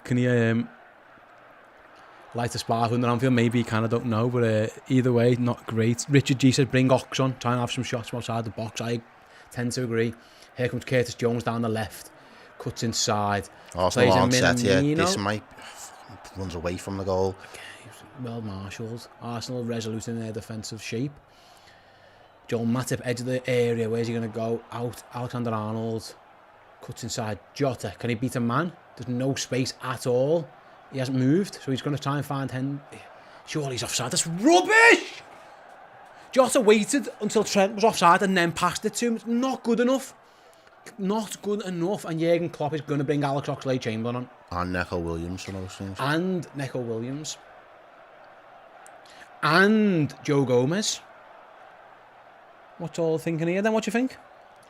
light the spark under Anfield? Maybe he can. I don't know. But either way, not great. Richard G said, bring Ox on. Try and have some shots from outside the box. I tend to agree. Here comes Curtis Jones down the left. Cuts inside. Arsenal aren't set yet. This might... runs away from the goal. Well marshalled. Arsenal resolute in their defensive shape. Joel Matip, edge of the area. Where's he going to go? Out. Alexander-Arnold cuts inside. Jota, can he beat a man? There's no space at all. He hasn't moved, so he's going to try and find Surely he's offside. That's rubbish! Jota waited until Trent was offside and then passed it to him. It's not good enough. Not good enough. And Jurgen Klopp is going to bring Alex Oxlade-Chamberlain on. And Neco Williams, one of those things. And Neco Williams. And Joe Gomez. What's all thinking here then? What do you think?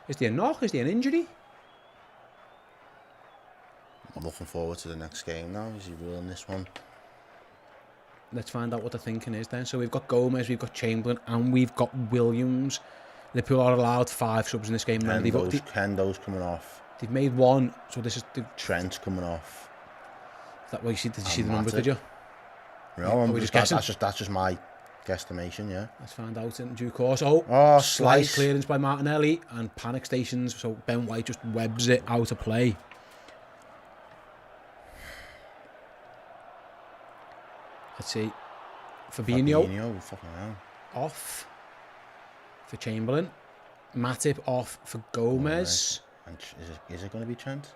Is there a knock? Is there an injury? I'm looking forward to the next game now. Is he ruling this one? Let's find out what the thinking is then. So we've got Gomez, we've got Chamberlain, and we've got Williams. Liverpool are allowed 5 subs in this game. Hendo's coming off. They've made 1, so this is... Trent's coming off. Is that what you see? Did you see the numbers, did you? No, that's just my guesstimation, yeah. Let's find out in due course. Oh, slight clearance by Martinelli and panic stations. So Ben White just webs it out of play. Let's see. Fabinho fucking hell. Off for Chamberlain. Matip off for Gomez. And is it going to be Trent?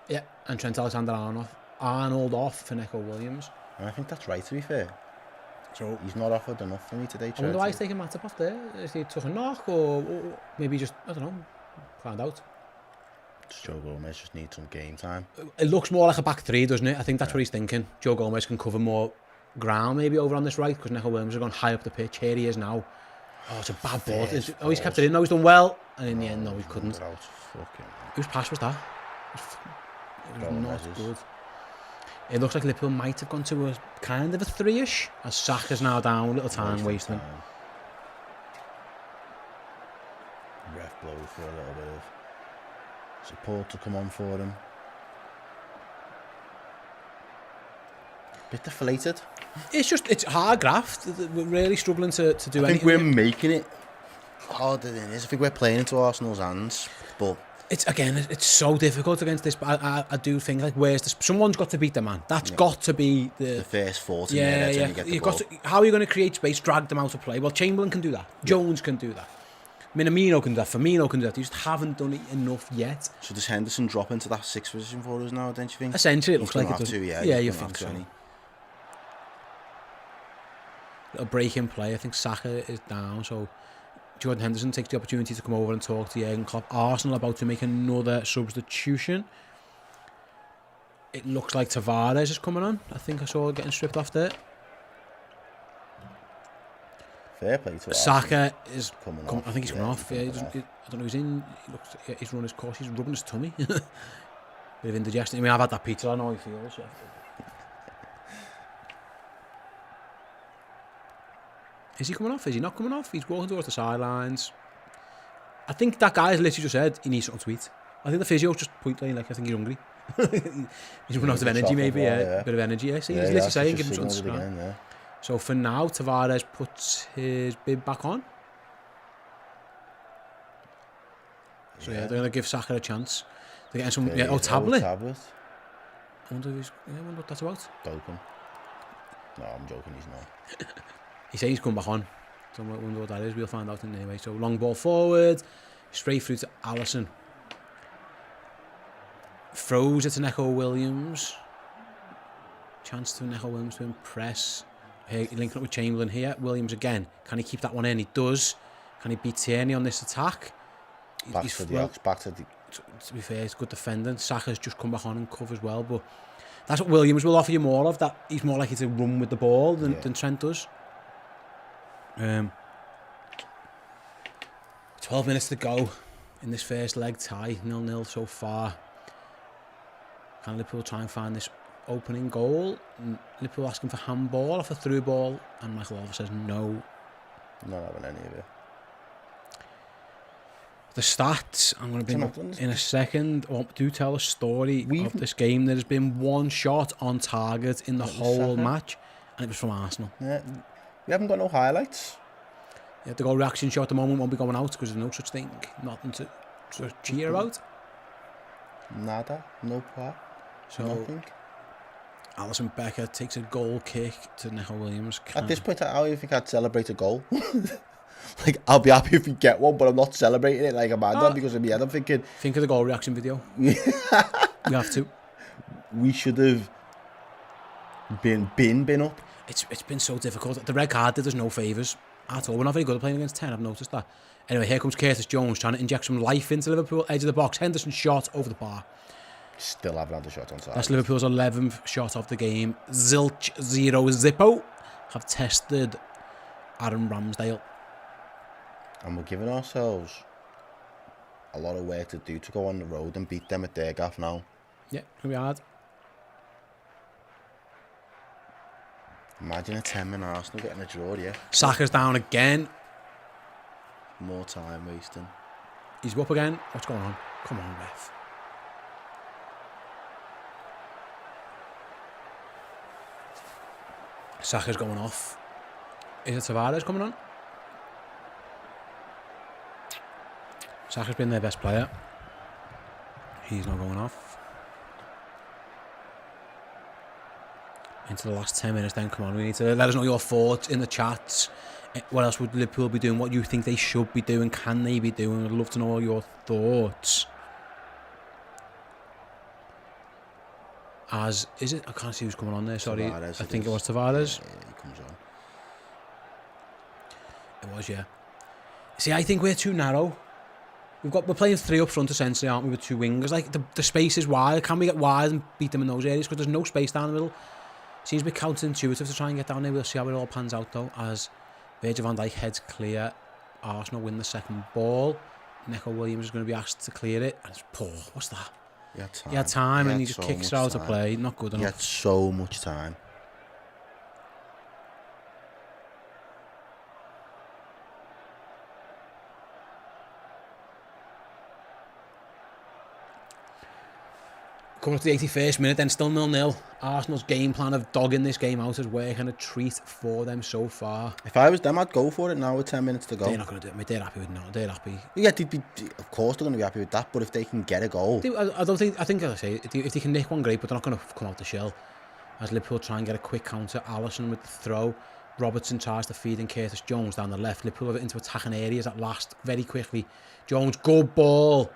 Yeah, and Trent Alexander-Arnold off for Neco Williams. And I think that's right, to be fair. So he's not offered enough for me today. I wonder why he's taking Matip off there. Is he took a knock or maybe just, I don't know, find out. Joe Gomez just needs some game time. It looks more like a back 3, doesn't it? I think that's what he's thinking. Joe Gomez can cover more ground maybe over on this right because Neco Williams has gone high up the pitch. Here he is now. Oh, it's a bad ball. He's kept it in. No, he's done well. And in the end, no, he couldn't. Whose pass was that? It was not good. It looks like Liverpool might have gone to a kind of a 3-ish. As Saka's now down, little time wasting. Ref blows for a little bit of support to come on for him. Bit deflated. It's hard graft. We're really struggling to do anything. I think we're making it harder than it is. I think we're playing into Arsenal's hands, but it's so difficult against this. But I do think someone's got to beat the man. That's got to be the first 40 minutes. Yeah, and you get the ball. How are you going to create space? Drag them out of play. Well, Chamberlain can do that. Jones can do that. Minamino can do that. Firmino can do that. You just haven't done it enough yet. So does Henderson drop into that 6th position for us now? Don't you think? Essentially, it looks like it does. Yeah, you think so. Little break in play. I think Saka is down, so Jordan Henderson takes the opportunity to come over and talk to Jurgen Klopp. Arsenal about to make another substitution. It looks like Tavares is coming on. I think I saw getting stripped off there. Fair play to Xhaka is coming I off. think he's coming Yeah, off. Yeah, he's coming I don't know. He's in. He looks. Yeah, he's run his course. He's rubbing his tummy. Bit of indigestion. I mean, I've had that pizza. I know how he feels. Yeah. Is he coming off? Is he not coming off? He's walking towards the sidelines. I think that guy's literally just said he needs something to eat. I think the physio's just pointing like I think he's hungry. He's running out of energy, maybe. Yeah, bit of energy. Yeah, see, he's literally saying give him something to scrap. So for now, Tavares puts his bib back on. So yeah, they're going to give Xhaka a chance. They're getting some... Yeah, tablet. I wonder what that's about. Doping. No, I'm joking, he's not. He says he's come back on. So I wonder what that is. We'll find out anyway. So long ball forward. Straight through to Alisson. Throws it to Neco Williams. Chance to Neco Williams to impress. Here, linking up with Chamberlain here. Williams again. Can he keep that one in? He does. Can he beat Tierney on this attack? Back to the... To be fair, it's good defending. Saka's just come back on and covers well, but that's what Williams will offer you more of. That he's more likely to run with the ball than Trent does. 12 minutes to go in this first leg tie. 0-0 so far. Can Liverpool try and find this opening goal? Liverpool asking for handball off a through ball, and Michael Oliver says no. Not having any of it. The stats, I'm going to bring up in a second. Do tell a story of this game. There's been one shot on target in the whole match, and it was from Arsenal. Yeah. We haven't got no highlights. Yeah, the goal reaction shot at the moment won't be going out because there's no such thing. Nothing to sort of cheer about. Nada. No part. So, nothing. Alisson Becker takes a goal kick to Neco Williams. At this point, I don't think I'd celebrate a goal. Like, I'll be happy if we get one, but I'm not celebrating it like a madman because in my head I'm thinking... Think of the goal reaction video. You have to. We should have been up. It's been so difficult. The red card did us no favours at all. We're not very good at playing against 10, I've noticed that. Anyway, here comes Curtis Jones trying to inject some life into Liverpool. Edge of the box. Henderson shot over the bar. Still haven't had a shot on side. That's Liverpool's 11th shot of the game. Zilch 0 Zippo have tested Aaron Ramsdale. And we're giving ourselves a lot of work to do to go on the road and beat them at their gaff now. Yeah, it's going to be hard. Imagine a 10-man Arsenal getting a draw, yeah. Saka's down again. More time wasting. He's up again. What's going on? Come on, ref. Saka's going off. Is it Tavares coming on? Saka's been their best player. He's not going off. Into the last 10 minutes then, come on. We need to let us know your thoughts in the chats. What else would Liverpool be doing? What you think they should be doing? Can they be doing? I'd love to know all your thoughts. Is it? I can't see who's coming on there, sorry. Tavares, I think it was Tavares. Yeah, he comes on. It was, yeah. See, I think we're too narrow. We're playing 3 up front essentially, aren't we, with 2 wingers? Like the space is wide. Can we get wide and beat them in those areas? Because there's no space down the middle. Seems a bit counterintuitive to try and get down there. We'll see how it all pans out though. As Virgil van Dijk heads clear, Arsenal win the second ball. Neco Williams is going to be asked to clear it, and it's poor. What's that? He had time and he just kicks it out of play. Not good enough. He had so much time. Coming up to the 81st minute, then still 0-0. Arsenal's game plan of dogging this game out is working, a treat for them so far. If I was them, I'd go for it now with 10 minutes to go. They're not going to do it. I mean, they're happy with no. They're happy. Yeah, of course they're going to be happy with that, but if they can get a goal... I think, as I say, if they can nick one, great, but they're not going to come out the shell. As Liverpool try and get a quick counter, Alisson with the throw. Robertson tries to feed in Curtis Jones down the left. Liverpool have it into attacking areas at last, very quickly. Jones, good ball.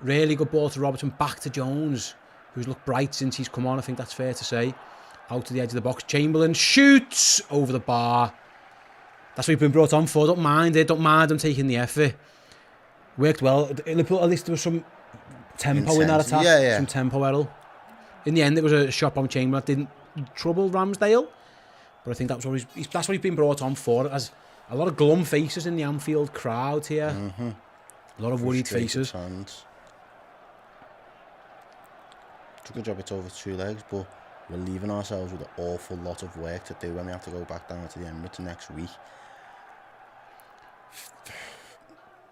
Really good ball to Robertson, back to Jones, who's looked bright since he's come on, I think that's fair to say. Out to the edge of the box, Chamberlain shoots over the bar. That's what he's been brought on for, don't mind it, don't mind him taking the effort. Worked well, Liverpool, at least there was some tempo in that attack, some tempo, Errol. In the end, it was a shot bomb Chamberlain that didn't trouble Ramsdale. But I think that's what that's what he's been brought on for. As a lot of glum faces in the Anfield crowd here. A lot of worried faces. Fans. It's a good job it's over 2 legs, but we're leaving ourselves with an awful lot of work to do when we have to go back down to the Emirates next week.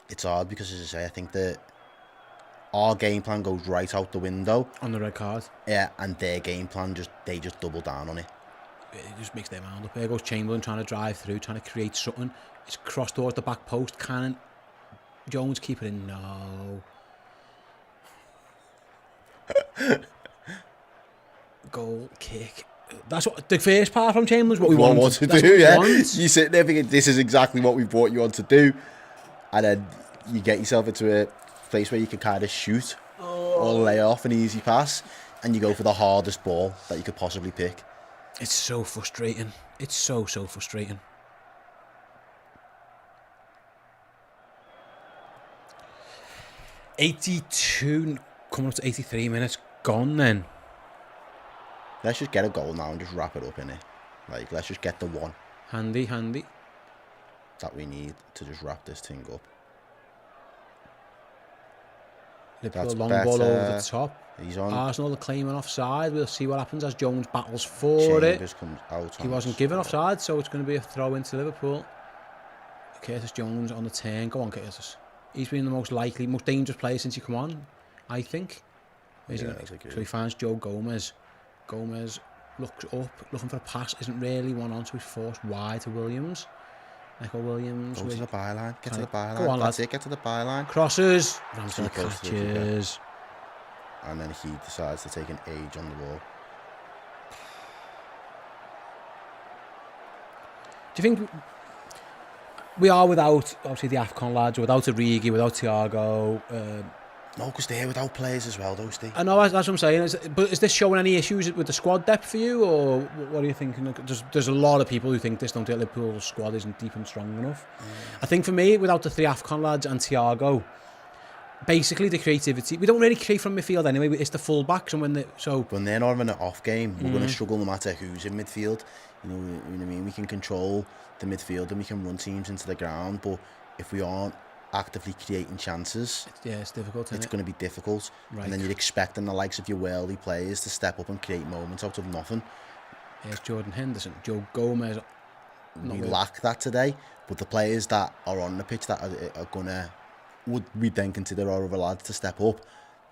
It's hard because, as I say, I think that our game plan goes right out the window. On the red card. Yeah, and their game plan, they just double down on it. It just makes their mind up. There goes Chamberlain trying to drive through, trying to create something. It's crossed towards the back post. Cannon. Jones keep it in. No. Goal, kick. That's what the first part from Chamberlain's what we want to do. Yeah, you sit there thinking this is exactly what we brought you on to do, and then you get yourself into a place where you can kind of shoot or lay off an easy pass, and you go for the hardest ball that you could possibly pick. It's so frustrating. It's so frustrating. $82 coming up to 83 minutes gone then. Let's just get a goal now and just wrap it up, innit? Like, let's just get the one. Handy. That we need to just wrap this thing up. Liverpool That's long better. ball over the top. He's on. Arsenal are claiming offside. We'll see what happens as Jones battles for Chambers it. comes out. He wasn't given offside, so it's going to be a throw into Liverpool. Curtis Jones on the turn. Go on, Curtis. He's been the most likely, most dangerous player since he come on, I think. So he finds Joe Gomez. Gomez looks up, looking for a pass. Isn't really one on, so he's forced wide to Williams. Echo Williams. Go to the byline. Get to the byline. Go on, That's lad. it. Get to the byline. Crosses. Ramsdale Close to the catches. And then he decides to take an age on the ball. Do you think we are without, obviously, the AFCON lads, without Origi, without Thiago? No, because they're without players as well, those I know, that's what I'm saying. But is this showing any issues with the squad depth for you, or what are you thinking? There's a lot of people who think this don't think Liverpool's squad isn't deep and strong enough. I think for me, without the 3 AFCON lads and Thiago, basically the creativity, we don't really create from midfield anyway. It's the full-backs, and when they're not having an off game, we're going to struggle no matter who's in midfield. You know what I mean? We can control the midfield and we can run teams into the ground, but if we aren't actively creating chances, it's difficult. It's going to be difficult. Right. And then you're expecting the likes of your worldly players to step up and create moments out of nothing. Here's Jordan Henderson, Joe Gomez. We lack that today, but the players that are on the pitch that are gonna, would we then consider our other lads to step up,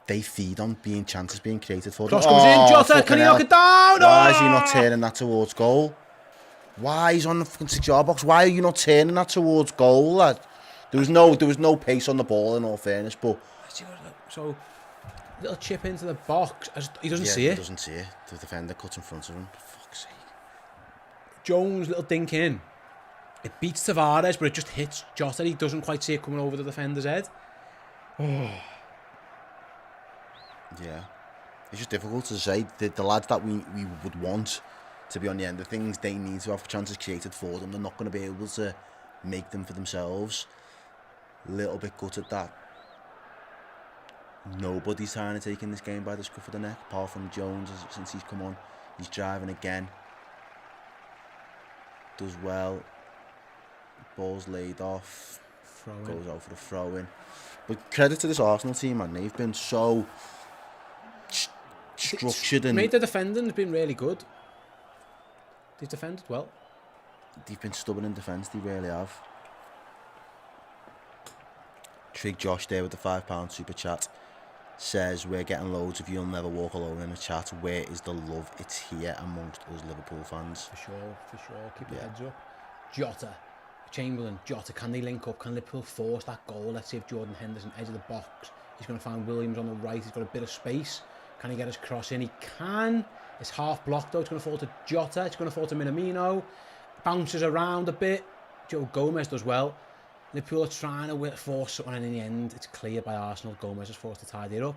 they feed on chances being created for them. Cross comes in, Jota, can he knock it down? Why is he not turning that towards goal? Why he's on the fucking 6-yard box? Why are you not turning that towards goal, lad? There was no pace on the ball, in all fairness, but so little chip into the box. He doesn't see it. He doesn't see it. The defender cuts in front of him. For fuck's sake. Jones, little dink in. It beats Tavares, but it just hits Jota. He doesn't quite see it coming over the defender's head. Yeah. It's just difficult to say. The lads that we would want to be on the end of things, they need to have chances created for them. They're not going to be able to make them for themselves. Little bit gutted that nobody's trying to take in this game by the scruff of the neck, apart from Jones since he's come on. He's driving again. Does well. Ball's laid off. Goes out for the throw-in. But credit to this Arsenal team, man. They've been so structured and the defending has been really good. They've defended well. They've been stubborn in defence, they really have. Trig Josh there with the £5 super chat says, we're getting loads of You'll Never Walk Alone in the chat. Where is the love? It's here amongst us Liverpool fans. For sure. Keep your heads up. Jota, Chamberlain, Jota, can they link up? Can Liverpool force that goal? Let's see if Jordan Henderson, edge of the box. He's going to find Williams on the right. He's got a bit of space. Can he get his cross in? He can. It's half blocked though. It's going to fall to Jota. It's going to fall to Minamino. Bounces around a bit. Joe Gomez does well. Liverpool are trying to force something, and in the end, it's cleared by Arsenal. Gomez is forced to tidy it up.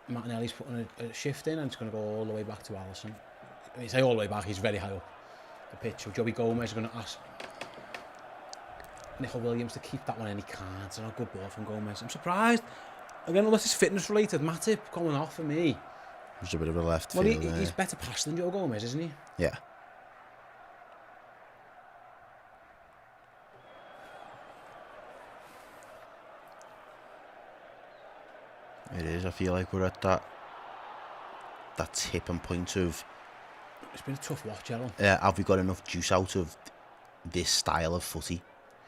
Martinelli's putting a shift in, and it's going to go all the way back to Alisson. When you say all the way back, he's very high up the pitch. So Joey Gomez is going to ask Nico Williams to keep that one, and he can't. It's not a good ball from Gomez. I'm surprised. Again, unless it's fitness related, Matip going off for me. There's a bit of a left Well, field he's there. better passed than Joe Gomez, isn't he? Yeah. It is. I feel like we're at that tipping point of, It's been a tough watch, Errol. have we got enough juice out of this style of footy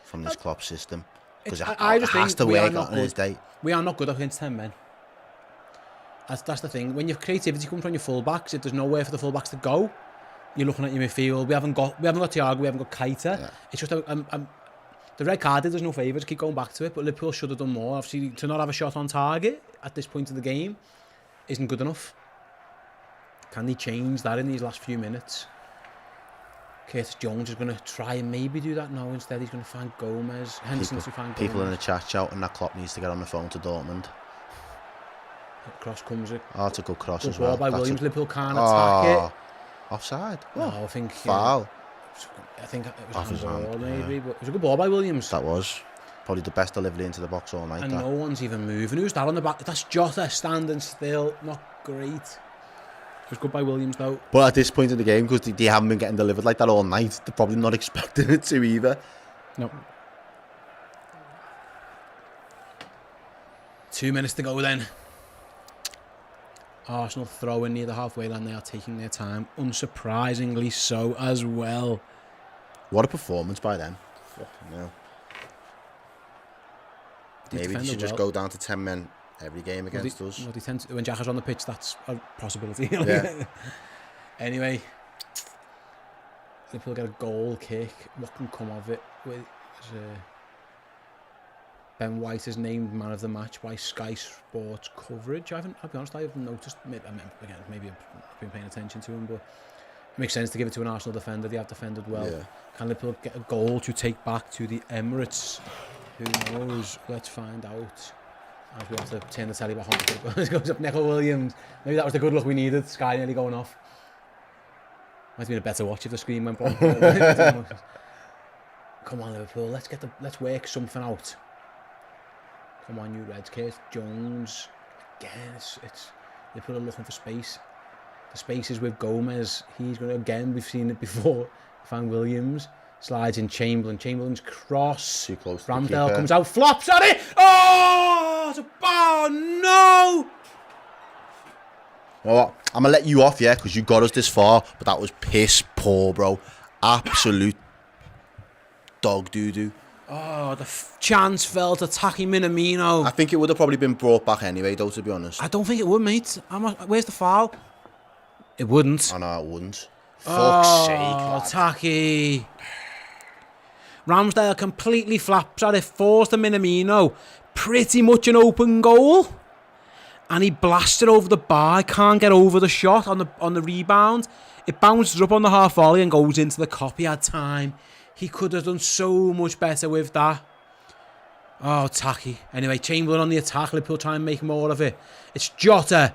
from this Klopp system? Because it just has think to we are work not on his good. day. We are not good against 10 men. That's the thing. When your creativity comes from your fullbacks, if there's nowhere for the fullbacks to go, you're looking at your midfield. We haven't got Thiago, we haven't got Keita. Yeah. It's just the red card did us no favours. Keep going back to it, but Liverpool should have done more. Obviously, to not have a shot on target at this point of the game isn't good enough. Can they change that in these last few minutes? Curtis Jones is going to try and maybe do that now. Instead, he's going to find Gomez. Henderson's to find People in Gomez. the chat shouting that Klopp needs to get on the phone to Dortmund. Cross comes it. Oh, it's a good cross Good as ball well. by That's Williams. a- Liverpool can't attack Offside. it. No, I think Foul. I think it was Off his handball hand, maybe, yeah. but it was a good ball by Williams. That was probably the best delivery into the box all night. And That. no one's even moving. Who's that on the back? That's Jota standing still. Not great. It was good by Williams though. But at this point in the game, because they haven't been getting delivered like that all night, they're probably not expecting it to either. No. 2 minutes to go then. Arsenal throwing near the halfway line. They are taking their time. Unsurprisingly so as well. What a performance by them. Fucking hell. Maybe they defended should just well. go down to 10 men every game against us. Well, they tend to, when Xhaka's on the pitch, that's a possibility. Yeah. Anyway, Liverpool get a goal kick. What can come of it? Ben White is named man of the match by Sky Sports coverage. I'll be honest, I haven't noticed. Maybe I've been paying attention to him, but it makes sense to give it to an Arsenal defender. They have defended well. Yeah. Can Liverpool get a goal to take back to the Emirates? Who knows? Let's find out. As we have to turn the telly back on. It goes up Neco Williams. Maybe that was the good luck we needed. Sky nearly going off. Might have been a better watch if the screen went blank. Come on, Liverpool. Let's work something out. Come on, you Reds. Curtis Jones. Again, it's Liverpool are looking for space. The space is with Gomez. He's going to, again, we've seen it before. Find Williams. Slides in Chamberlain. Chamberlain's cross. Too close to the Ramsdale keeper. comes out. Flops at it. Oh, it's a bar. No. You know what? I'm going to let you off, yeah, because you got us this far, but that was piss poor, bro. Absolute dog doo-doo. Oh, the chance fell to Taki Minamino. I think it would have probably been brought back anyway, though, to be honest. I don't think it would, mate. Where's the foul? It wouldn't. I know it wouldn't. Fuck's sake, lad. Taki. Ramsdale completely flaps at it, falls to Minamino. Pretty much an open goal. And he blasts it over the bar. Can't get over the shot on the rebound. It bounces up on the half volley and goes into the cop. He had time. He could have done so much better with that. Oh, Taki. Anyway, Chamberlain on the attack. Liverpool try and make more of it. It's Jota.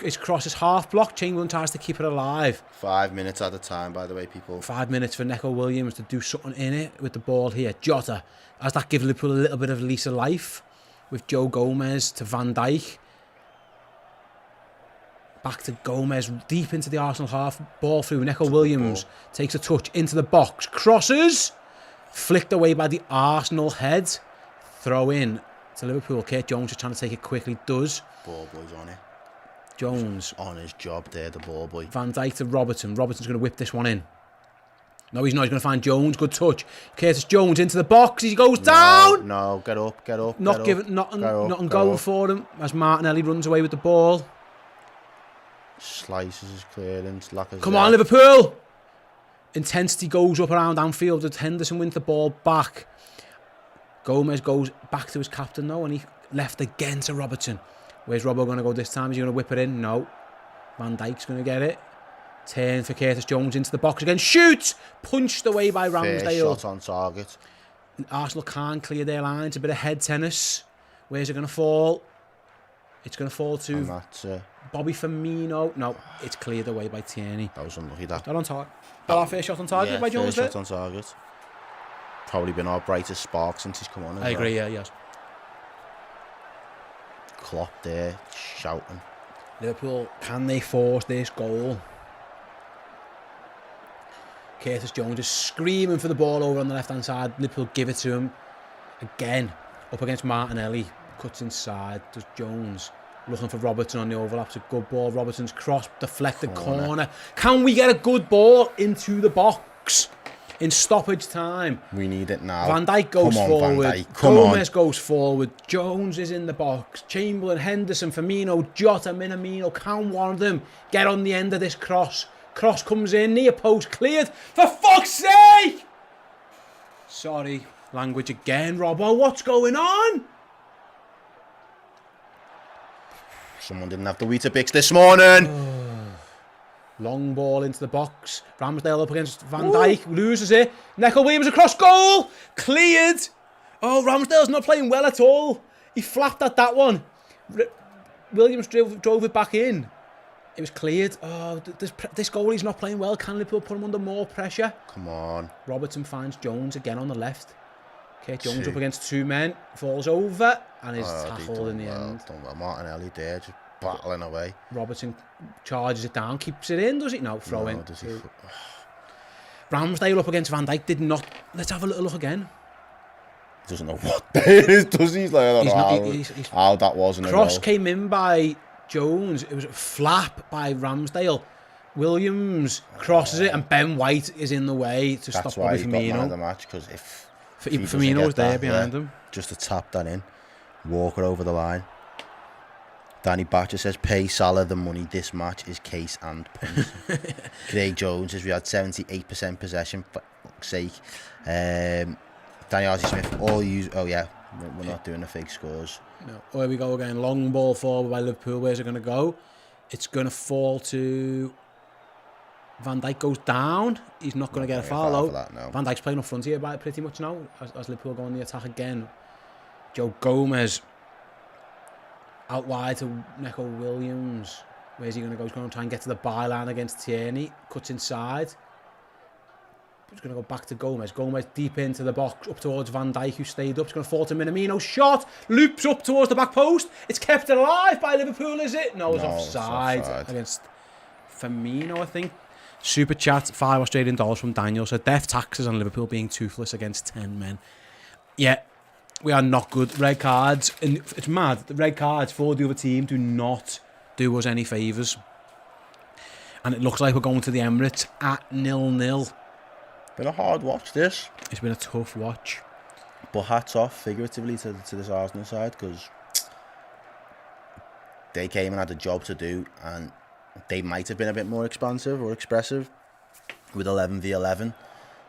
It's cross. It's half block. Chamberlain tries to keep it alive. 5 minutes at a time, by the way, people. 5 minutes for Neco Williams to do something in it with the ball here. Jota. As that gives Liverpool a little bit of lease of life. With Joe Gomez to Van Dijk. Back to Gomez, deep into the Arsenal half. Ball through. Neco Williams takes a touch into the box. Crosses. Flicked away by the Arsenal head. Throw in to Liverpool. Curtis Jones is trying to take it quickly. Does. Ball boy's on it. Jones. On his job there, the ball boy. Van Dijk to Robertson. Robertson's going to whip this one in. No, he's not. He's going to find Jones. Good touch. Curtis Jones into the box. He goes down. No, get up. Not giving, nothing going for him as Martinelli runs away with the ball. Slices his clearance. Come on, Liverpool! Intensity goes up around Anfield as Henderson wins the ball back. Gomez goes back to his captain though, and he left again to Robertson. Where's Robbo going to go this time? Is he going to whip it in? No. Van Dijk's going to get it. Turn for Curtis Jones into the box again. Shoot! Punched away by Ramsdale. First shot on target. Arsenal can't clear their lines. A bit of head tennis. Where's it going to fall? It's going to fall to And that's Bobby Firmino. No, it's cleared away by Tierney. that was unlucky, that. That on target. That our first shot on target by Jones. First shot on target. Probably been our brightest spark since he's come on. I agree, yeah, yes. Klopp there, shouting. Liverpool, can they force this goal? Curtis Jones is screaming for the ball over on the left-hand side. Liverpool give it to him. Again, up against Martinelli. Cuts inside. Does Jones. Looking for Robertson on the overlap. It's a good ball. Robertson's cross. Deflected corner. Can we get a good ball into the box in stoppage time? We need it now. Van Dijk goes forward. Van Dijk. Come Gomez on. goes forward. Jones is in the box. Chamberlain, Henderson, Firmino, Jota, Minamino. Can one of them get on the end of this cross? Cross comes in, near post, cleared. For fuck's sake! Sorry, language again, Robbo. What's going on? Someone didn't have the Weetabix this morning. Long ball into the box. Ramsdale up against Van Dijk. Loses it. Neco Williams across goal. Cleared. Oh, Ramsdale's not playing well at all. He flapped at that one. Williams drove it back in. It was cleared. Oh, this goalie's not playing well. Can Liverpool put him under more pressure? Come on. Robertson finds Jones again on the left. Okay, Jones up against two men. Falls over and is tackled in the end. Done well. Martinelli there, just battling away. Robertson charges it down, keeps it in, does it? No, throw in. Does he? Ramsdale up against Van Dijk did not. Let's have a little look again. He doesn't know what day it is, does he? He's like, I don't know how that wasn't cross came in by Jones. It was a flap by Ramsdale. Williams crosses it, and Ben White is in the way to stop Bobby Firmino. That's why he got man of the match, because if Firmino was there behind him. Just to tap that in, walk it over the line. Danny Batcher says, pay Salah the money. This match is case and point. Craig Jones says, we had 78% possession, for fuck's sake. Danny Arsey Smith, all use. Oh, yeah, we're not doing the fake scores. No. Oh, here we go again. Long ball forward by Liverpool. Where's it going to go? It's going to fall to. Van Dijk goes down. He's not going to get a foul out. No. Van Dijk's playing up front here pretty much now as Liverpool go on the attack again. Joe Gomez out wide to Neco Williams. Where's he going to go? He's going to try and get to the byline against Tierney. Cuts inside. He's going to go back to Gomez. Gomez deep into the box, up towards Van Dijk, who stayed up. It's going to fall to Minamino. Shot! Loops up towards the back post. It's kept alive by Liverpool, is it? No, it's offside against Firmino, I think. Super chat, $5 from Daniel. So, death taxes on Liverpool being toothless against 10 men. Yeah, we are not good. Red cards. And it's mad. The red cards for the other team do not do us any favours. And it looks like we're going to the Emirates at 0-0. Been a hard watch, this. It's been a tough watch. But hats off, figuratively, to this Arsenal side, because they came and had a job to do, and they might have been a bit more expansive or expressive with 11v11.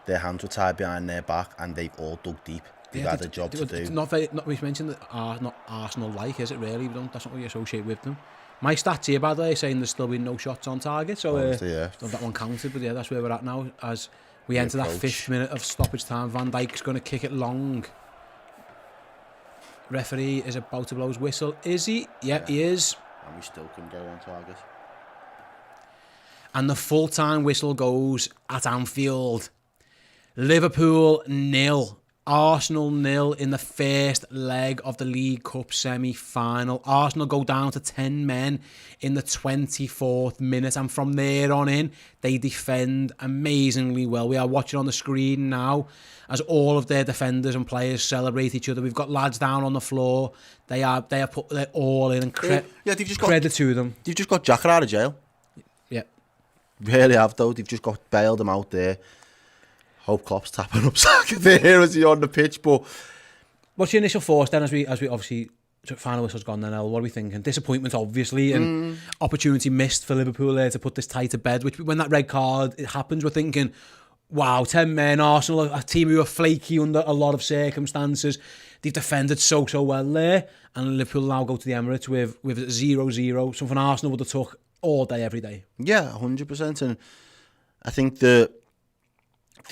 Their hands were tied behind their back, and they've all dug deep. They've had a job to do. Not we mentioned that not Arsenal-like, is it really? That's not what you associate with them. My stats here, by the way, saying there's still been no shots on target, so that one counted. But yeah, that's where we're at now as we enter that 5th minute of stoppage time. Van Dijk's going to kick it long. Referee is about to blow his whistle. Is he? Yep, he is. And we still can go on target. And the full-time whistle goes at Anfield. Liverpool 0. Arsenal 0 in the first leg of the League Cup semi-final. Arsenal go down to 10 men in the 24th minute, and from there on in, they defend amazingly well. We are watching on the screen now as all of their defenders and players celebrate each other. We've got lads down on the floor. They are put their all in, and they've just credit to them. They've just got Xhaka out of jail. Yeah, really have though. They've just got bailed him out there. Hope Klopp's tapping up Xhaka there as he on the pitch. But what's your initial thoughts then as we obviously final whistle's gone then, El? What are we thinking? Disappointment obviously, and opportunity missed for Liverpool there to put this tie to bed, which when that red card it happens, we're thinking, wow, 10 men, Arsenal, a team who are flaky under a lot of circumstances. They've defended so well there, and Liverpool now go to the Emirates with 0-0, something Arsenal would have took all day, every day. Yeah, 100%. And I think the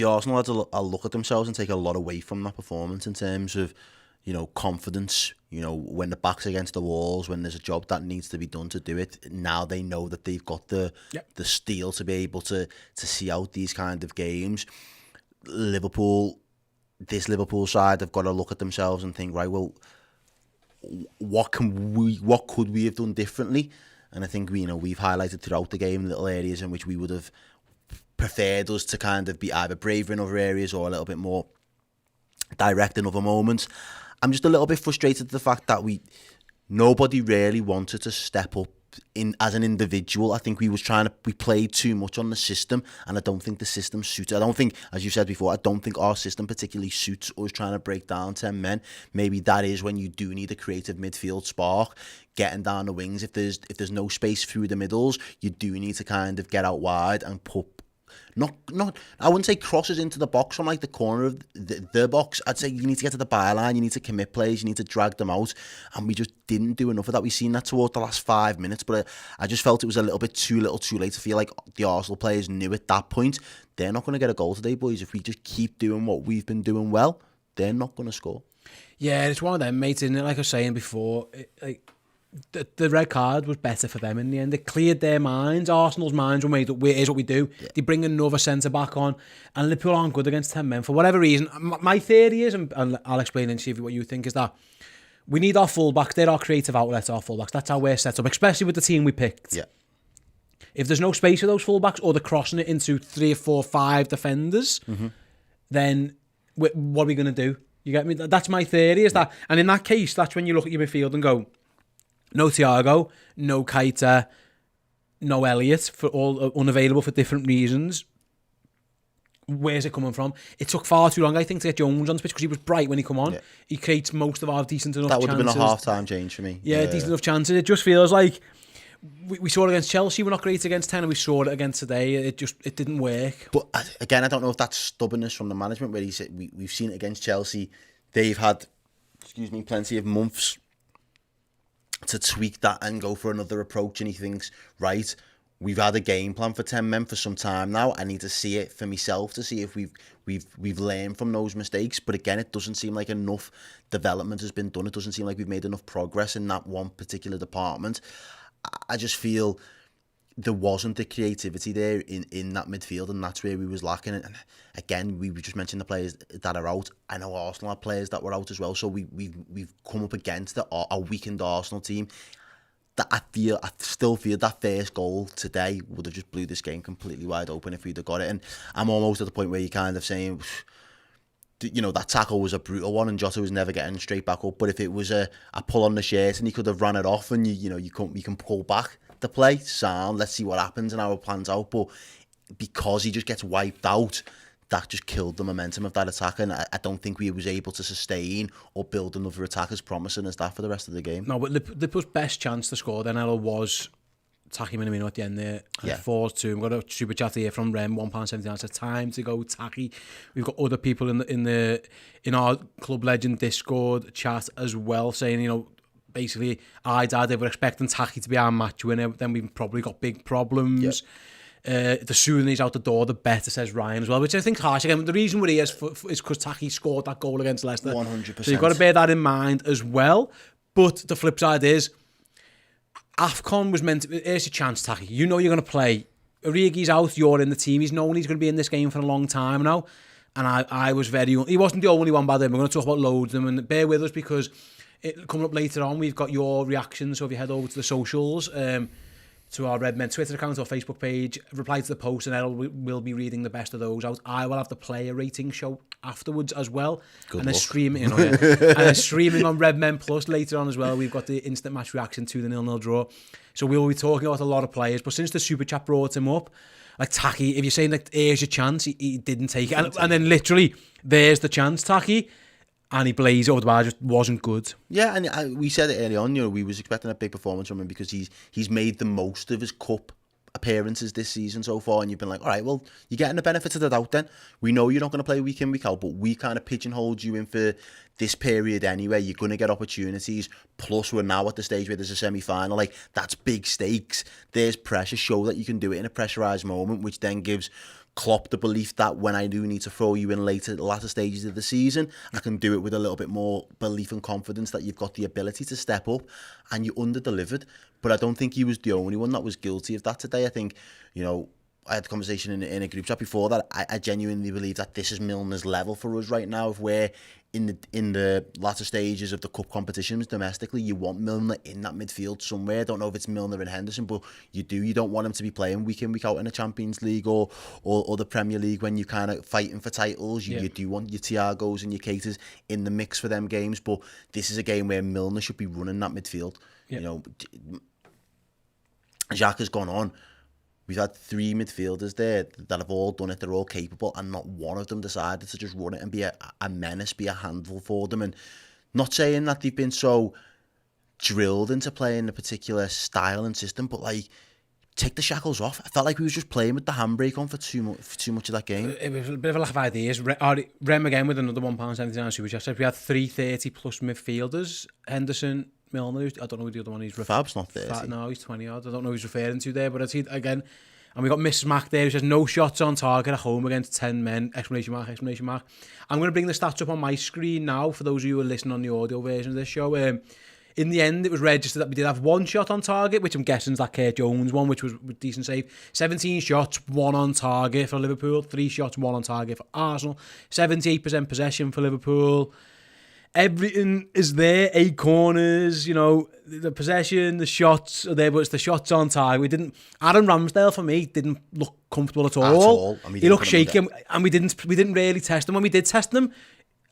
Arsenal had a look at themselves and take a lot away from that performance in terms of, confidence. When the back's against the walls, when there's a job that needs to be done to do it. Now they know that they've got the steel to be able to see out these kind of games. This Liverpool side have got to look at themselves and think, right, well, what could we have done differently? And I think we've highlighted throughout the game little areas in which we would have preferred us to kind of be either braver in other areas or a little bit more direct in other moments. I'm just a little bit frustrated at the fact that nobody really wanted to step up in as an individual. I think we played too much on the system, and I don't think the system suits. I don't think, as you said before, I don't think our system particularly suits us trying to break down 10 men. Maybe that is when you do need a creative midfield spark, getting down the wings. If there's no space through the middles, you do need to kind of get out wide and put not I wouldn't say crosses into the box from like the corner of the box. I'd say you need to get to the byline, you need to commit plays, you need to drag them out, and we just didn't do enough of that. We've seen that towards the last 5 minutes, but I just felt it was a little bit too little too late to feel like the Arsenal players knew at that point they're not going to get a goal today, boys. If we just keep doing what we've been doing well, they're not going to score. Yeah, it's one of them, mate, isn't it? Like I was saying before, the red card was better for them in the end. It cleared their minds. Arsenal's minds were made up. Here's what we do. Yeah. They bring another centre-back on, and Liverpool aren't good against 10 men. For whatever reason, my theory is, and I'll explain and see what you think, is that we need our full-backs. They're our creative outlets, our full-backs. That's how we're set up, especially with the team we picked. Yeah. If there's no space for those full-backs, or they're crossing it into 3, 4, 5 defenders, then what are we going to do? You get me? That's my theory, is that. And in that case, that's when you look at your midfield and go, no Thiago, no Keita, no Elliott, for all unavailable for different reasons. Where's it coming from? It took far too long, I think, to get Jones on the pitch because he was bright when he come on. Yeah. He creates most of our decent enough chances. That would have been a half-time change for me. Yeah, decent enough chances. It just feels like we saw it against Chelsea. We're not great against 10, and we saw it again today. It didn't work. But again, I don't know if that's stubbornness from the management, where he said we've seen it against Chelsea. They've had, plenty of months to tweak that and go for another approach, and he thinks, right, we've had a game plan for 10 men for some time now. I need to see it for myself to see if we've learned from those mistakes. But again, it doesn't seem like enough development has been done. It doesn't seem like we've made enough progress in that one particular department. I just feel there wasn't the creativity there in that midfield, and that's where we was lacking. And again, we just mentioned the players that are out. I know Arsenal had players that were out as well, so we've come up against a weakened Arsenal team. That I still feel that first goal today would have just blew this game completely wide open if we'd have got it. And I'm almost at the point where you're kind of saying, that tackle was a brutal one, and Jota was never getting straight back up. But if it was a pull on the shirt and he could have ran it off, and you can pull back the play, sound, let's see what happens and how it plans out. But because he just gets wiped out, that just killed the momentum of that attack, and I don't think we was able to sustain or build another attack as promising as that for the rest of the game. No, but Liverpool's best chance to score then, Errol, was Taki Minamino at the end there. Yeah. 4-2. We've got a super chat here from Rem, £1.79. It's time to go, Taki. We've got other people in our Club Legend Discord chat as well saying, basically, Dad, if we're expecting Taki to be our match winner, then we've probably got big problems. Yep. The sooner he's out the door, the better, says Ryan as well, which I think harsh. Again, the reason we're here is because Taki scored that goal against Leicester. 100%. So you've got to bear that in mind as well. But the flip side is, AFCON was meant to... Here's your chance, Taki. You're going to play. Origi's out, you're in the team. He's known he's going to be in this game for a long time now. And I was very... He wasn't the only one, by the way. We're going to talk about loads of them. And bear with us because... coming up later on, we've got your reactions, so if you head over to the socials, to our Redmen Twitter account or Facebook page, reply to the post, and Errol will be reading the best of those out. I will have the player rating show afterwards as well. Good and luck. Then streaming, and then streaming on Redmen Plus later on as well. We've got the instant match reaction to the 0-0 draw. So we will be talking about a lot of players, but since the Super Chat brought him up, like Taki, if you're saying like, here's your chance, he didn't take it. And then literally, there's the chance, Taki. And he blazed over the bar, just wasn't good. Yeah, and we said it early on, we was expecting a big performance from him because he's made the most of his cup appearances this season so far, and you've been like, all right, well, you're getting the benefit of the doubt then. We know you're not going to play week in, week out, but we kind of pigeonholed you in for this period anyway. You're going to get opportunities, plus we're now at the stage where there's a semi-final. Like, that's big stakes. There's pressure. Show that you can do it in a pressurised moment, which then gives Klopp the belief that when I do need to throw you in the latter stages of the season, I can do it with a little bit more belief and confidence that you've got the ability to step up, and you under-delivered. But I don't think he was the only one that was guilty of that today. I think, I had a conversation in a group chat before that I genuinely believe that this is Milner's level for us right now. If we're in the latter stages of the cup competitions domestically, you want Milner in that midfield somewhere. I don't know if it's Milner and Henderson, but you don't want him to be playing week in, week out in the Champions League or the Premier League when you're kind of fighting for titles. You do want your Thiagos and your Keiters in the mix for them games, but this is a game where Milner should be running that midfield. You know, Xhaka's gone on. We've had 3 midfielders there that have all done it. They're all capable, and not one of them decided to just run it and be a menace, be a handful for them. And not saying that they've been so drilled into playing a particular style and system, but like, take the shackles off. I felt like we was just playing with the handbrake on for too much of that game. It was a bit of a lack of ideas. Rem again with another £1.79 super chat said we had 330 plus midfielders. Henderson, Milner, I don't know who the other one is. Fab's not 30. No, he's 20 odd. I don't know who he's referring to there, but I see again. And we got Miss Mac there who says no shots on target at home against 10 men, exclamation mark, exclamation mark. I'm going to bring the stats up on my screen now for those of you who are listening on the audio version of this show. In the end, it was registered that we did have 1 shot on target, which I'm guessing is that Kurt Jones one, which was a decent save. 17 shots, 1 on target for Liverpool. 3 shots, 1 on target for Arsenal. 78% possession for Liverpool. Everything is there, 8 corners, you know, the possession, the shots are there, but it's the shots on target. Aaron Ramsdale for me didn't look comfortable at all. I mean, he looked shaky, and we didn't really test him. When we did test them,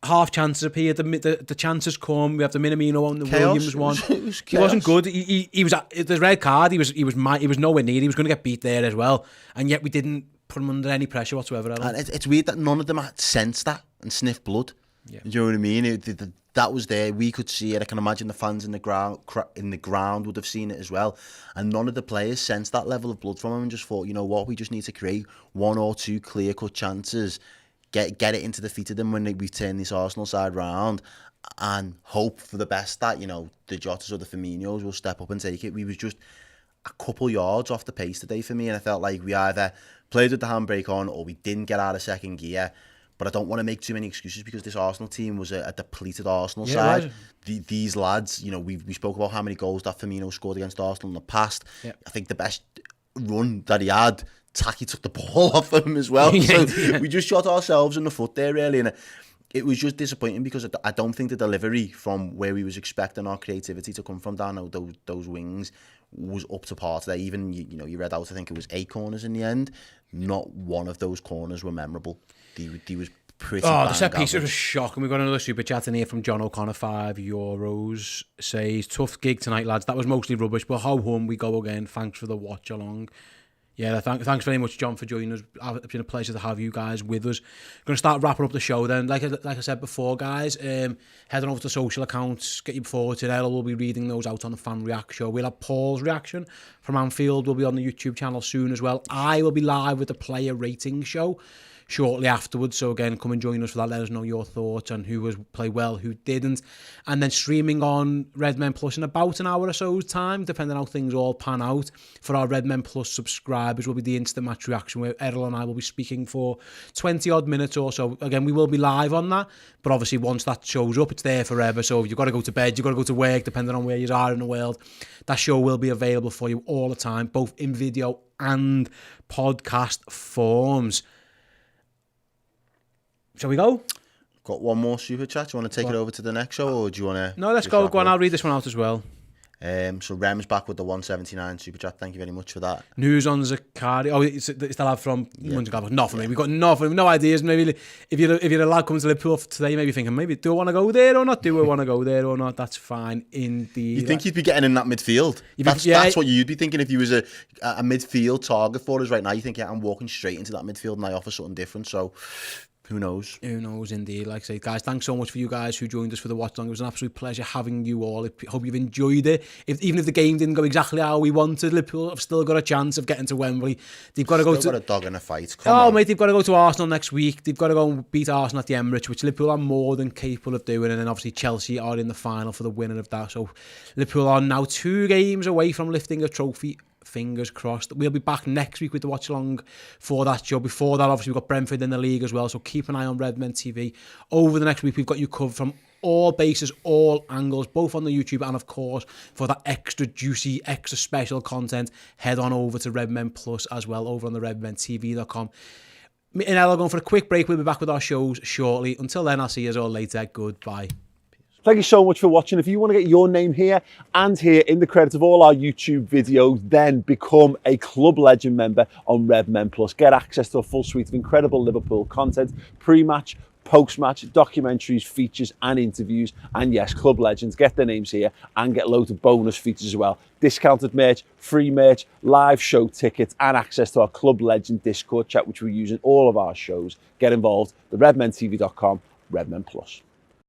half chances appeared, the chances come. We have the Minamino on the Williams one. He wasn't good. He was the red card. He was nowhere near. He was going to get beat there as well, and yet we didn't put him under any pressure whatsoever. And it's weird that none of them had sensed that and sniffed blood. Yeah. Do you know what I mean? That was there. We could see it. I can imagine the fans in the ground would have seen it as well. And none of the players sensed that level of blood from him and just thought, you know what, we just need to create 1 or 2 clear-cut chances, get it into the feet of them when we turn this Arsenal side round, and hope for the best that, you know, the Jotas or the Firminos will step up and take it. We was just a couple yards off the pace today for me, and I felt like we either played with the handbrake on or we didn't get out of second gear. But I don't want to make too many excuses because this Arsenal team was a depleted Arsenal side. Right. These lads, you know, we spoke about how many goals that Firmino scored against Arsenal in the past. Yep. I think the best run that he had, Taki took the ball off him as well. So we just shot ourselves in the foot there, really. And it was just disappointing because I don't think the delivery from where we was expecting our creativity to come from down those wings was up to par today. Even, you read out, I think it was 8 corners in the end. Not one of those corners were memorable. He was pretty the set piece was a shock. And we've got another super chat in here from John O'Connor, €5. Says, tough gig tonight, lads. That was mostly rubbish, but how home we go again. Thanks for the watch along. Yeah, thanks very much, John, for joining us. It's been a pleasure to have you guys with us. Going to start wrapping up the show then. Like I said before, guys, head on over to social accounts, get your forwards in. Errol will be reading those out on the Fan React show. We'll have Paul's reaction from Anfield. We'll be on the YouTube channel soon as well. I will be live with the player rating show shortly afterwards, so again, come and join us for that. Let us know your thoughts on who was played well, who didn't, and then streaming on Redmen Plus in about an hour or so's time, depending on how things all pan out. For our Redmen Plus subscribers will be the instant match reaction, where Errol and I will be speaking for 20 odd minutes or so. Again, we will be live on that, but obviously once that shows up, it's there forever. So if you've got to go to bed, you've got to go to work, depending on where you are in the world, that show will be available for you all the time, both in video and podcast forms. Shall we go? Got one more super chat. Do you want to take it over to the next show, or do you want to... No, let's go. Go on, I'll read this one out as well. So Rem's back with the 179 super chat. Thank you very much for that. News on Zakari. Oh, it's the lad from Munchausen. Nothing. We've got nothing. No ideas. Maybe if you're a lad comes to Liverpool today, maybe thinking, maybe do I want to go there or not? Do I want to go there or not? That's fine. Indeed. You think you'd be getting in that midfield? That's what you'd be thinking if you was a midfield target for us right now. You think, I'm walking straight into that midfield and I offer something different. So... Who knows? Who knows, indeed. Like I say, guys, thanks so much for you guys who joined us for the watch along. It was an absolute pleasure having you all. I hope you've enjoyed it. Even if the game didn't go exactly how we wanted, Liverpool have still got a chance of getting to Wembley. They've got to go to... got a dog in a fight. Come on. Mate, they've got to go to Arsenal next week. They've got to go and beat Arsenal at the Emirates, which Liverpool are more than capable of doing. And then obviously Chelsea are in the final for the winner of that. So Liverpool are now 2 games away from lifting a trophy fingers crossed. We'll be back next week with the watch along for that show. Before that, obviously, we've got Brentford in the league as well, so keep an eye on Redmen TV. Over the next week, we've got you covered from all bases, all angles, both on the YouTube and, of course, for that extra juicy, extra special content, head on over to Redmen Plus as well, over on the redmentv.com. Me and Ella are going for a quick break. We'll be back with our shows shortly. Until then, I'll see you all later. Goodbye. Thank you so much for watching. If you want to get your name here and here in the credits of all our YouTube videos, then become a Club Legend member on Redmen Plus. Get access to a full suite of incredible Liverpool content, pre-match, post-match, documentaries, features and interviews. And yes, Club Legends, get their names here and get loads of bonus features as well. Discounted merch, free merch, live show tickets and access to our Club Legend Discord chat, which we use in all of our shows. Get involved, the redmentv.com, Redmen Plus.